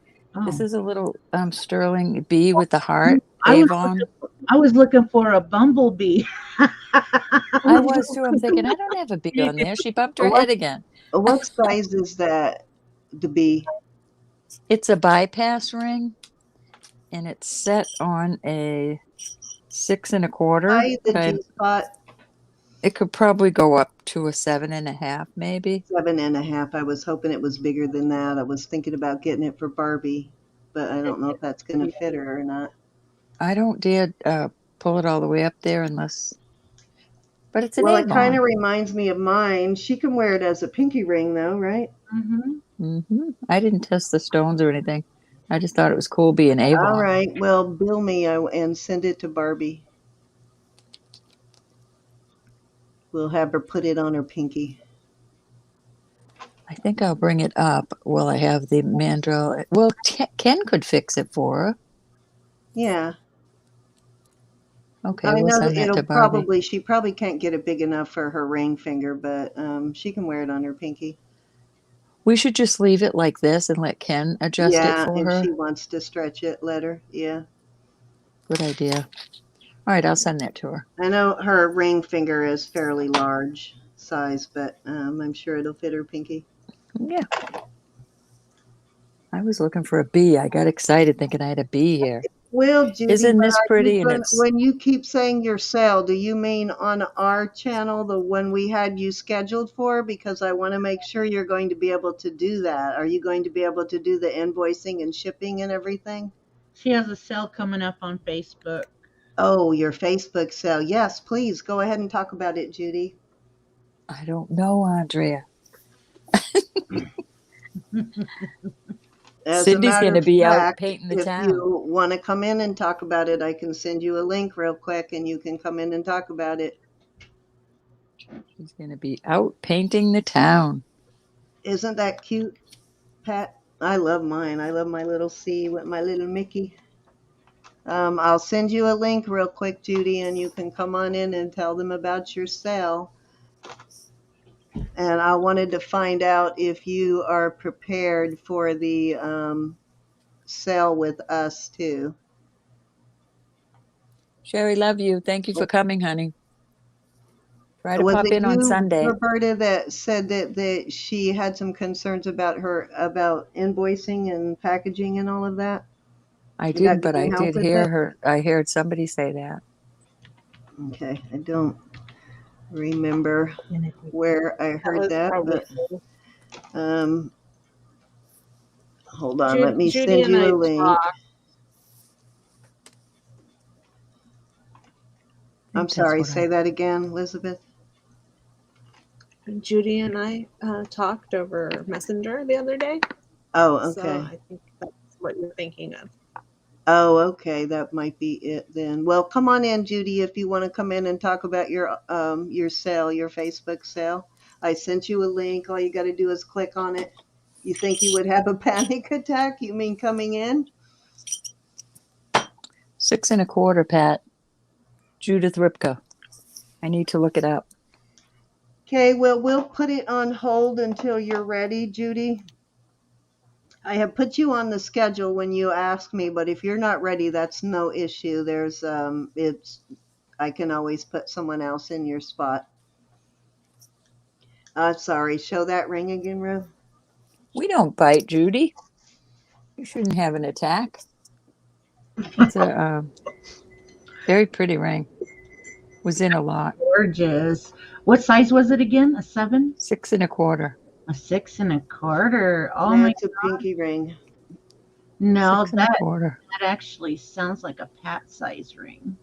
This Oh. is a little sterling bee with the heart. I was Avon. I was looking for a bumblebee. I was too. I'm thinking, I don't have a bee on there. She bumped her What, head again. what size is that, the bee? It's a bypass ring, and it's set on a 6 1/4. Size the But G-spot? it could probably go up to a 7 1/2, maybe. 7 1/2. I was hoping it was bigger than that. I was thinking about getting it for Barbie, but I don't know if that's going to fit her or not. I don't dare pull it all the way up there unless. But it's an Well, it kind Avon. of reminds me of mine. She can wear it as a pinky ring, though, right? I didn't test the stones or anything. I just thought it was cool being Avon. All right. Well, bill me and send it to Barbie. We'll have her put it on her pinky. I think I'll bring it up while I have the mandrel. Well, Ken could fix it for her. Yeah. Okay, I we'll know send that that to Barbie. she probably can't get it big enough for her ring finger, but she can wear it on her pinky. We should just leave it like this and let Ken adjust it for if her. she wants to stretch it, let her. Yeah. Good idea. All right, I'll send that to her. I know her ring finger is fairly large size, but I'm sure it'll fit her pinky. Yeah. I was looking for a bee. I got excited thinking I had a bee here. Well, Judy, Isn't this pretty? And it's when you keep saying your sale, do you mean on our channel, the one we had you scheduled for? Because I want to make sure you're going to be able to do that. Are you going to be able to do the invoicing and shipping and everything? She has a sale coming up on Facebook. Oh, your Facebook sale. Yes, please go ahead and talk about it, Judy. I don't know, Andrea. As a Cindy's matter going to of be out fact, painting the if town. you want to come in and talk about it, I can send you a link real quick and you can come in and talk about it. She's going to be out painting the town. Isn't that cute, Pat? I love mine. I love my little C with my little Mickey. I'll send you a link real quick, Judy, and you can come on in and tell them about your sale. And I wanted to find out if you are prepared for the sale with us too. Sherry, love you. Thank you for coming, honey. Try to Was pop it in on you, Sunday. Roberta, that said that she had some concerns about invoicing and packaging and all of that? I About didn't, but I getting help did with hear it? her. I heard somebody say that. Okay, I don't remember where I heard that, but hold on, let me Judy send and you I a link. talked. I'm sorry, say that again, Elizabeth. Judy and I talked over Messenger the other day. Oh, okay. So I think that's what you're thinking of. Oh, okay, that might be it then. Well, come on in, Judy, if you want to come in and talk about your sale, your Facebook sale. I sent you a link. All you got to do is click on it. You think you would have a panic attack? You mean coming in? 6 1/4, Pat. Judith Ripka. I need to look it up. Okay, well, we'll put it on hold until you're ready, Judy. I have put you on the schedule when you ask me, but if you're not ready, that's no issue. I can always put someone else in your spot. Sorry, show that ring again, Ro. We don't bite, Judy. You shouldn't have an attack. It's a very pretty ring. Was in a lot. Gorgeous. What size was it again? A 7? 6 1/4. A 6 1/4. Oh Yeah, my it's a pinky ring. No, 6 1/4. that actually sounds like a Pat size ring.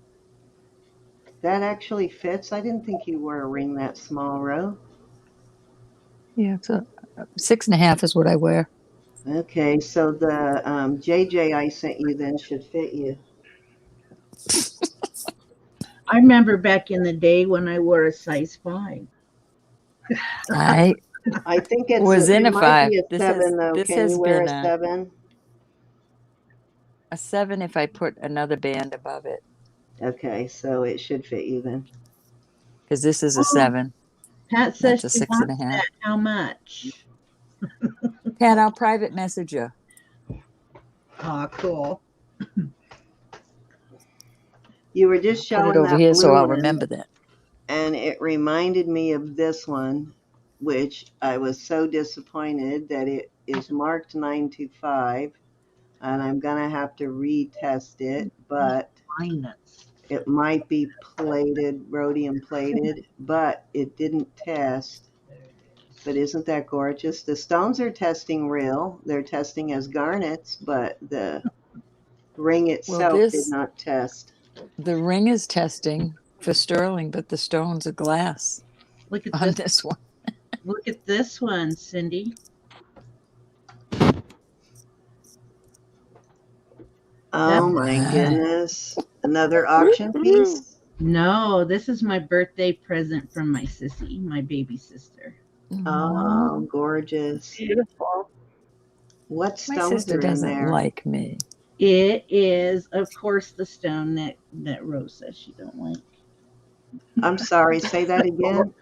That actually fits. I didn't think you wore a ring that small, Ro. Yeah, it's a 6 1/2 is what I wear. Okay, so the JJ I sent you then should fit you. I remember back in the day when I wore a size 5. I think was in it a might 5. be a 7 though. This Can has you wear been a 7? a 7 if I put another band above it. Okay, so it should fit you then. Because this is a 7. Pat says That's a she 6 wants 1/2. that. How much? Pat, I'll private message you. Oh, cool. You were just Put it showing over that here blue so I'll one, remember that. and it reminded me of this one, which I was so disappointed that it is marked 925, and I'm gonna have to retest it, but it might be plated, rhodium plated, but it didn't test. But isn't that gorgeous? The stones are testing real. They're testing as garnets, but the ring itself did not test. The ring is testing for sterling, but the stones are glass. Look at on this one. Look at this one, Cindy. Oh my goodness. Another auction piece? No, this is my birthday present from my sissy, my baby sister. Oh, gorgeous. Beautiful. What My stones sister are in doesn't there? like me. It is, of course, the stone that Rose says she don't like. I'm sorry, say that again.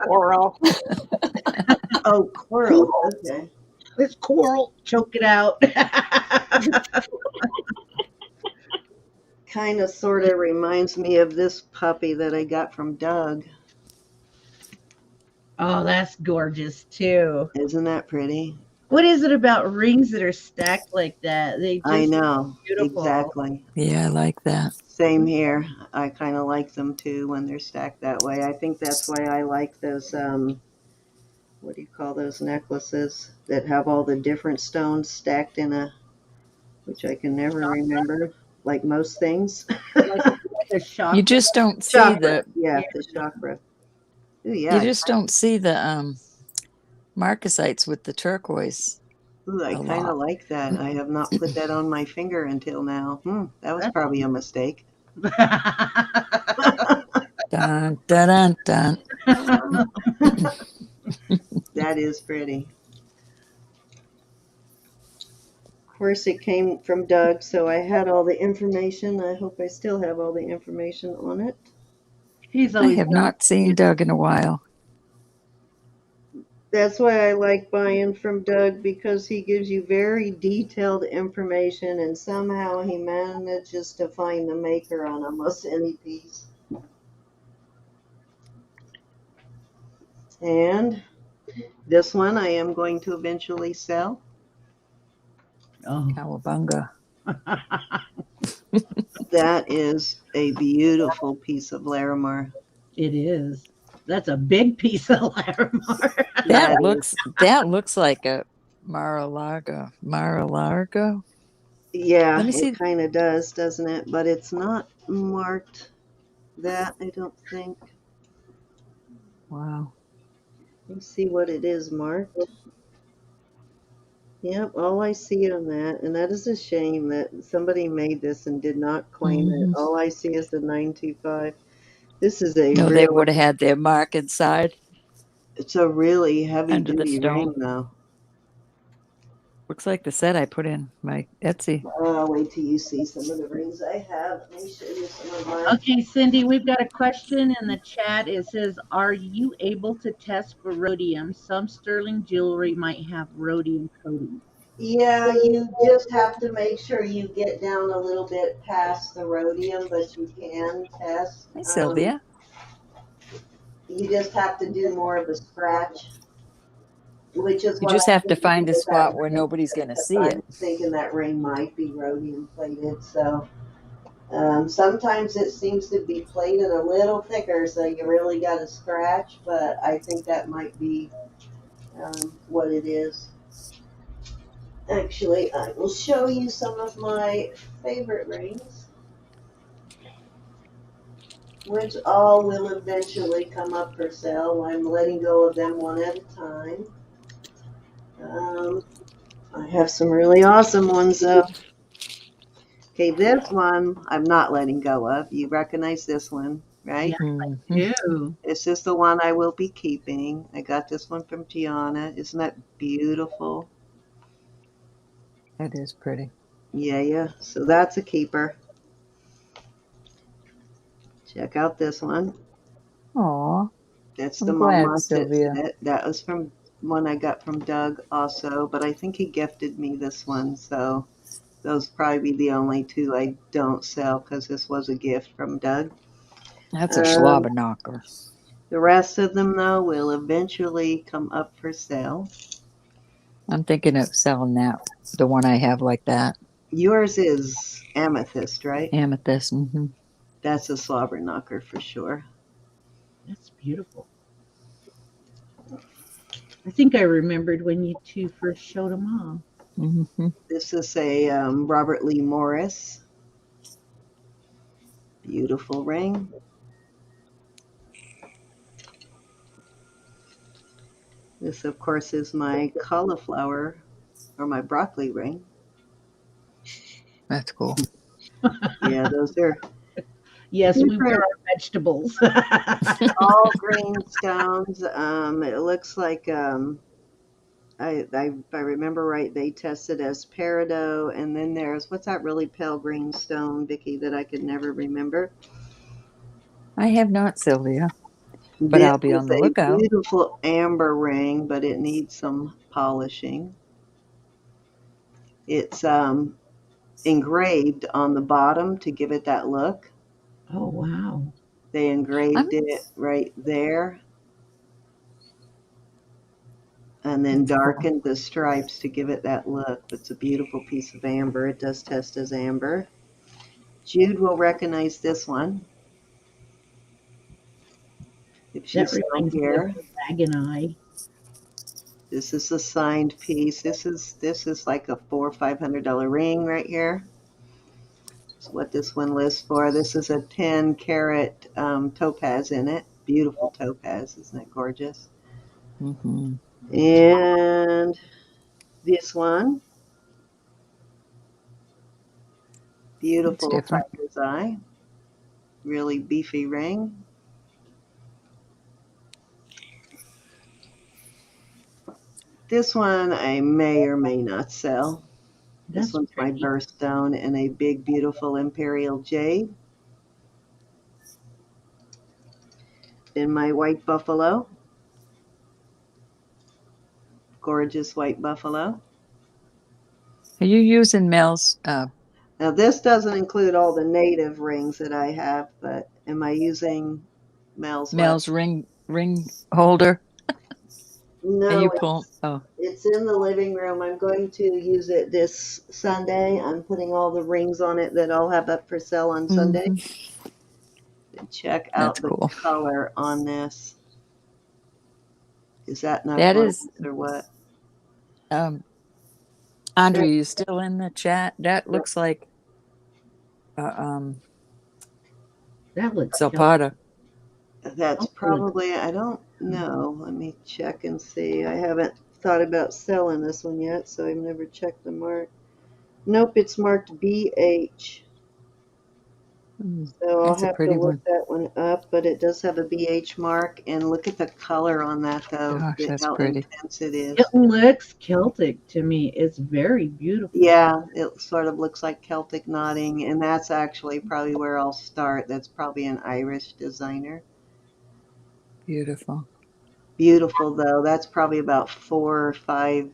Coral. Oh, coral. Okay. It's coral. Choke it out. Kind of sort of reminds me of this puppy that I got from Doug. Oh, that's gorgeous too. Isn't that pretty? What is it about rings that are stacked like that? They just I know. beautiful. Exactly. Yeah, I like that. Same here. I kind of like them too when they're stacked that way. I think that's why I like those, what do you call those necklaces that have all the different stones stacked in which I can never remember, like most things. Like a chakra. You just don't see the chakra. Ooh, yeah. You just don't see the marcasites with the turquoise. Ooh, I a kind of lot. like that. I have not put that on my finger until now. That was probably a mistake. Dun, dun, dun, dun. That is pretty. Of course, it came from Doug, so I had all the information. I hope I still have all the information on it. He's I always have got not seen Doug in a while. That's why I like buying from Doug, because he gives you very detailed information and somehow he manages to find the maker on almost any piece. And this one I am going to eventually sell. Cowabunga. That is a beautiful piece of Larimar. It is. That's a big piece of Larimar. That looks like a Mar-a-Lago. Mar-a-Lago. Yeah, Let me it see. kind of does, doesn't it? But it's not marked that, I don't think. Wow. Let me see what it is marked. Yep, all I see on that, and that is a shame that somebody made this and did not claim it. Mm-hmm. All I see is the 925. This is a No, they real, would have had their mark inside it's a really heavy under the duty ring stone. though. Looks like the set I put in my Etsy. Wait till you see some of the rings I have. Let me show you some of mine. Okay, Cindy, we've got a question in the chat. It says, are you able to test for rhodium? Some sterling jewelry might have rhodium coating. Yeah, you just have to make sure you get down a little bit past the rhodium, but you can test. Hey, Sylvia. You just have to do more of a scratch, which is You what just I'm have to thinking find a with that spot where ring. nobody's going to If see it. I'm thinking that ring might be rhodium plated, so sometimes it seems to be plated a little thicker, so you really got to scratch, but I think that might be what it is. Actually, I will show you some of my favorite rings, which all will eventually come up for sale. I'm letting go of them one at a time. I have some really awesome ones though. Okay, this one I'm not letting go of. You recognize this one, right? Yeah, Mm-hmm. I do. This is the one I will be keeping. I got this one from Gianna. Isn't that beautiful? That is pretty. Yeah. So that's a keeper. Check out this one. Aw, That's the I'm glad, Marmoset Sylvia. set. That was from one I got from Doug also, but I think he gifted me this one. So those probably be the only two I don't sell because this was a gift from Doug. That's a Um, slobber knocker. the rest of them, though, will eventually come up for sale. I'm thinking of selling that, the one I have like that. Yours is amethyst, right? Amethyst. Mm-hmm. That's a slobber knocker for sure. That's beautiful. I think I remembered when you two first showed them off. Mm-hmm. This is a Robert Lee Morris. Beautiful ring. This, of course, is my cauliflower or my broccoli ring. That's cool. Yeah, those are Yes, we wear different, our vegetables. all green stones. It looks like if I remember right, they tested as peridot, and then there's what's that really pale green stone, Vicky, that I could never remember. I have not, Sylvia, but This I'll be on is the a lookout. beautiful amber ring, but it needs some polishing. It's engraved on the bottom to give it that look. Oh, wow. They I'm engraved it right there and then That's cool. darkened the stripes to give it that look. It's a beautiful piece of amber. It does test as amber. Jude will recognize this one if That she's still reminds me of here. the dragon eye. This is a signed piece. This is like a $400 or $500 ring right here. That's what this one lists for. This is a 10-carat topaz in it. Beautiful topaz, isn't it gorgeous? Mm-hmm. And This one, beautiful different. tiger's eye, really beefy ring. This one I may or may not sell. This That's one's my pretty. birthstone and a big, beautiful imperial jade. Then my white buffalo, gorgeous white buffalo. Are you using Mel's Now this doesn't include all the native rings that I have, but am I using Mel's what? ring holder? And you No, pull? Oh, it's in the living room. I'm going to use it this Sunday. I'm putting all the rings on it that I'll have up for sale on Sunday. Check that's out the cool. color on this. Is that not That gorgeous is, or what? Andre, you still in the chat? That looks like That looks cute. Zapata. That's Oh, probably, I don't know. Let me check and see. I haven't thought about selling this one yet, so I've never checked the mark. Nope, it's marked BH. So I'll That's a have to pretty look one. that one up, but it does have a BH mark. And look at the color on that, though, Gosh, that's how pretty. intense it is. it looks Celtic to me. It's very beautiful. Yeah, it sort of looks like Celtic knotting, and that's actually probably where I'll start. That's probably an Irish designer. Beautiful. Beautiful, though. That's probably about 4 or 5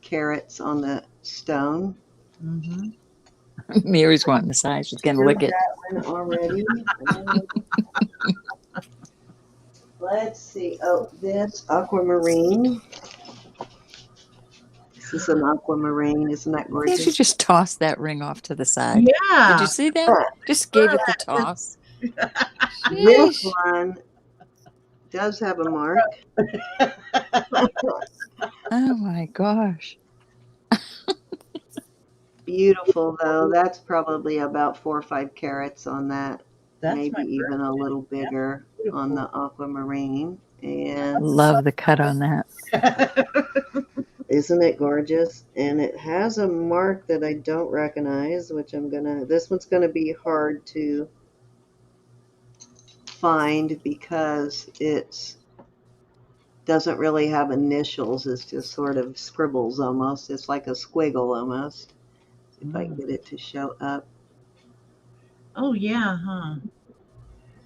carats on the stone. Mm-hmm. Mary's wanting the size. She's gonna lick it. That one already. Let's see. Oh, this aquamarine. This is an aquamarine. Isn't that Why didn't you gorgeous? just toss that ring off to the side? Did Yeah. you see that? Just gave it the toss. This Sheesh. one does have a mark. Oh my gosh. Beautiful, though. That's probably about 4 or 5 carats on that. That's Maybe my even a little bigger on the beautiful. aquamarine. And Love the cut on that. isn't it gorgeous? And it has a mark that I don't recognize, which this one's gonna be hard to find because it doesn't really have initials. It's just sort of scribbles almost. It's like a squiggle almost. If I get it to show up. Oh yeah, huh?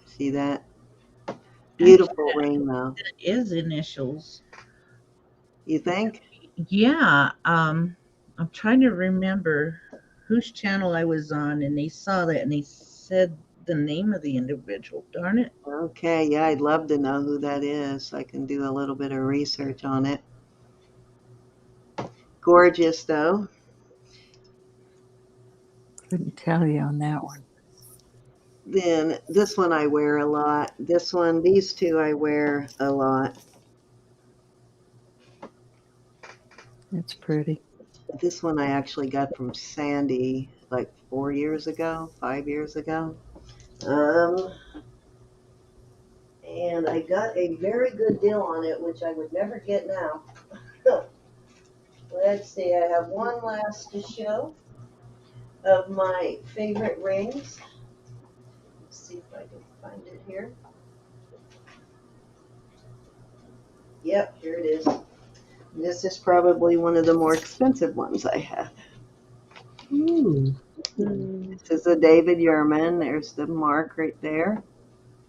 See that? Beautiful ring, though. It is initials. You think? Yeah. I'm trying to remember whose channel I was on, and they saw that, and they said the name of the individual. Darn it. Okay, yeah, I'd love to know who that is. I can do a little bit of research on it. Gorgeous, though. Couldn't tell you on that one. Then this one I wear a lot. These two I wear a lot. It's pretty. This one I actually got from Sandy like 4 years ago, 5 years ago. And I got a very good deal on it, which I would never get now. Let's see, I have one last to show of my favorite rings. Let's see if I can find it here. Yep, here it is. This is probably one of the more expensive ones I have. Ooh. This is a David Yurman. There's the mark right there.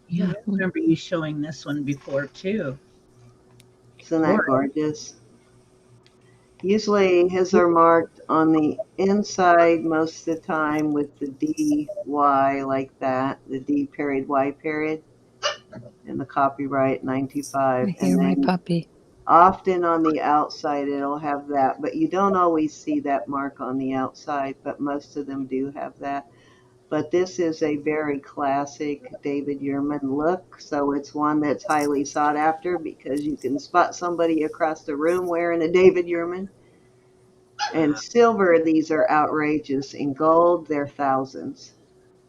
Yeah, I remember you showing this one before too. Isn't that gorgeous? Usually his are marked on the inside most of the time with the DY like that, the D period Y period, and the copyright 95. I hear my puppy. Often on the outside it'll have that, but you don't always see that mark on the outside, but most of them do have that. But this is a very classic David Yurman look, so it's one that's highly sought after because you can spot somebody across the room wearing a David Yurman. And silver, these are outrageous. In gold, they're thousands.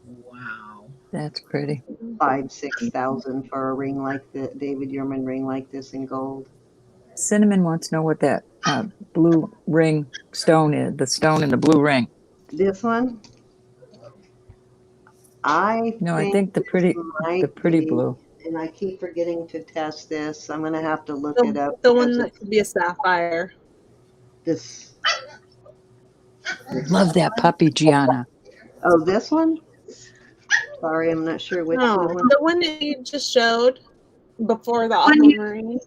Wow. That's pretty. 5,000, 6,000 for a ring like the David Yurman ring like this in gold. Cinnamon wants to know what that blue ring stone is, the stone in the blue ring. This one? I No, I think think the this might pretty be, blue. and I keep forgetting to test this. I'm going to have to look it up The one because that could be a sapphire. this. Love that puppy, Gianna. Oh, this one? Sorry, I'm not sure which No, one. the one that you just showed before the Aquamarine.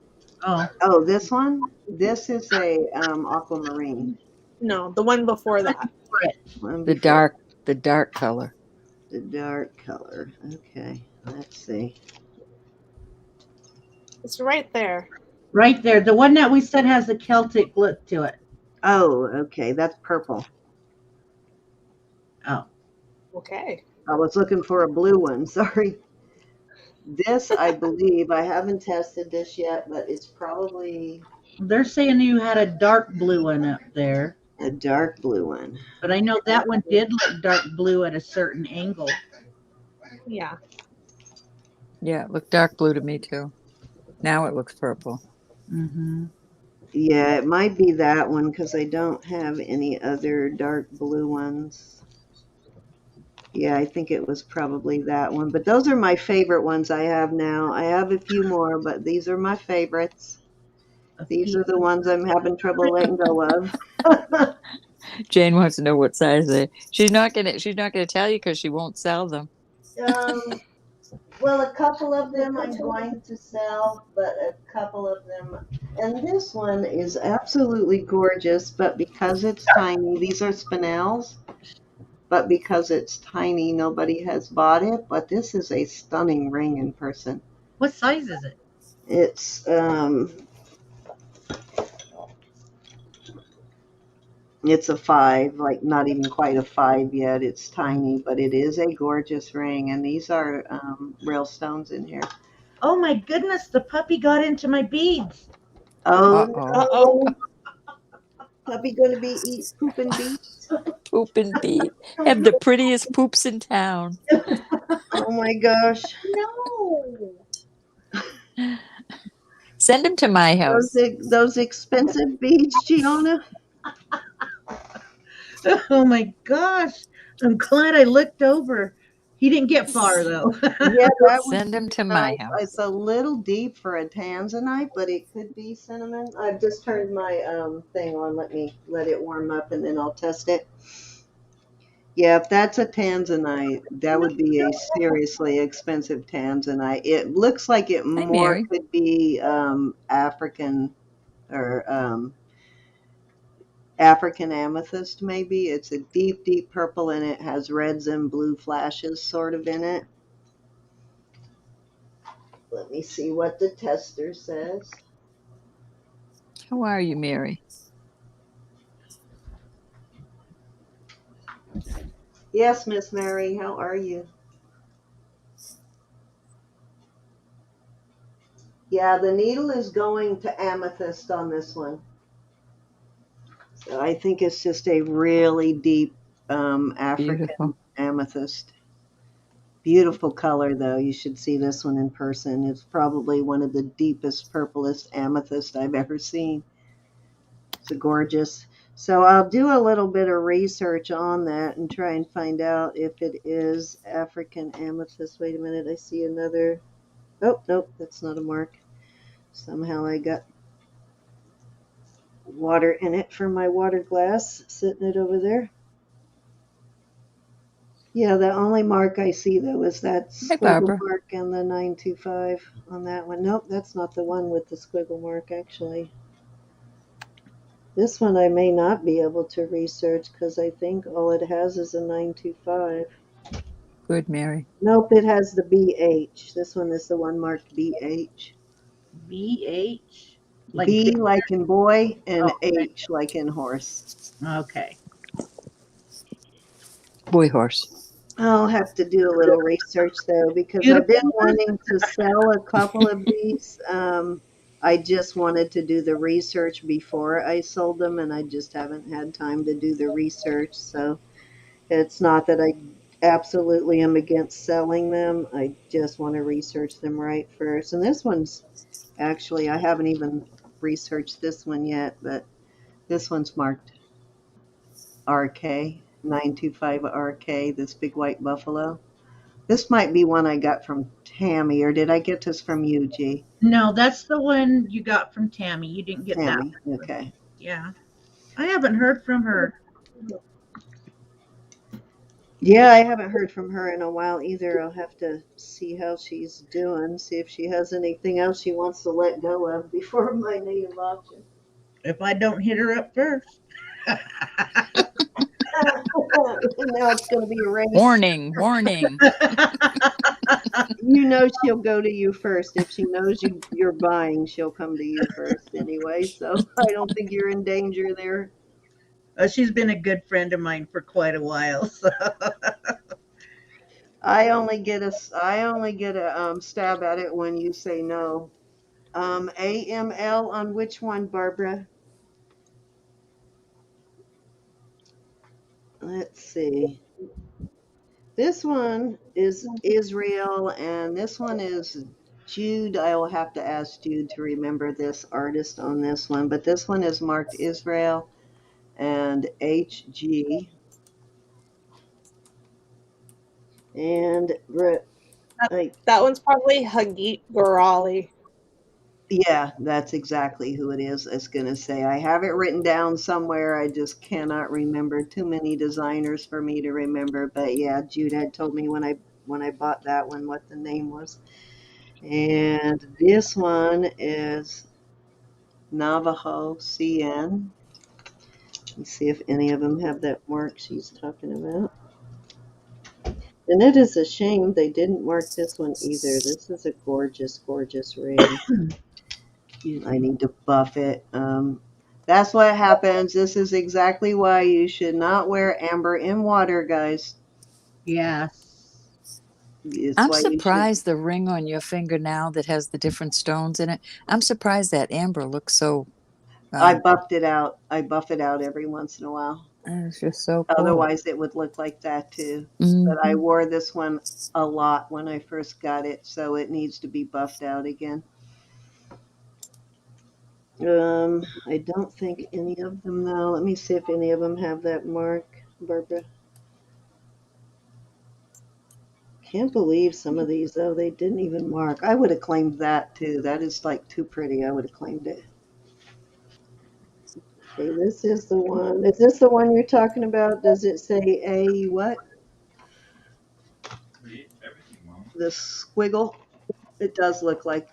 Oh, Oh, this one? This is a aquamarine. No, the one before that. One The before dark color. the dark color. Okay, let's see. It's right there. right there. The one that we said has the Celtic look to it. Oh, okay, that's purple. Oh, Okay. I was looking for a blue one. Sorry. This, I believe, I haven't tested this yet, but it's probably they're saying you had a dark blue one up there, a dark blue one. but I know that one did look dark blue at a certain angle. Yeah. Yeah, it looked dark blue to me too. Now it looks purple. Mm-hmm. Yeah, it might be that one because I don't have any other dark blue ones. Yeah, I think it was probably that one. But those are my favorite ones I have now. I have a few more, but these are my favorites. These are the ones I'm having trouble letting go of. Jane wants to know what size they. She's not gonna tell you because she won't sell them. Well, a couple of them I'm going to sell, but a couple of them, and this one is absolutely gorgeous, but because it's tiny, these are spinels, but because it's tiny, nobody has bought it. But this is a stunning ring in person. What size is it? It's a 5, like not even quite a 5 yet. It's tiny, but it is a gorgeous ring, and these are real stones in here. Oh my goodness, the puppy got into my beads. Oh Uh-oh. no! Puppy gonna be pooping beads? Poop and bead. Have the prettiest poops in town. Oh my gosh! No. Send them to my house. Those expensive beads, Gianna. Oh my gosh. I'm glad I looked over. He didn't get far though. Yeah, that would Send them be to my nice. house. It's a little deep for a tanzanite, but it could be cinnamon. I've just turned my thing on. Let it warm up, and then I'll test it. Yeah, if that's a tanzanite, that would be a seriously expensive tanzanite. It looks like it Hi, more Mary. could be African or African amethyst, maybe. It's a deep, deep purple, and it has reds and blue flashes sort of in it. Let me see what the tester says. How are you, Mary? Yes, Miss Mary, how are you? Yeah, the needle is going to amethyst on this one. So I think it's just a really deep African Beautiful. amethyst. Beautiful color, though. You should see this one in person. It's probably one of the deepest, purplest amethyst I've ever seen. It's a gorgeous. So I'll do a little bit of research on that and try and find out if it is African amethyst. Wait a minute, I see another. Oh, nope, that's not a mark. Somehow I got water in it from my water glass, sitting it over there. Yeah, the only mark I see though is that Hi, squiggle Barbara. mark and the 925 on that one. Nope, that's not the one with the squiggle mark actually. This one I may not be able to research because I think all it has is a 925. Good, Mary. Nope, it has the BH. This one is the one marked BH. BH? Like B big? like in boy and Oh, H like in horse. okay. Boy horse. I'll have to do a little research though because I've been Beautiful. wanting to sell a couple of these. I just wanted to do the research before I sold them, and I just haven't had time to do the research. So it's not that I absolutely am against selling them. I just want to research them right first. And this one's actually, I haven't even researched this one yet, but This one's marked RK, 925 RK, this big white buffalo. This might be one I got from Tammy, or did I get this from you, G? No, that's the one you got from Tammy. You didn't get that Tammy, one. okay. Yeah. I haven't heard from her. Yeah, I haven't heard from her in a while either. I'll have to see how she's doing, see if she has anything else she wants to let go of before my native auction. If I don't hit her up first. Now it's going to be a race. Warning, warning. You know she'll go to you first. If she knows you're buying, she'll come to you first anyway. So I don't think you're in danger there. She's been a good friend of mine for quite a while. So. I only get a stab at it when you say no. AML on which one, Barbara? Let's see. This one is Israel, and this one is Jude. I will have to ask Jude to remember this artist on this one, but this one is marked Israel and HG. And like, That one's probably Hagit Gorali. yeah, that's exactly who it is. I was going to say, I have it written down somewhere. I just cannot remember. Too many designers for me to remember. But yeah, Jude had told me when I bought that one what the name was. And this one is Navajo Cin. Let's see if any of them have that mark she's talking about. And it is a shame they didn't mark this one either. This is a gorgeous, gorgeous ring. I need to buff it. That's what happens. This is exactly why you should not wear amber in water, guys. Yes. It's I'm why you should. surprised the ring on your finger now that has the different stones in it. I'm surprised that amber looks so. I buffed it out. I buff it out every once in a while. It's just so cool. Otherwise, it would look like that too. But I wore this one a lot when I first got it, so it needs to be buffed out again. I don't think any of them though. Let me see if any of them have that mark, Barbara. Can't believe some of these though. They didn't even mark. I would have claimed that too. That is like too pretty. I would have claimed it. Okay, this is the one. Is this the one you're talking about? Does it say A what? The squiggle? It does look like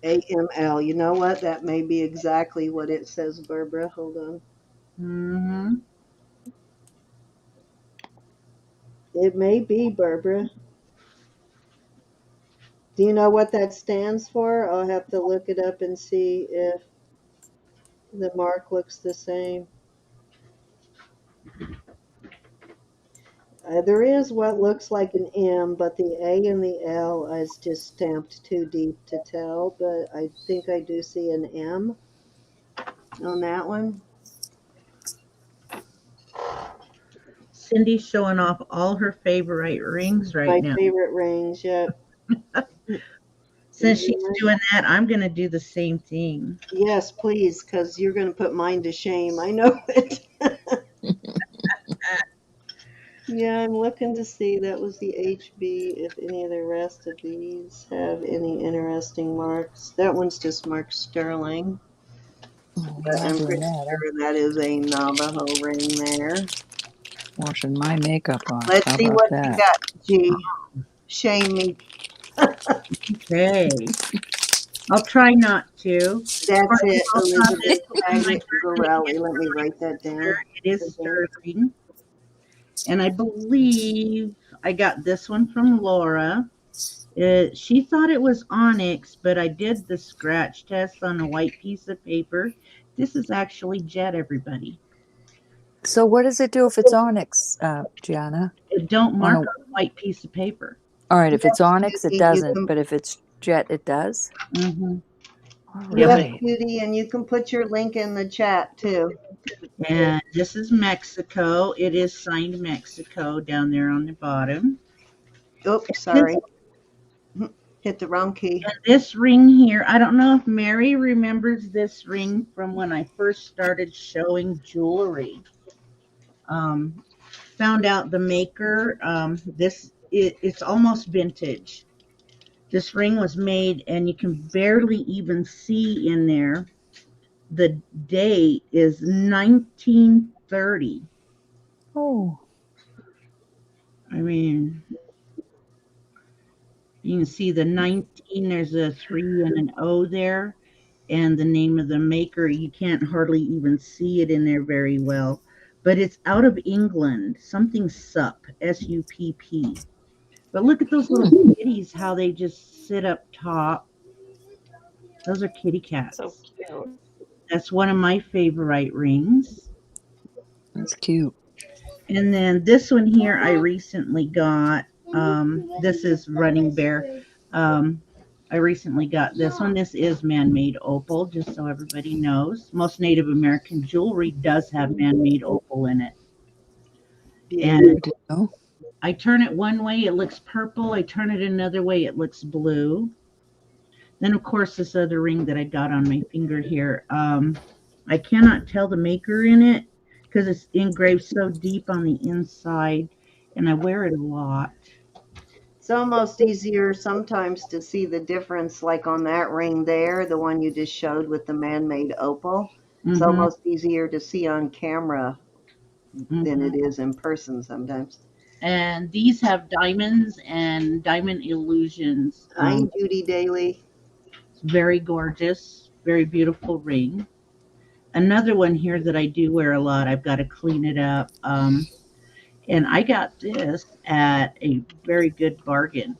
AML. You know what? That may be exactly what it says, Barbara. Hold on. Mm-hmm. It may be, Barbara. Do you know what that stands for? I'll have to look it up and see if the mark looks the same. There is what looks like an M, but the A and the L is just stamped too deep to tell, but I think I do see an M on that one. Cindy's showing off all her favorite rings right now. My favorite rings, yep. Since she's doing that, I'm going to do the same thing. Yes, please, because you're going to put mine to shame. I know it. Yeah, I'm looking to see. That was the HB. If any of the rest of these have any interesting marks. That one's just marked Sterling. But I'm pretty sure that is a Navajo ring there. Washing my makeup off. Let's see what you got, G. Shame me. Okay. I'll try not to. That's it, Elizabeth Gorali. Let me write that down. It is Sterling. And I believe I got this one from Laura. She thought it was onyx, but I did the scratch test on a white piece of paper. This is actually jet, everybody. So what does it do if it's onyx, Gianna? It don't mark on a white piece of paper. All right, if it's onyx, it doesn't, but if it's jet, it does? Mm-hmm. Yes, Judy, and you can put your link in the chat, too. And this is Mexico. It is signed Mexico down there on the bottom. Oops, sorry. Hit the wrong key. And this ring here, I don't know if Mary remembers this ring from when I first started showing jewelry. Found out the maker. It's almost vintage. This ring was made, and you can barely even see in there. The date is 1930. Oh, I mean, you can see the 19, there's a 3 and an O there, and the name of the maker. You can't hardly even see it in there very well. But it's out of England, something SUP, SUPP. But look at those little kitties, how they just sit up top. Those are kitty So cats. cute. That's one of my favorite rings. that's cute. And then this one here I recently got. This is Running Bear. I recently got this one. This is man-made opal, just so everybody knows. Most Native American jewelry does have man-made opal in it. And Good to know. I turn it one way, it looks purple. I turn it another way, it looks blue. Then, of course, this other ring that I got on my finger here. I cannot tell the maker in it because it's engraved so deep on the inside, and I wear it a lot. It's almost easier sometimes to see the difference, like on that ring there, the one you just showed with the man-made opal. It's Mm-hmm, almost easier to see on camera than it mm-hmm. is in person sometimes. And these have diamonds and diamond illusions. Hi, Judy Daly. It's very gorgeous, very beautiful ring. Another one here that I do wear a lot. I've got to clean it up. And I got this at a very good bargain.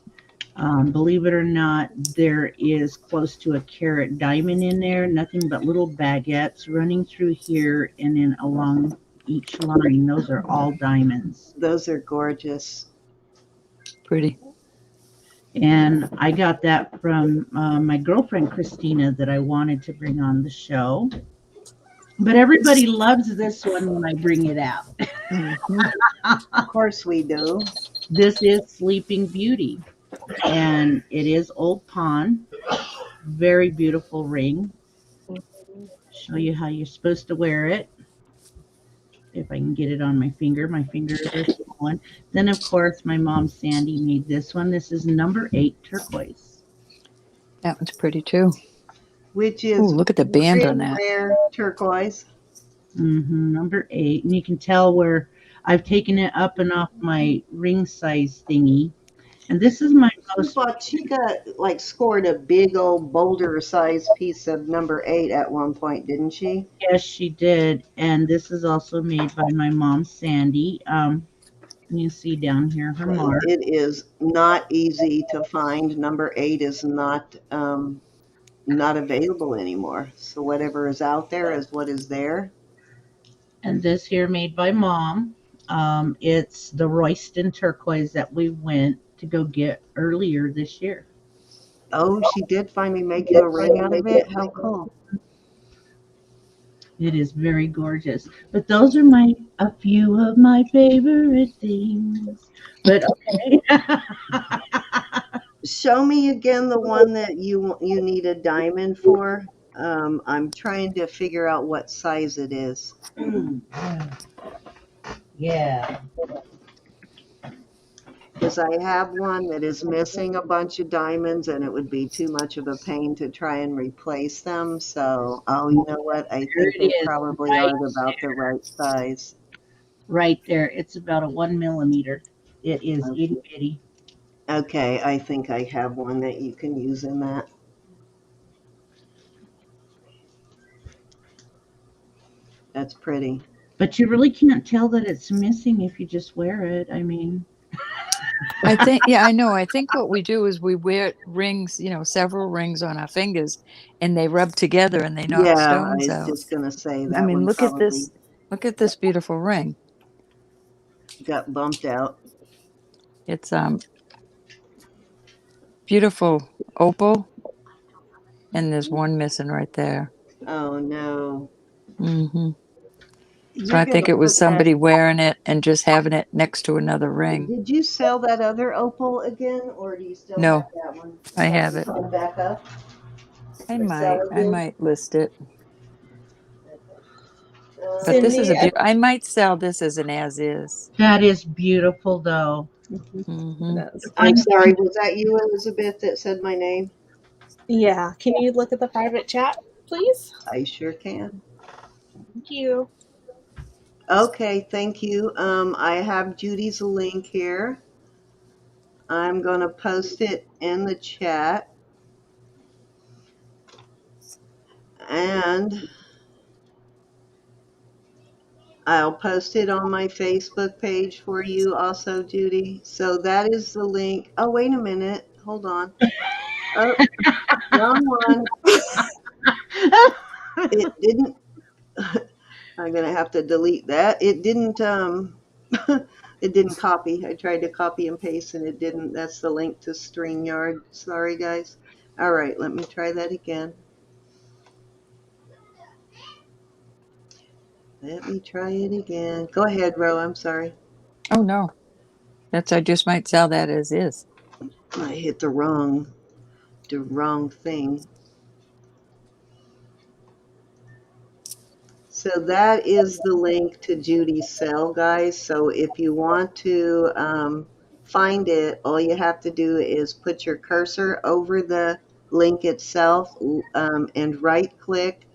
Believe it or not, there is close to a carat diamond in there, nothing but little baguettes running through here and then along each line. Those are all diamonds. Those are gorgeous. Pretty. And I got that from my girlfriend, Christina, that I wanted to bring on the show. But everybody loves this one when I bring it out. Mhm. Of course we do. This is Sleeping Beauty, and it is Old Pawn. Very beautiful ring. Show you how you're supposed to wear it. If I can get it on my finger. My fingers are swollen. Then, of course, my mom, Sandy, made this one. This is number 8 turquoise. That one's pretty too. Which Ooh, is look at the band on really that. rare turquoise. Number 8. And you can tell where I've taken it up and off my ring size thingy. And this is my most. But she got like scored a big old boulder sized piece of number 8 at one point, didn't she? Yes, she did. And this is also made by my mom, Sandy. You see down here her mark. It is not easy to find. Number 8 is not available anymore. So whatever is out there is what is there. And this here made by mom. It's the Royston turquoise that we went to go get earlier this year. Oh, she did finally make you a ring out of it? How cool. It is very gorgeous. But those are a few of my favorite things. But okay. Show me again the one that you need a diamond for. I'm trying to figure out what size it is. Yeah. Because I have one that is missing a bunch of diamonds and it would be too much of a pain to try and replace them. So, you know what? I There think it they is, probably right are about the right size. Right there. It's about a 1 millimeter. It is Okay. itty bitty. Okay, I think I have one that you can use in that. That's pretty. But you really can't tell that it's missing if you just wear it. I mean, I think, yeah, I know. I think what we do is we wear rings, several rings on our fingers, and they rub together and they knock Yeah, I stones was out. just going to say I that mean, one look at probably this. Look at this beautiful ring. got bumped out. It's beautiful opal, and there's one missing right there. Oh, no. Mm-hmm. So I think it was somebody wearing it and just having it next to another ring. Did you sell that other opal again, or do you still No, have that one? I have it. Come back up. I Or sell might again? list it. But this is Cindy, I might sell this as an as is. That is beautiful, though. Mm-hmm. I'm sorry, was that you, Elizabeth, that said my name? yeah, can you look at the private chat, please? I sure can. Thank you. Okay, thank you. I have Judy's link here. I'm going to post it in the chat. And I'll post it on my Facebook page for you also, Judy. So that is the link. Oh, wait a minute. Hold on. Oh, wrong one. It didn't. I'm going to have to delete that. It didn't, it didn't copy. I tried to copy and paste and it didn't. That's the link to StreamYard. Sorry, guys. All right, let me try that again. Let me try it again. Go ahead, Ro. I'm sorry. Oh no, I just might sell that as is. I hit the wrong thing. So that is the link to Judy's cell, guys. So if you want to find it, all you have to do is put your cursor over the link itself and right click.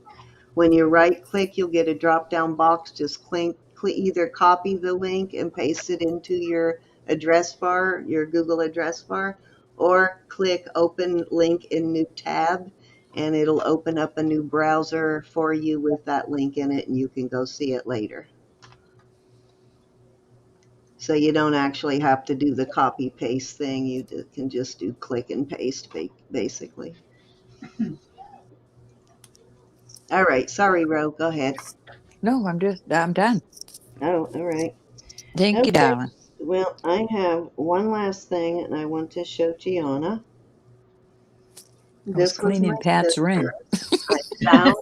When you right click, you'll get a drop down box. Just either copy the link and paste it into your address bar, your Google address bar, or click open link in new tab and it'll open up a new browser for you with that link in it and you can go see it later. So you don't actually have to do the copy paste thing. You can just do click and paste basically. All right. Sorry, Ro. Go ahead. No, I'm done. Oh, all right. Thank you, Okay. darling. Well, I have one last thing and I want to show Gianna. I was This was cleaning my Pat's ring. sister. I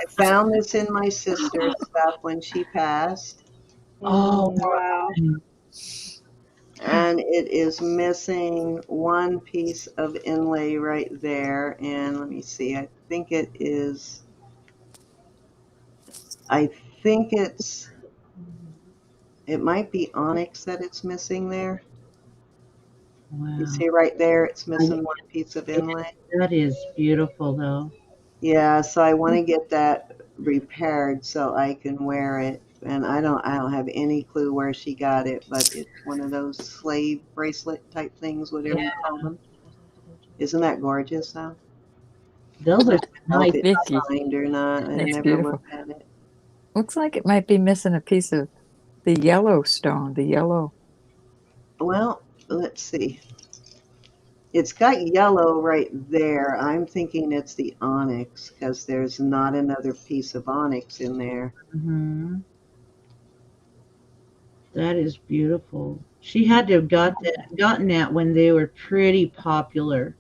found this in my sister's stuff when she passed. Oh, Wow. And it is missing one piece of inlay right there. And let me see, I think it's, it might be onyx that it's missing there. You wow. see right there, it's missing one piece of inlay. That is beautiful, though. Yeah, so I want to get that repaired so I can wear it. And I don't have any clue where she got it, but it's one of those slave bracelet type things, whatever you call them. Isn't that gorgeous, though? Those I are don't know nice. if it's Vicky, signed or not. I that's never beautiful. looked at it. Looks like it might be missing a piece of the yellow stone, the yellow. Well, let's see. It's got yellow right there. I'm thinking it's the onyx because there's not another piece of onyx in there. Hmm. That is beautiful. She had to have gotten that when they were pretty popular.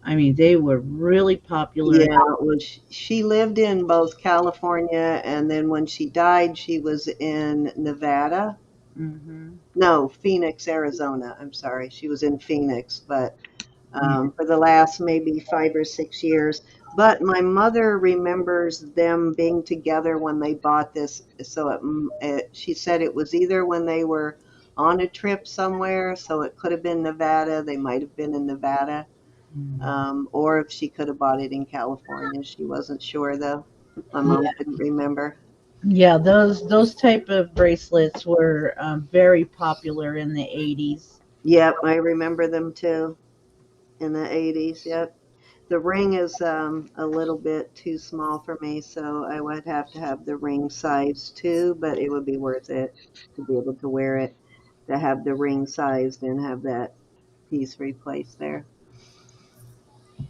I mean, they were really popular. Yeah, well, she lived in both California and then when she died, she was in Nevada. Hmm. No, Phoenix, Arizona. I'm sorry. She was in Phoenix, but Yeah. for the last maybe 5 or 6 years. But my mother remembers them being together when they bought this. So she said it was either when they were on a trip somewhere, so it could have been Nevada. They might have been in Nevada. Or if she could have bought it in California. She wasn't sure though. My Yeah, mom couldn't remember. yeah. Those type of bracelets were very popular in the 80s. Yep, I remember them too in the 80s. Yep. The ring is a little bit too small for me, so I would have to have the ring size too, but it would be worth it to be able to wear it, to have the ring sized and have that piece replaced there.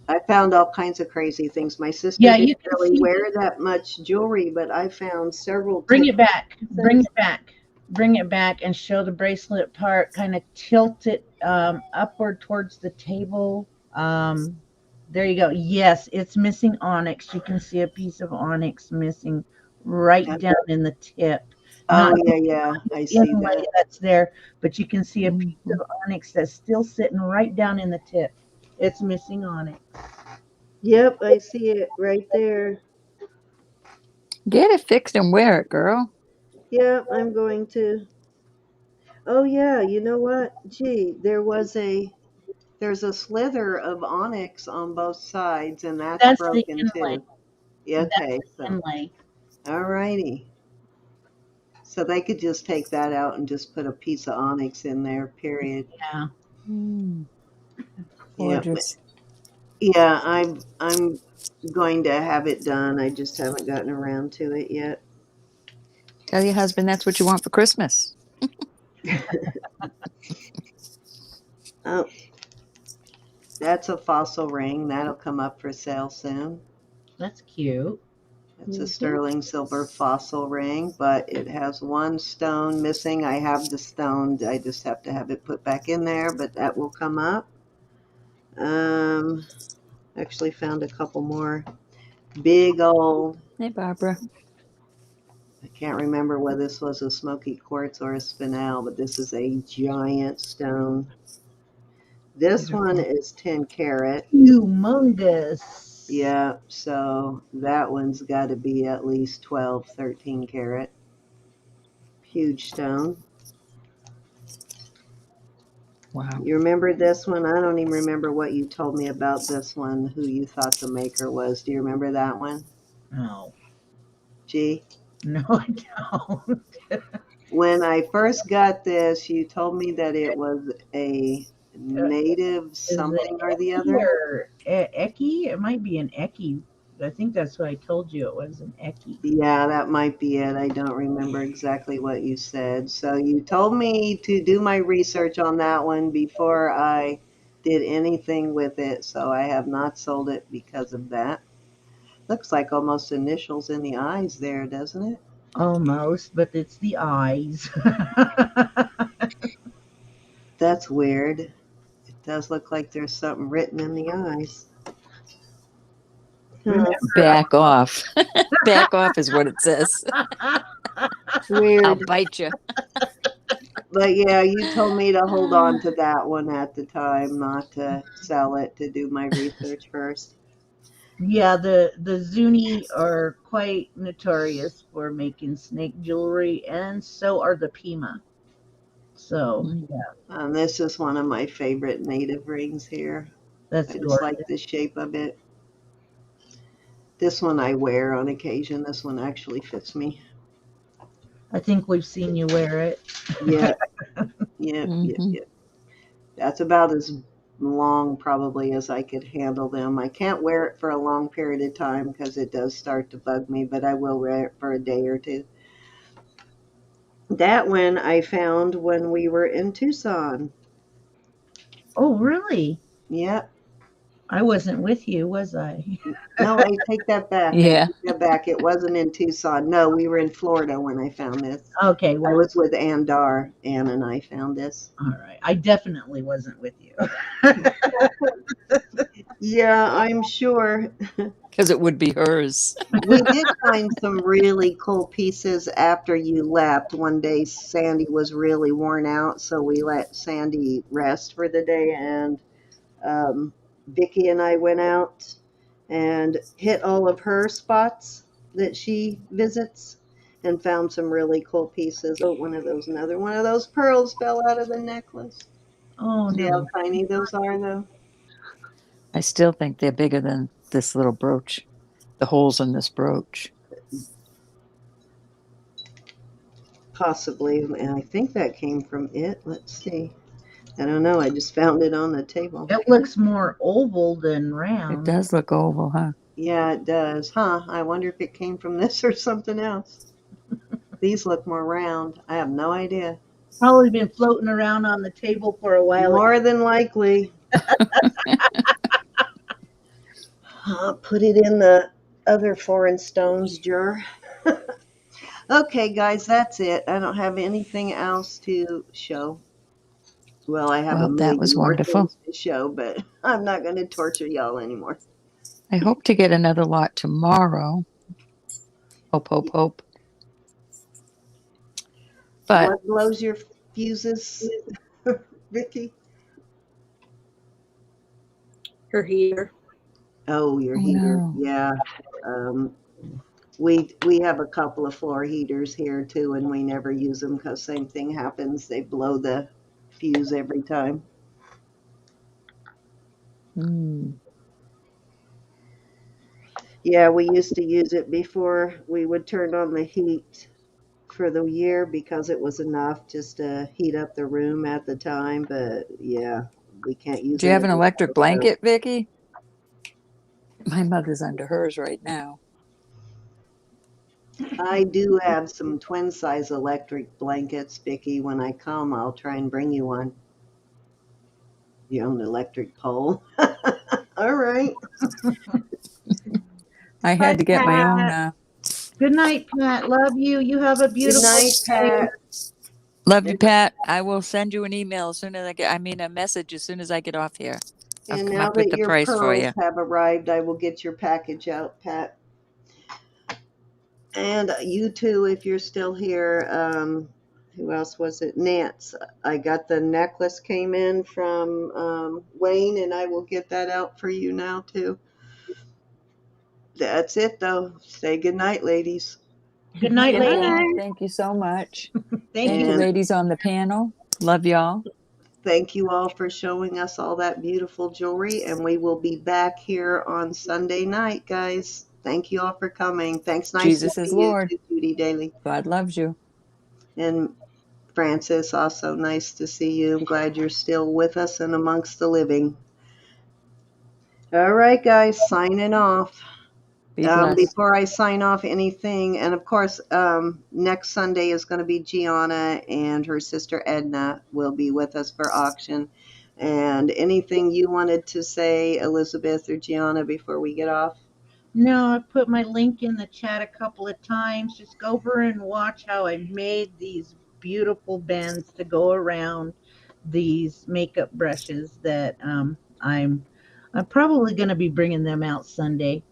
I found all kinds of crazy things. My sister Yeah, you didn't can really see. wear that much jewelry, but I found several Bring tips. it back. Bring it back. Bring it back and show the bracelet part. Kind of tilt it upward towards the table. There you go. Yes, it's missing onyx. You can see a piece of onyx missing right Yeah. down in the tip. Oh, Not yeah, I the see inlay that. that's there, but you can see a piece Mhm. of onyx that's still sitting right down in the tip. It's missing onyx. Yep, I see it right there. Get it fixed and wear it, girl. Yep, I'm going to. Oh yeah, you know what? Gee, there's a slither of onyx on both sides, and that's That's the broken inlay. too. Yeah, That's okay, the so inlay. all righty. So they could just take that out and just put a piece of onyx in there, period. Yeah. Mm, Yeah, gorgeous. yeah, I'm going to have it done. I just haven't gotten around to it yet. Tell your husband that's what you want for Christmas. Oh, that's a fossil ring. That'll come up for sale soon. That's cute. It's a sterling silver fossil ring, but it has one stone missing. I have the stone. I just have to have it put back in there, but that will come up. Um, actually found a couple more big old. Hey, Barbara. I can't remember whether this was a smoky quartz or a spinel, but this is a giant stone. This one Beautiful. is 10 karat. Humongous. Yeah, so that one's got to be at least 12, 13 karat. Huge stone. Wow. You remember this one? I don't even remember what you told me about this one, who you thought the maker was. Do you remember that one? No. Gee. No, I don't. When I first got this, you told me that it was a native Is it something or the Eki other. or Eki? It might be an Eki. I think that's what I told you. It was an Eki. Yeah, that might be it. I don't remember exactly what you said. So you told me to do my research on that one before I did anything with it. So I have not sold it because of that. Looks like almost initials in the eyes there, doesn't it? Almost, but it's the eyes. That's weird. It does look like there's something written in the eyes. Huh, Remember, Back off. Back off is what it says. I'll weird. bite you. But yeah, you told me to hold on to that one at the time, not to sell it, to do my research first. yeah, the Zuni are quite notorious for making snake jewelry, and so are the Pima. So Mm. yeah, This is one of my favorite native rings here. that's I just like gorgeous. the shape of it. This one I wear on occasion. This one actually fits me. I think we've seen you wear it. Yeah, yeah, yeah, Mhm. yeah. That's about as long probably as I could handle them. I can't wear it for a long period of time because it does start to bug me, but I will wear it for a day or two. That one I found when we were in Tucson. Oh, really? Yep. I wasn't with you, was I? No, I take that back. I Yeah. take that back. It wasn't in Tucson. No, we were in Florida when I found this. Okay, I well, was with Ann Dar. Ann and I found this. all right. I definitely wasn't with you. Yeah, I'm sure. Because it would be hers. We did find some really cool pieces after you left. One day, Sandy was really worn out, so we let Sandy rest for the day, and Vicky and I went out and hit all of her spots that she visits and found some really cool pieces. Oh, another one of those pearls fell out of the necklace. Oh See how no. tiny those are, though? I still think they're bigger than this little brooch. The holes in this brooch. Possibly. And I think that came from it. Let's see. I don't know. I just found it on the table. It looks more oval than It round. does look oval, huh? Yeah, it does. Huh. I wonder if it came from this or something else. These look more round. I have no idea. Probably been floating around on the table for a while. More than likely. I'll put it in the other foreign stones jar. Okay, guys, that's it. I don't have anything else to show. Well, I have a Well, that million was more wonderful. things to show, but I'm not going to torture y'all anymore. I hope to get another lot tomorrow. Hope, hope, hope. But What blows your fuses, Vicky? Her heater. Oh, your oh heater. no. Yeah. Um, we have a couple of floor heaters here too, and we never use them because same thing happens. They blow the fuse every time. Hmm. Yeah, we used to use it before we would turn on the heat for the year because it was enough just to heat up the room at the time. But yeah, we can't use Do you it have an anymore. electric So blanket, Vicky? My mother's under hers right now. I do have some twin size electric blankets, Vicky. When I come, I'll try and bring you one. You own an electric pole. All right. I Bye, had to get my own. Pat. Good night, Pat. Love you. You have a Good beautiful night, day. Pat. Love you, Pat. I will send you an email as soon as a message as soon as I get off here. I've And come now up with that the your price for you. pearls have arrived, I will get your package out, Pat. And you too, if you're still here. Who else was it? Nance. I got the necklace came in from Wayne, and I will get that out for you now too. That's it, though. Say good night, ladies. Good night, Good ladies. Okay. night. Thank you so much. Thank Thank you. you, And ladies on the panel. Love y'all. thank you all for showing us all that beautiful jewelry. And we will be back here on Sunday night, guys. Thank you all for coming. Thanks. Nice to Jesus is see you Lord. too, Judy Daly. God loves you. And Francis, also nice to see you. I'm glad you're still with us and amongst the living. All right, guys, signing off. Be blessed. Before I sign off anything, and of course, next Sunday is going to be Gianna and her sister Edna will be with us for auction. And anything you wanted to say, Elizabeth or Gianna, before we get off? No, I put my link in the chat a couple of times. Just go over and watch how I made these beautiful bands to go around these makeup brushes that I'm probably going to be bringing them out Sunday.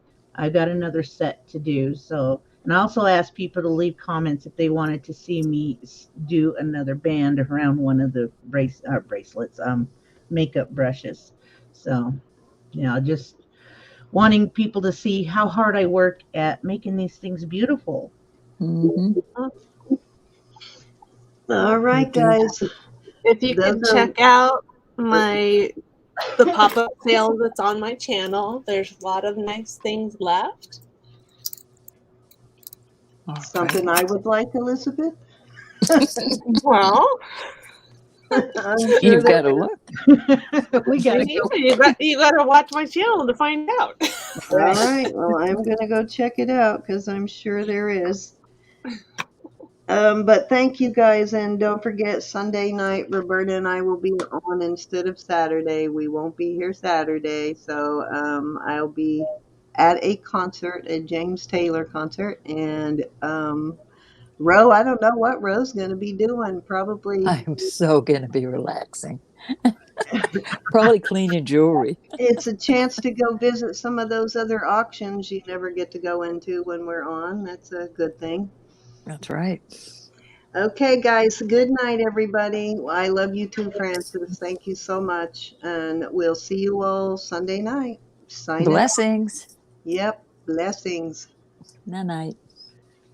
I've got another set to do. So, and I also asked people to leave comments if they wanted to see me do another band around one of the bracelets, makeup brushes. So, yeah, just wanting people to see how hard I work at making these things beautiful. Mm-hmm. All You right, do. guys. If you Those could are check out the pop-up sale that's on my channel, there's a lot of nice things left. All right. something I would like, Elizabeth. Well, I'm sure You've got to there is. look. We got to go. you got to watch my channel to find out. All Right. right. Well, I'm going to go check it out because I'm sure there is. But thank you guys, and don't forget Sunday night, Roberta and I will be on instead of Saturday. We won't be here Saturday, so I'll be at a concert, a James Taylor concert, and Ro, I don't know what Ro's going to be doing. Probably I'm so going to be relaxing. Probably cleaning jewelry. it's a chance to go visit some of those other auctions you never get to go into when we're on. That's a good thing. That's right. Okay, guys. Good night, everybody. I love you too, Francis. Thank you so much. And we'll see you all Sunday night. Signing off. Blessings. Yep. Blessings. Night night.